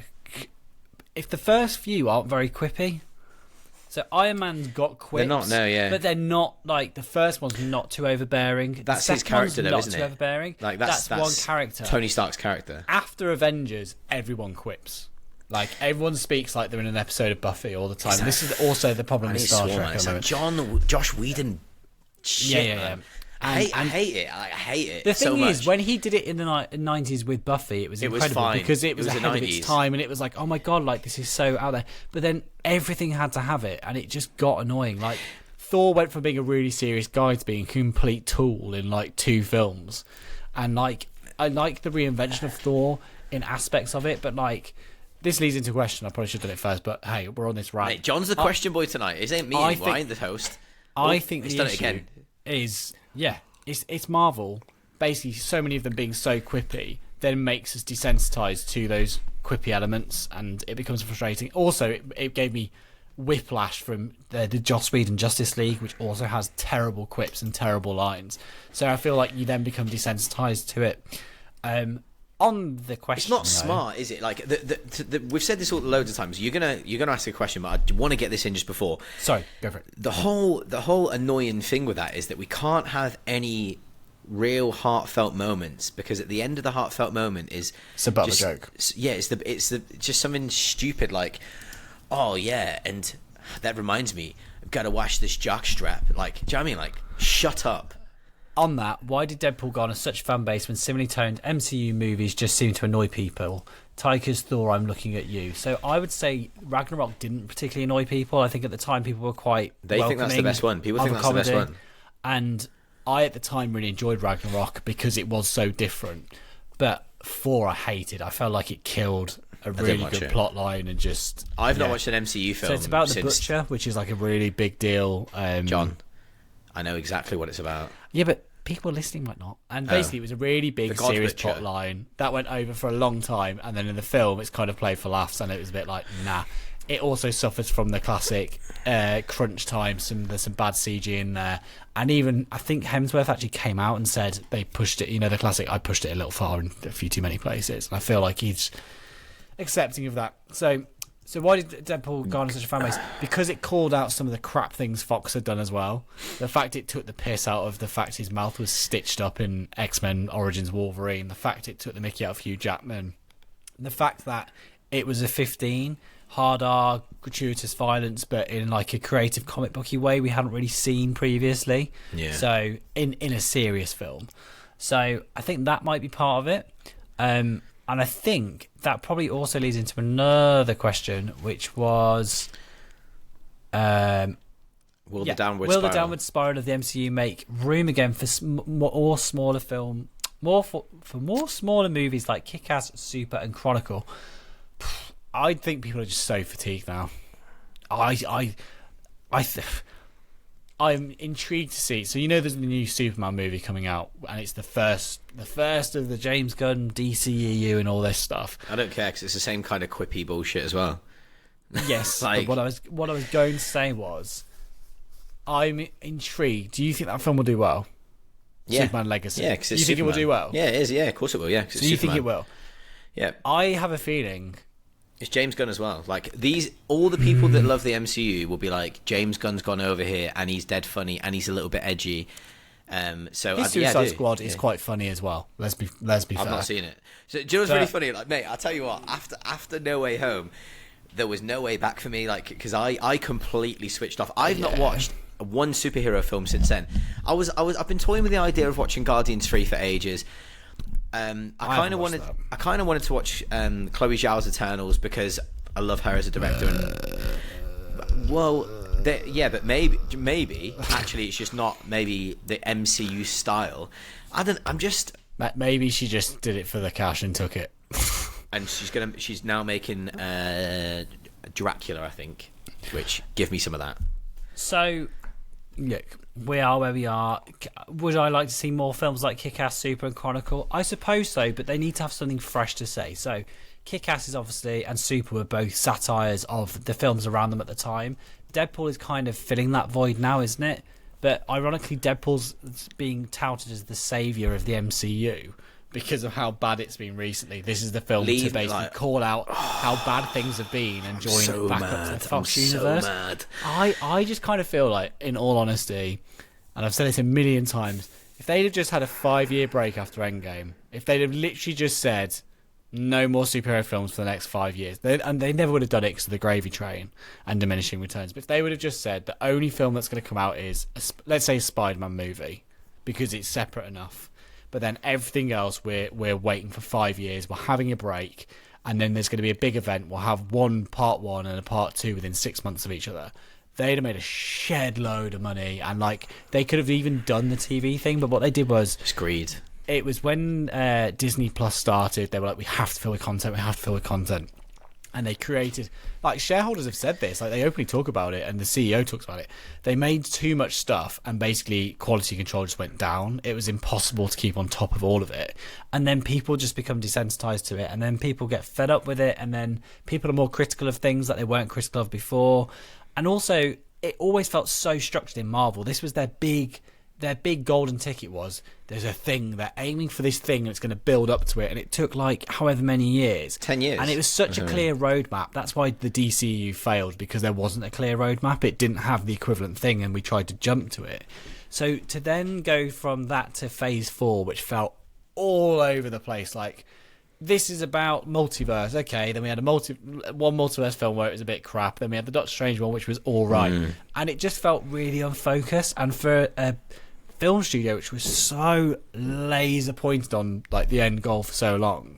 if the first few aren't very quippy. So Iron Man's got quips. They're not, no, yeah. But they're not, like, the first one's not too overbearing. That's the his character, though, not isn't too it? Overbearing. Like that's one character. Tony Stark's character. After Avengers, everyone quips. Like, everyone speaks like they're in an episode of Buffy all the time. This is also the problem with Star Trek. It's like Josh Whedon shit, man. I hate it. I hate it. The thing so much. is, when he did it in the 90s with Buffy, it was incredible fine. because it was the ahead 90s. of its time, and it was like, oh my god, like this is so out there. But then everything had to have it, and it just got annoying. Like Thor went from being a really serious guy to being a complete tool in like 2 films, and like I like the reinvention of Thor in aspects of it, but like this leads into a question. I probably should have done it first, but hey, we're on this rant. Mate, John's the question boy tonight. It ain't me anymore. I ain't the host. I think he's the done issue it again. Is it's Marvel. Basically, so many of them being so quippy then makes us desensitized to those quippy elements, and it becomes frustrating. Also, it gave me Whiplash from the Joss Whedon Justice League, which also has terrible quips and terrible lines. So I feel like you then become desensitized to it. On the question, it's not smart, is it? Like we've said this loads of times. You're gonna ask a question, but I want to get this in just before. Sorry, go for it. The whole annoying thing with that is that we can't have any real heartfelt moments, because at the end of the heartfelt moment is it's about the joke. Yeah, it's just something stupid like, oh yeah, and that reminds me, I've got to wash this jockstrap. Like, do you know what I mean? Like, shut up. On that, why did Deadpool garner such a fan base when similarly toned MCU movies just seem to annoy people? Taika's Thor, I'm looking at you. So I would say Ragnarok didn't particularly annoy people. I think at the time people were quite think that's the best one. People think that's the best one. And I at the time really enjoyed Ragnarok because it was so different. But Thor I hated. I felt like it killed a really good plot line and just... I've not watched an MCU film. So it's about the Butcher, which is like a really big deal. John, I know exactly what it's about. Yeah, but people listening might not. And basically it was a really big serious plot line that went over for a long time, and then in the film it's kind of played for laughs, and it was a bit like, nah. It also suffers from the classic crunch time. There's some bad CG in there, and even I think Hemsworth actually came out and said they pushed it, the classic, I pushed it a little far in a few too many places, and I feel like he's accepting of that. So why did Deadpool garner such a fan base? Because it called out some of the crap things Fox had done as well. The fact it took the piss out of the fact his mouth was stitched up in X-Men Origins Wolverine. The fact it took the mickey out of Hugh Jackman. The fact that it was a 15, hard R, gratuitous violence, but in like a creative comic booky way we hadn't really seen previously. Yeah. So in a serious film. So I think that might be part of it. And I think that probably also leads into another question, which was, will the downward spiral of the MCU make room again for more smaller smaller movies like Kick-Ass, Super, and Chronicle? I think people are just so fatigued now. I'm intrigued to see. So there's the new Superman movie coming out, and it's the first of the James Gunn DCEU and all this stuff. I don't care because it's the same kind of quippy bullshit as well. Yes, but what I was going to say was, I'm intrigued. Do you think that film will do well? Yeah. Superman Legacy. Yeah, because you think it will do well? Yeah, it is. Yeah, of course it will. Yeah. So you think it will? Yeah. I have a feeling. It's James Gunn as well. Like all the people that love the MCU will be like, James Gunn's gone over here, and he's dead funny, and he's a little bit edgy. So his Suicide Squad is quite funny as well. Let's be fair. I've not seen it. So do you know what's really funny? Like, mate, I'll tell you what. After No Way Home, there was no way back for me. Like, because I completely switched off. I've not watched one superhero film since then. I've been toying with the idea of watching Guardians 3 for ages. I kind of wanted to watch Chloe Zhao's Eternals because I love her as a director. But maybe actually it's just not maybe the MCU style. Maybe she just did it for the cash and took it. And she's now making Dracula, I think, which give me some of that. So look, we are where we are. Would I like to see more films like Kick-Ass, Super, and Chronicle? I suppose so, but they need to have something fresh to say. So Kick-Ass is obviously, and Super were both satires of the films around them at the time. Deadpool is kind of filling that void now, isn't it? But ironically, Deadpool's being touted as the saviour of the MCU because of how bad it's been recently. This is the film to basically call out how bad things have been and join back up to the Fox universe. So mad. I just kind of feel like, in all honesty, and I've said this a million times, if they'd have just had a 5-year break after Endgame, if they'd have literally just said no more superhero films for the next 5 years, and they never would have done it because of the gravy train and diminishing returns, but if they would have just said the only film that's going to come out is, let's say, a Spider-Man movie, because it's separate enough, but then everything else we're waiting for 5 years, we're having a break, and then there's going to be a big event, we'll have part one and a part two within 6 months of each other. They'd have made a shed load of money, and they could have even done the TV thing, but what they did was it's greed. It was when Disney Plus started, they were like, we have to fill with content, and they created, shareholders have said this, they openly talk about it, and the CEO talks about it. They made too much stuff, and basically quality control just went down. It was impossible to keep on top of all of it, and then people just become desensitized to it, and then people get fed up with it, and then people are more critical of things that they weren't critical of before. And also, it always felt so structured in Marvel. This was their big golden ticket was, there's a thing, they're aiming for this thing, and it's going to build up to it. And it took like however many years. 10 years. And it was such a clear roadmap. That's why the DCU failed, because there wasn't a clear roadmap. It didn't have the equivalent thing, and we tried to jump to it. So to then go from that to Phase 4, which felt all over the place, like, this is about multiverse. Okay, then we had one multiverse film where it was a bit crap. Then we had the Doctor Strange one, which was all right. And it just felt really unfocused. And for a film studio which was so laser pointed on like the end goal for so long,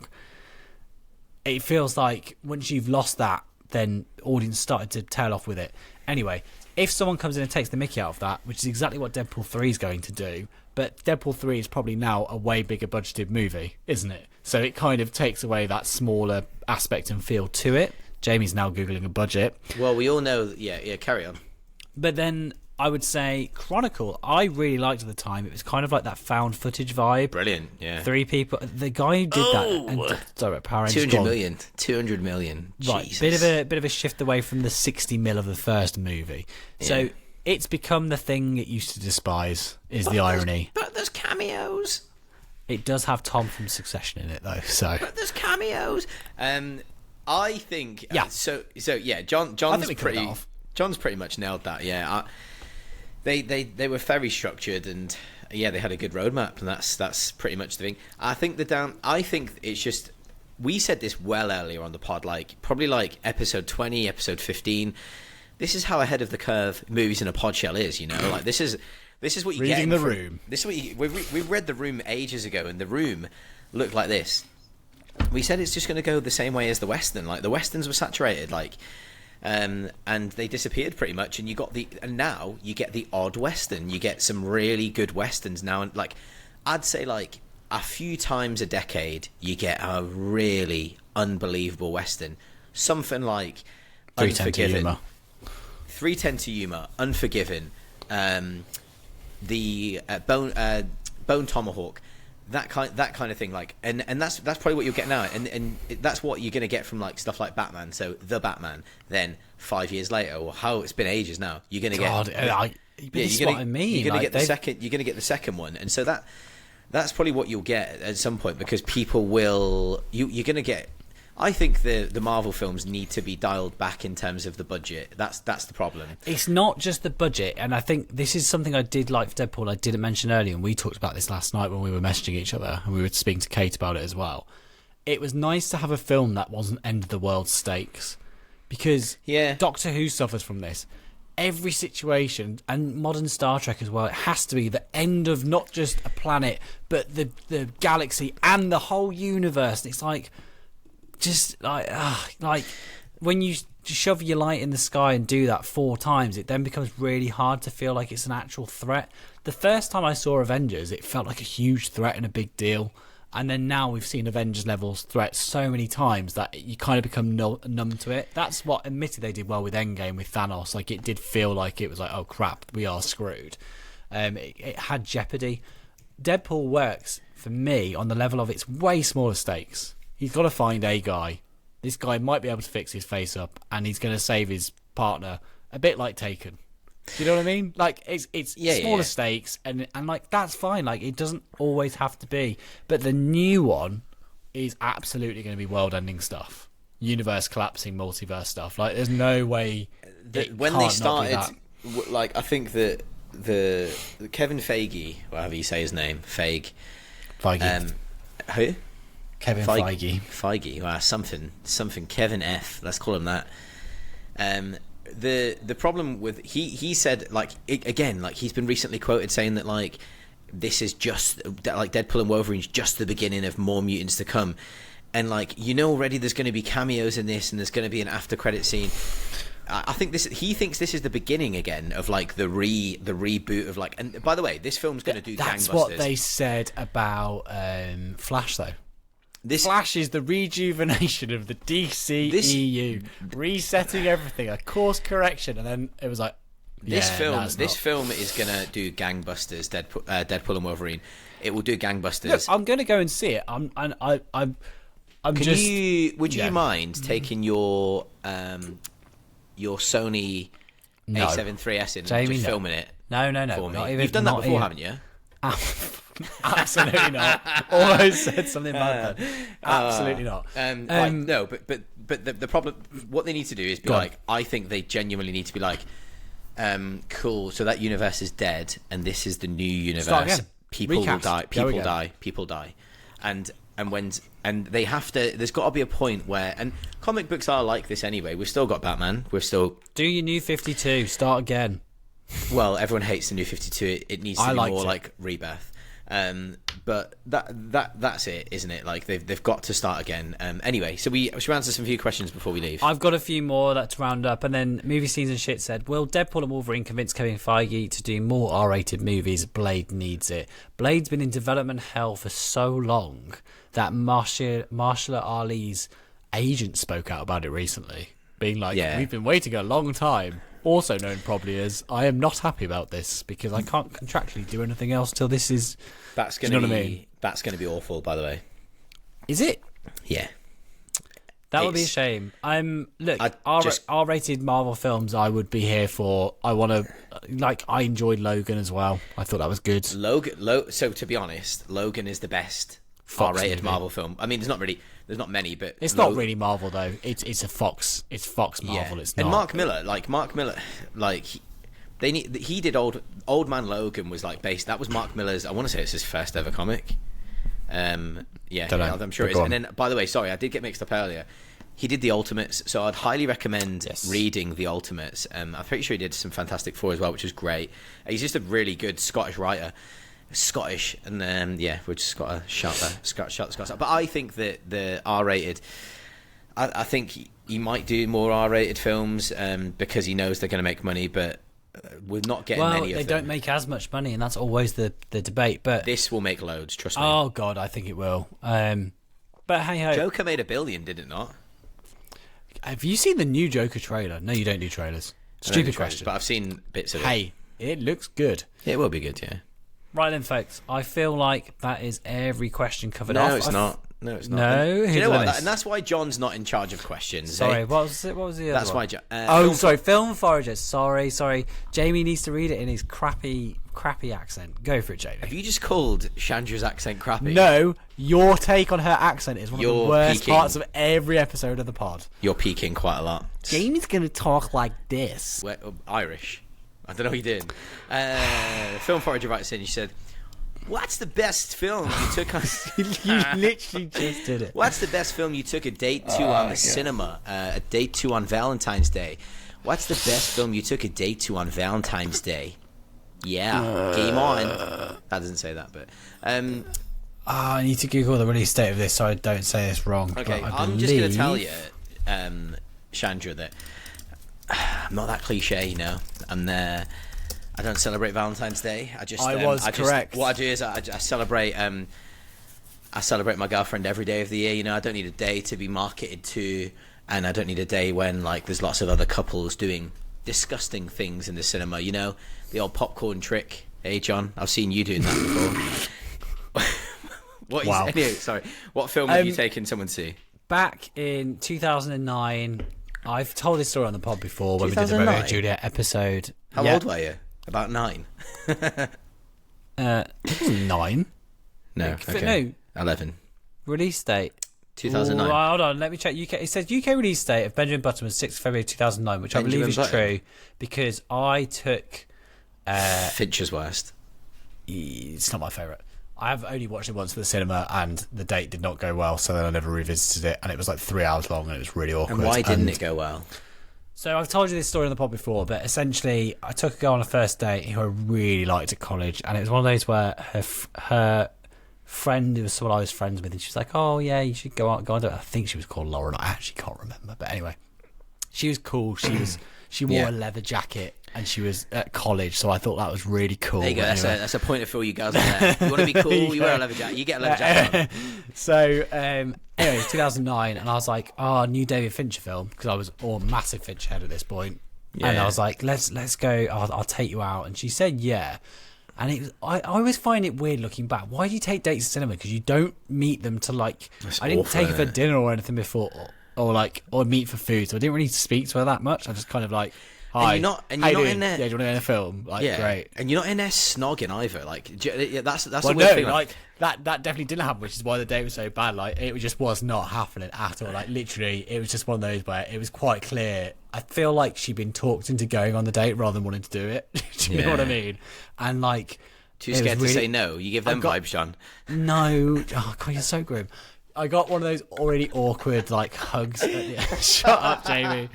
it feels like once you've lost that, then audience started to tail off with it. Anyway, if someone comes in and takes the mickey out of that, which is exactly what Deadpool 3 is going to do, but Deadpool 3 is probably now a way bigger budgeted movie, isn't it? So it kind of takes away that smaller aspect and feel to it. Jamie's now Googling a budget. Well, we all know... Yeah, carry on. But then I would say Chronicle, I really liked at the time. It was kind of like that found footage vibe. Brilliant, yeah. 3 people. The guy who did that... And, sorry, Power Rangers 200 million. Right, Jesus. bit of a shift away from the 60 mil of the first movie. Yeah. So it's become the thing it used to despise, is the irony. But there's cameos. It does have Tom from Succession in it, though. So But there's cameos. I think... Yeah. So yeah, John's pretty much nailed that, yeah. They were very structured, and yeah, they had a good roadmap, and that's pretty much the thing. I think it's just, we said this well earlier on the pod, like probably like episode 20, episode 15. This is how ahead of the curve Movies in a Podshell is, you know. Like this is what you Reading get. The Room. This is what we read The Room ages ago, and The Room looked like this. We said it's just going to go the same way as the Western. Like the Westerns were saturated, like. And they disappeared pretty much, and now you get the odd Western. You get some really good Westerns now, and like I'd say like a few times a decade you get a really unbelievable Western. Something like 310 to Yuma, Unforgiven, the Bone Tomahawk. That kind of thing, like, and that's probably what you'll get now, and that's what you're going to get from like stuff like Batman. So the Batman, then 5 years later, or how it's been ages now, you're going to get. You're going to get the second. You're going to get the second one, and so that's probably what you'll get at some point, because people will. You're going to get. I think the Marvel films need to be dialed back in terms of the budget. That's the problem. It's not just the budget, and I think this is something I did like for Deadpool. I didn't mention earlier, and we talked about this last night when we were messaging each other, and we were speaking to Kate about it as well. It was nice to have a film that wasn't end of the world stakes, because Doctor Who suffers from this. Every situation, and modern Star Trek as well, it has to be the end of not just a planet, but the galaxy and the whole universe. And it's like. Just like when you shove your light in the sky and do that 4 times, it then becomes really hard to feel like it's an actual threat. The first time I saw Avengers, it felt like a huge threat and a big deal. And then now we've seen Avengers levels threats so many times that you kind of become numb to it. That's what, admittedly, they did well with Endgame with Thanos. Like, it did feel like it was like, oh crap, we are screwed. It had jeopardy. Deadpool works for me on the level of it's way smaller stakes. He's got to find a guy. This guy might be able to fix his face up, and he's going to save his partner. A bit like Taken. Do you know what I mean? Like it's smaller stakes, and like that's fine. Like it doesn't always have to be. But the new one is absolutely going to be world-ending stuff, universe collapsing, multiverse stuff. Like there's no way. When they started, like I think that the Kevin Feige, whatever you say his name, Feige. Who? Kevin Feige. Wow, something. Kevin F. Let's call him that. The problem with he said like again, like he's been recently quoted saying that like this is just like Deadpool and Wolverine's just the beginning of more mutants to come, and like already there's going to be cameos in this, and there's going to be an after credit scene. I think he thinks this is the beginning again of like the reboot of like. And by the way, this film's going to do gangbusters. That's what they said about Flash though. Flash is the rejuvenation of the DCEU, resetting everything, a course correction, and then it was like, this film is gonna do gangbusters. Deadpool and Wolverine, it will do gangbusters. Look, I'm gonna go and see it. Would you mind taking your Sony No. A73S in, Jamie, just no. filming it. No. For me. Not even, You've done that not before, even. haven't you? Absolutely not. Almost said something bad then. Absolutely not. No, but the problem, what they need to do is be Go on. like, I think they genuinely need to be like, cool. So that universe is dead, and this is the new universe. Start again. People will Recast. die. Go People again. die. People die, and they have to. There's got to be a point where, and comic books are like this anyway. We've still got Batman. We've still. Do your New 52. Start again. Well, everyone hates the New 52. It needs to I be liked more it. like Rebirth. But that's it, isn't it? Like they've got to start again. Anyway, so we should answer some few questions before we leave. I've got a few more to round up, and then Movie Scenes and Shit said, will Deadpool and Wolverine convince Kevin Feige to do more R-rated movies? Blade needs it. Blade's been in development hell for so long that Mahershala Ali's agent spoke out about it recently, being like, we've been waiting a long time. Also known probably as, I am not happy about this because I can't contractually do anything else till this is... That's going to be that's going to be awful, by the way. Is it? Yeah. That would be a shame. R-rated Marvel films I would be here for. I enjoyed Logan as well. I thought that was good. So to be honest, Logan is the best R-rated movie. Marvel film. I mean, there's not many, but It's not really Marvel though. It's a Fox. It's Fox Marvel. Yeah. It's not. And Mark Miller, he did Old Man Logan was like based. That was Mark Miller's. I want to say it's his first ever comic. Don't know, I'm sure but it is. go And on. then, by the way, sorry, I did get mixed up earlier. He did the Ultimates, so I'd highly recommend reading the Ultimates. I'm pretty sure he did some Fantastic Four as well, which is great. He's just a really good Scottish writer. Scottish, and then we've just got to shout the Scots out. But I think that the R-rated, I think he might do more R-rated films because he knows they're going to make money, but we're not getting many of them. They don't make as much money, and that's always the debate. But this will make loads, trust me. Oh God, I think it will. But hey ho, Joker made $1 billion, did it not? have you seen the new Joker trailer? No, you don't do trailers. Stupid question. But I've seen bits of it. Hey, it looks good. Yeah, it will be good, yeah. Right then, folks. I feel like that is every question covered No, off. it's not. No, it's not. No, Do you know what? Dennis. And that's why John's not in charge of questions. Sorry, eh? what was it? What was the other That's one? why. John. Sorry, Film Forager. Sorry. Jamie needs to read it in his crappy accent. Go for it, Jamie. Have you just called Chandra's accent crappy? No, your take on her accent is one of You're the worst peaking. parts of every episode of the pod. You're peaking quite a lot. Jamie's gonna talk like this. Irish. I don't know what you did. Film Forager writes in. She said, "What's the best film you took on?" You literally just did it. What's the best film you took a date to on the cinema? A date to on Valentine's Day. What's the best film you took a date to on Valentine's Day? Yeah, game on. That doesn't say that, but I need to Google the release date of this so I don't say this wrong. okay. But I I'm just going to tell believe- you, Chandra, that I'm not that cliche. You know, I don't celebrate Valentine's Day. Correct. What I do is I celebrate. I celebrate my girlfriend every day of the year. You know, I don't need a day to be marketed to, and I don't need a day when there's lots of other couples doing disgusting things in the cinema. You know, the old popcorn trick. Hey, John, I've seen you doing that before. Wow. Anyway, sorry. What film have you taken someone to see? Back in 2009, I've told this story on the pod before when we did the 2009? Romeo and Juliet episode. How old were you? About 9. 9. No, okay. No. 11. Release date. 2009. Ooh, hold on, let me check. UK. It says UK release date of Benjamin Button was 6th February 2009, which I Benjamin believe is Button? true because I took. Fincher's Worst. It's not my favourite. I have only watched it once for the cinema, and the date did not go well, so then I never revisited it, and it was like 3 hours long, and it was really awkward. And why didn't it go well? So I've told you this story on the pod before, but essentially I took a girl on a first date who I really liked at college, and it was one of those where her friend who was someone I was friends with, and she was like, "Oh yeah, you should go on do it." I think she was called Lauren. I actually can't remember, but anyway, she was cool. She wore a leather jacket, and she was at college, so I thought that was really cool. There you go. Anyway. That's a point for all you guys out there. You want to be cool? You wear a leather jacket. You get a leather jacket on. So anyway, it was 2009, and I was like, "Oh, new David Fincher film," because I was a massive Fincher head at this point. And I was like, "Let's go. I'll take you out." And she said, "Yeah." And it was, I always find it weird looking back. Why do you take dates to cinema? Because you don't meet them to I didn't take her for dinner or anything before, or meet for food. So I didn't really speak to her that much. I just kind of Hi. And you're not How you doing? in there. Yeah, do you want to go in a film? Like, Yeah, great. and you're not in there snogging either. Like, that's Well, a weird no, thing. like that definitely didn't happen, which is why the date was so bad. Like, it just was not happening at all. Like, literally, it was just one of those where it was quite clear. I feel like she'd been talked into going on the date rather than wanting to do it. Do you know what I mean? And like, too scared to say no. You give them vibes, John. No, oh god, you're so grim. I got one of those already awkward like hugs. At the end. Shut up, Jamie.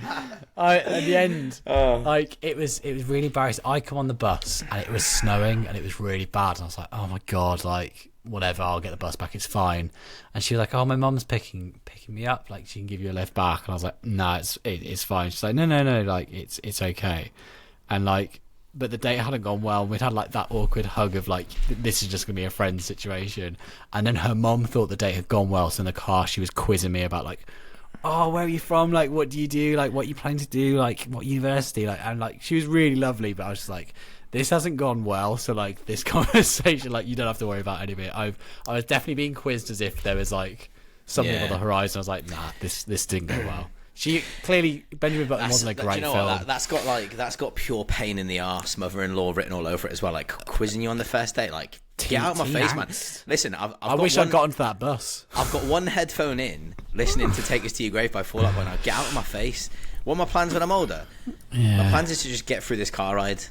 At the end, like it was really embarrassing. I come on the bus and it was snowing and it was really bad. And I was like, oh my god, like whatever, I'll get the bus back. It's fine. And she was like, oh, my mum's picking me up. Like she can give you a lift back. And I was like, no, it's fine. She's like, no, like it's okay. And like. But the date hadn't gone well. We'd had like that awkward hug of like, this is just gonna be a friend situation. And then her mum thought the date had gone well, so in the car she was quizzing me about like, oh, where are you from? Like, what do you do? Like, what you planning to do? Like, what university? Like, and like, she was really lovely, but I was just like, this hasn't gone well. So like, this conversation, like, you don't have to worry about any of it. I was definitely being quizzed as if there was like something on the horizon. I was like, nah, this didn't go well. She clearly Benjamin Button wasn't a great film. That's got pure pain in the arse, mother-in-law written all over it as well. Like quizzing you on the first date, like get out of my face, man. Listen, I wish I'd gotten to that bus. I've got one headphone in, listening to "Take Us to Your Grave" by Fall Out Boy. Now get out of my face. What are my plans when I'm older? Yeah. My plans is to just get through this car ride.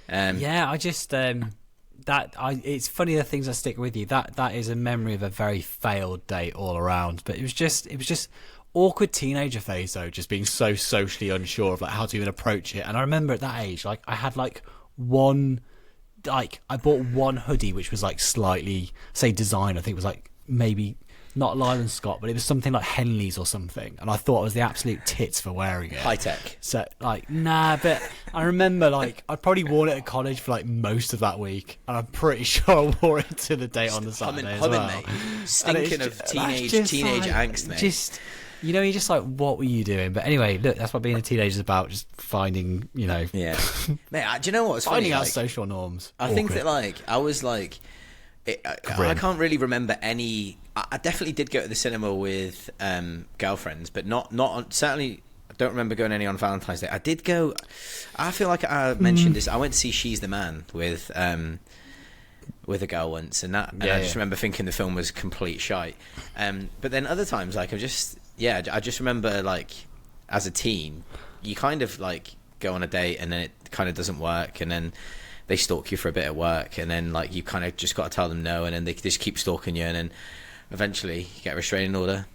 I just it's funny the things that stick with you. That is a memory of a very failed date all around. But it was just awkward teenager phase though, just being so socially unsure of like how to even approach it. And I remember at that age, like I had like I bought one hoodie which was like slightly say design. I think it was like maybe not Lyland Scott, but it was something like Henley's or something, and I thought it was the absolute tits for wearing it. High tech. So like but I remember like I'd probably worn it at college for like most of that week, and I'm pretty sure I wore it to the date on the Saturday as well. Mate. Stinking of teenage angst, mate. Just you know, you're just like, what were you doing? But anyway, look, that's what being a teenager is about, just finding, you know... Yeah. Mate, do you know what's finding funny? out social norms. I think that, like, I was, like... I can't really remember any... I definitely did go to the cinema with girlfriends, but not on... Certainly, I don't remember going any on Valentine's Day. I did go... I feel like I mentioned this. I went to see She's the Man with a girl once, and I just remember thinking the film was complete shite. But then other times, like, I just remember, like, as a teen, you kind of, like, go on a date and then it kind of doesn't work, and then they stalk you for a bit at work, and then, like, you kind of just got to tell them no, and then they just keep stalking you, and then eventually you get a restraining order.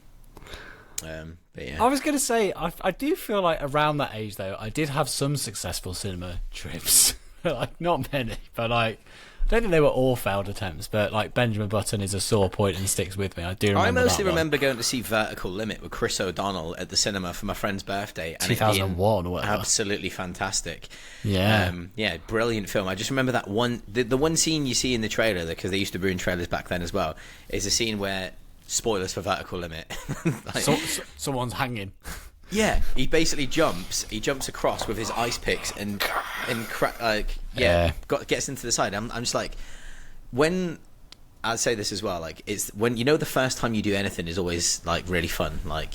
But yeah. I was going to say, I do feel like around that age, though, I did have some successful cinema trips. Like, not many, but, like... I don't think they were all failed attempts, but like Benjamin Button is a sore point and sticks with me. I do remember. I mostly remember going to see Vertical Limit with Chris O'Donnell at the cinema for my friend's birthday. And 2001 or whatever. Absolutely fantastic. Yeah. Brilliant film. I just remember that one, the one scene you see in the trailer, because they used to ruin trailers back then as well, is a scene where, spoilers for Vertical Limit. Like, someone's hanging. Yeah, he basically jumps. He jumps across with his ice picks and gets into the side. I'm just like, when I'd say this as well. Like, it's when the first time you do anything is always like really fun. Like,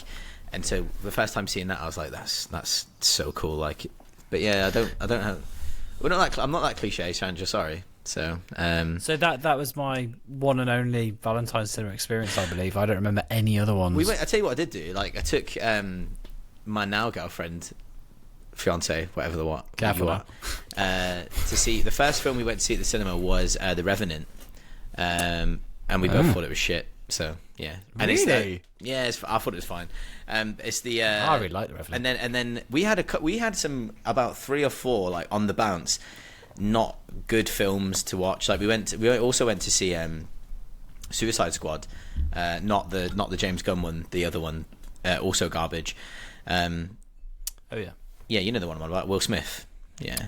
and so the first time seeing that, I was like, that's so cool. Like, but yeah, I don't have. I'm not that cliche, Sandra. Sorry. So that was my one and only Valentine's cinema experience. I believe I don't remember any other ones. I tell you what I did do. Like, I took my now girlfriend, fiance, whatever the what, careful, to see the first film we went to see at the cinema was The Revenant, and we both thought it was shit. So yeah, and really? I thought it was fine. It's the I really like The Revenant, and then we had some about 3 or 4 like on the bounce, not good films to watch. Like we also went to see Suicide Squad, not the James Gunn one, the other one, also garbage. You know the one about Will Smith. Yeah,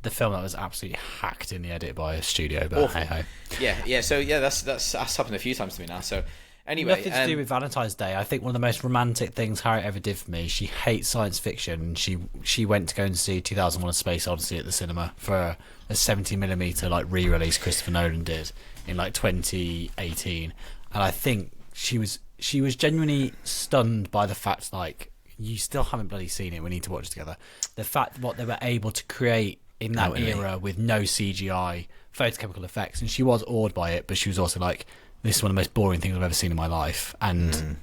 the film that was absolutely hacked in the edit by a studio, but hey. Yeah. So yeah, that's happened a few times to me now. So anyway, nothing to do with Valentine's Day. I think one of the most romantic things Harriet ever did for me. She hates science fiction. She went to go and see 2001: A Space Odyssey at the cinema for a 70mm like re-release Christopher Nolan did in like 2018, and I think she was genuinely stunned by the fact like you still haven't bloody seen it. We need to watch it together. The fact what they were able to create in that era with no CGI, photochemical effects, and she was awed by it, but she was also like, this is one of the most boring things I've ever seen in my life. And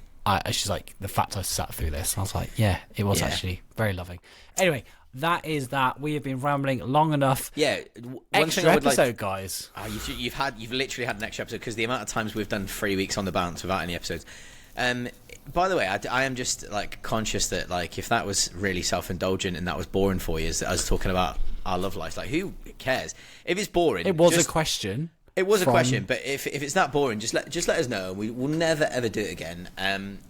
she's like, the fact I sat through this, I was like, yeah, it was actually very loving. Anyway, that is that. We have been rambling long enough. Yeah, extra episode, guys. You've literally had an extra episode because the amount of times we've done 3 weeks on the bounce without any episodes. By the way, I am just like conscious that like if that was really self-indulgent and that was boring for you, as us talking about our love life, like who cares if it's boring? It was a question. It was a question, but if it's that boring, just let us know. We will never ever do it again.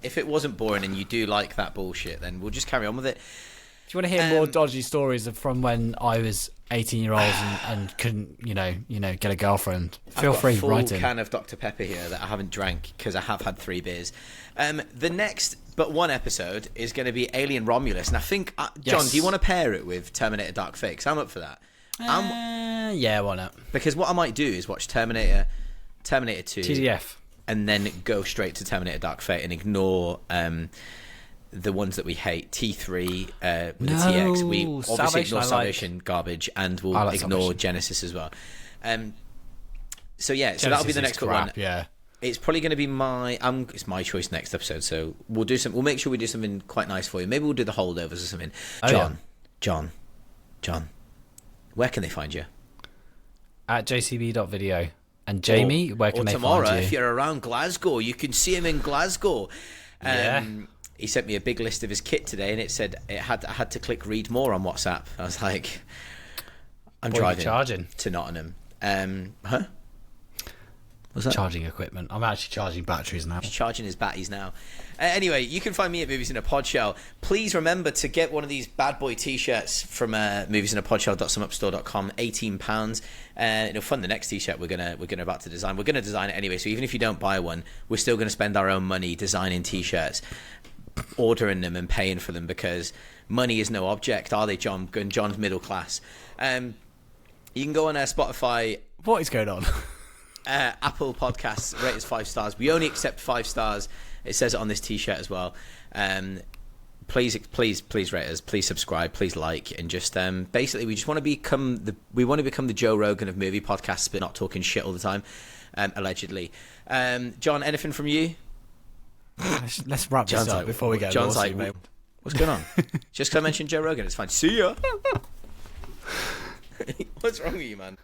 If it wasn't boring and you do like that bullshit, then we'll just carry on with it. Do you want to hear more dodgy stories from when I was 18-year-old and couldn't, you know, get a girlfriend? Feel free, write in. I've got a full can of Dr. Pepper here that I haven't drank because I have had 3 beers. The next but one episode is going to be Alien Romulus, and I think John, do you want to pair it with Terminator Dark Fate? 'Cause I'm up for that. Yeah, why not? Because what I might do is watch Terminator 2, TDF, and then go straight to Terminator Dark Fate and ignore the ones that we hate. T3 with the TX. We obviously Salvation, ignore Salvation, garbage, and we'll ignore Salvation. Genesis as well. So that'll be the next one. Yeah. It's probably going to be it's my choice next episode. So we'll do we'll make sure we do something quite nice for you. Maybe we'll do the holdovers or something. John, where can they find you? At jcb.video. And Jamie, where can they find you? Or tomorrow, if you're around Glasgow, you can see him in Glasgow. He sent me a big list of his kit today, and it said I had to click read more on WhatsApp. I was like, I'm driving to Nottingham. What's that? Charging equipment. I'm actually charging batteries now. He's charging his batteries now. Anyway, you can find me at MoviesinaPODshell. Please remember to get one of these bad boy t-shirts from MoviesinaPODshell.sumupstore.com. £18. It'll fund the next t-shirt we're gonna about to design. We're gonna design it anyway, so even if you don't buy one, we're still gonna spend our own money designing t-shirts, ordering them and paying for them, because money is no object, are they, John? John's middle class. You can go on Spotify. What is going on? Apple Podcasts, rate us 5 stars. We only accept 5 stars. It says it on this t-shirt as well. Please rate us, please subscribe, please like, and just basically we just want to become the Joe Rogan of movie podcasts, but not talking shit all the time, allegedly. John, anything from you? Let's wrap this up before we get John's like, what's going on? Just because I mentioned Joe Rogan, it's fine. See ya. What's wrong with you, man?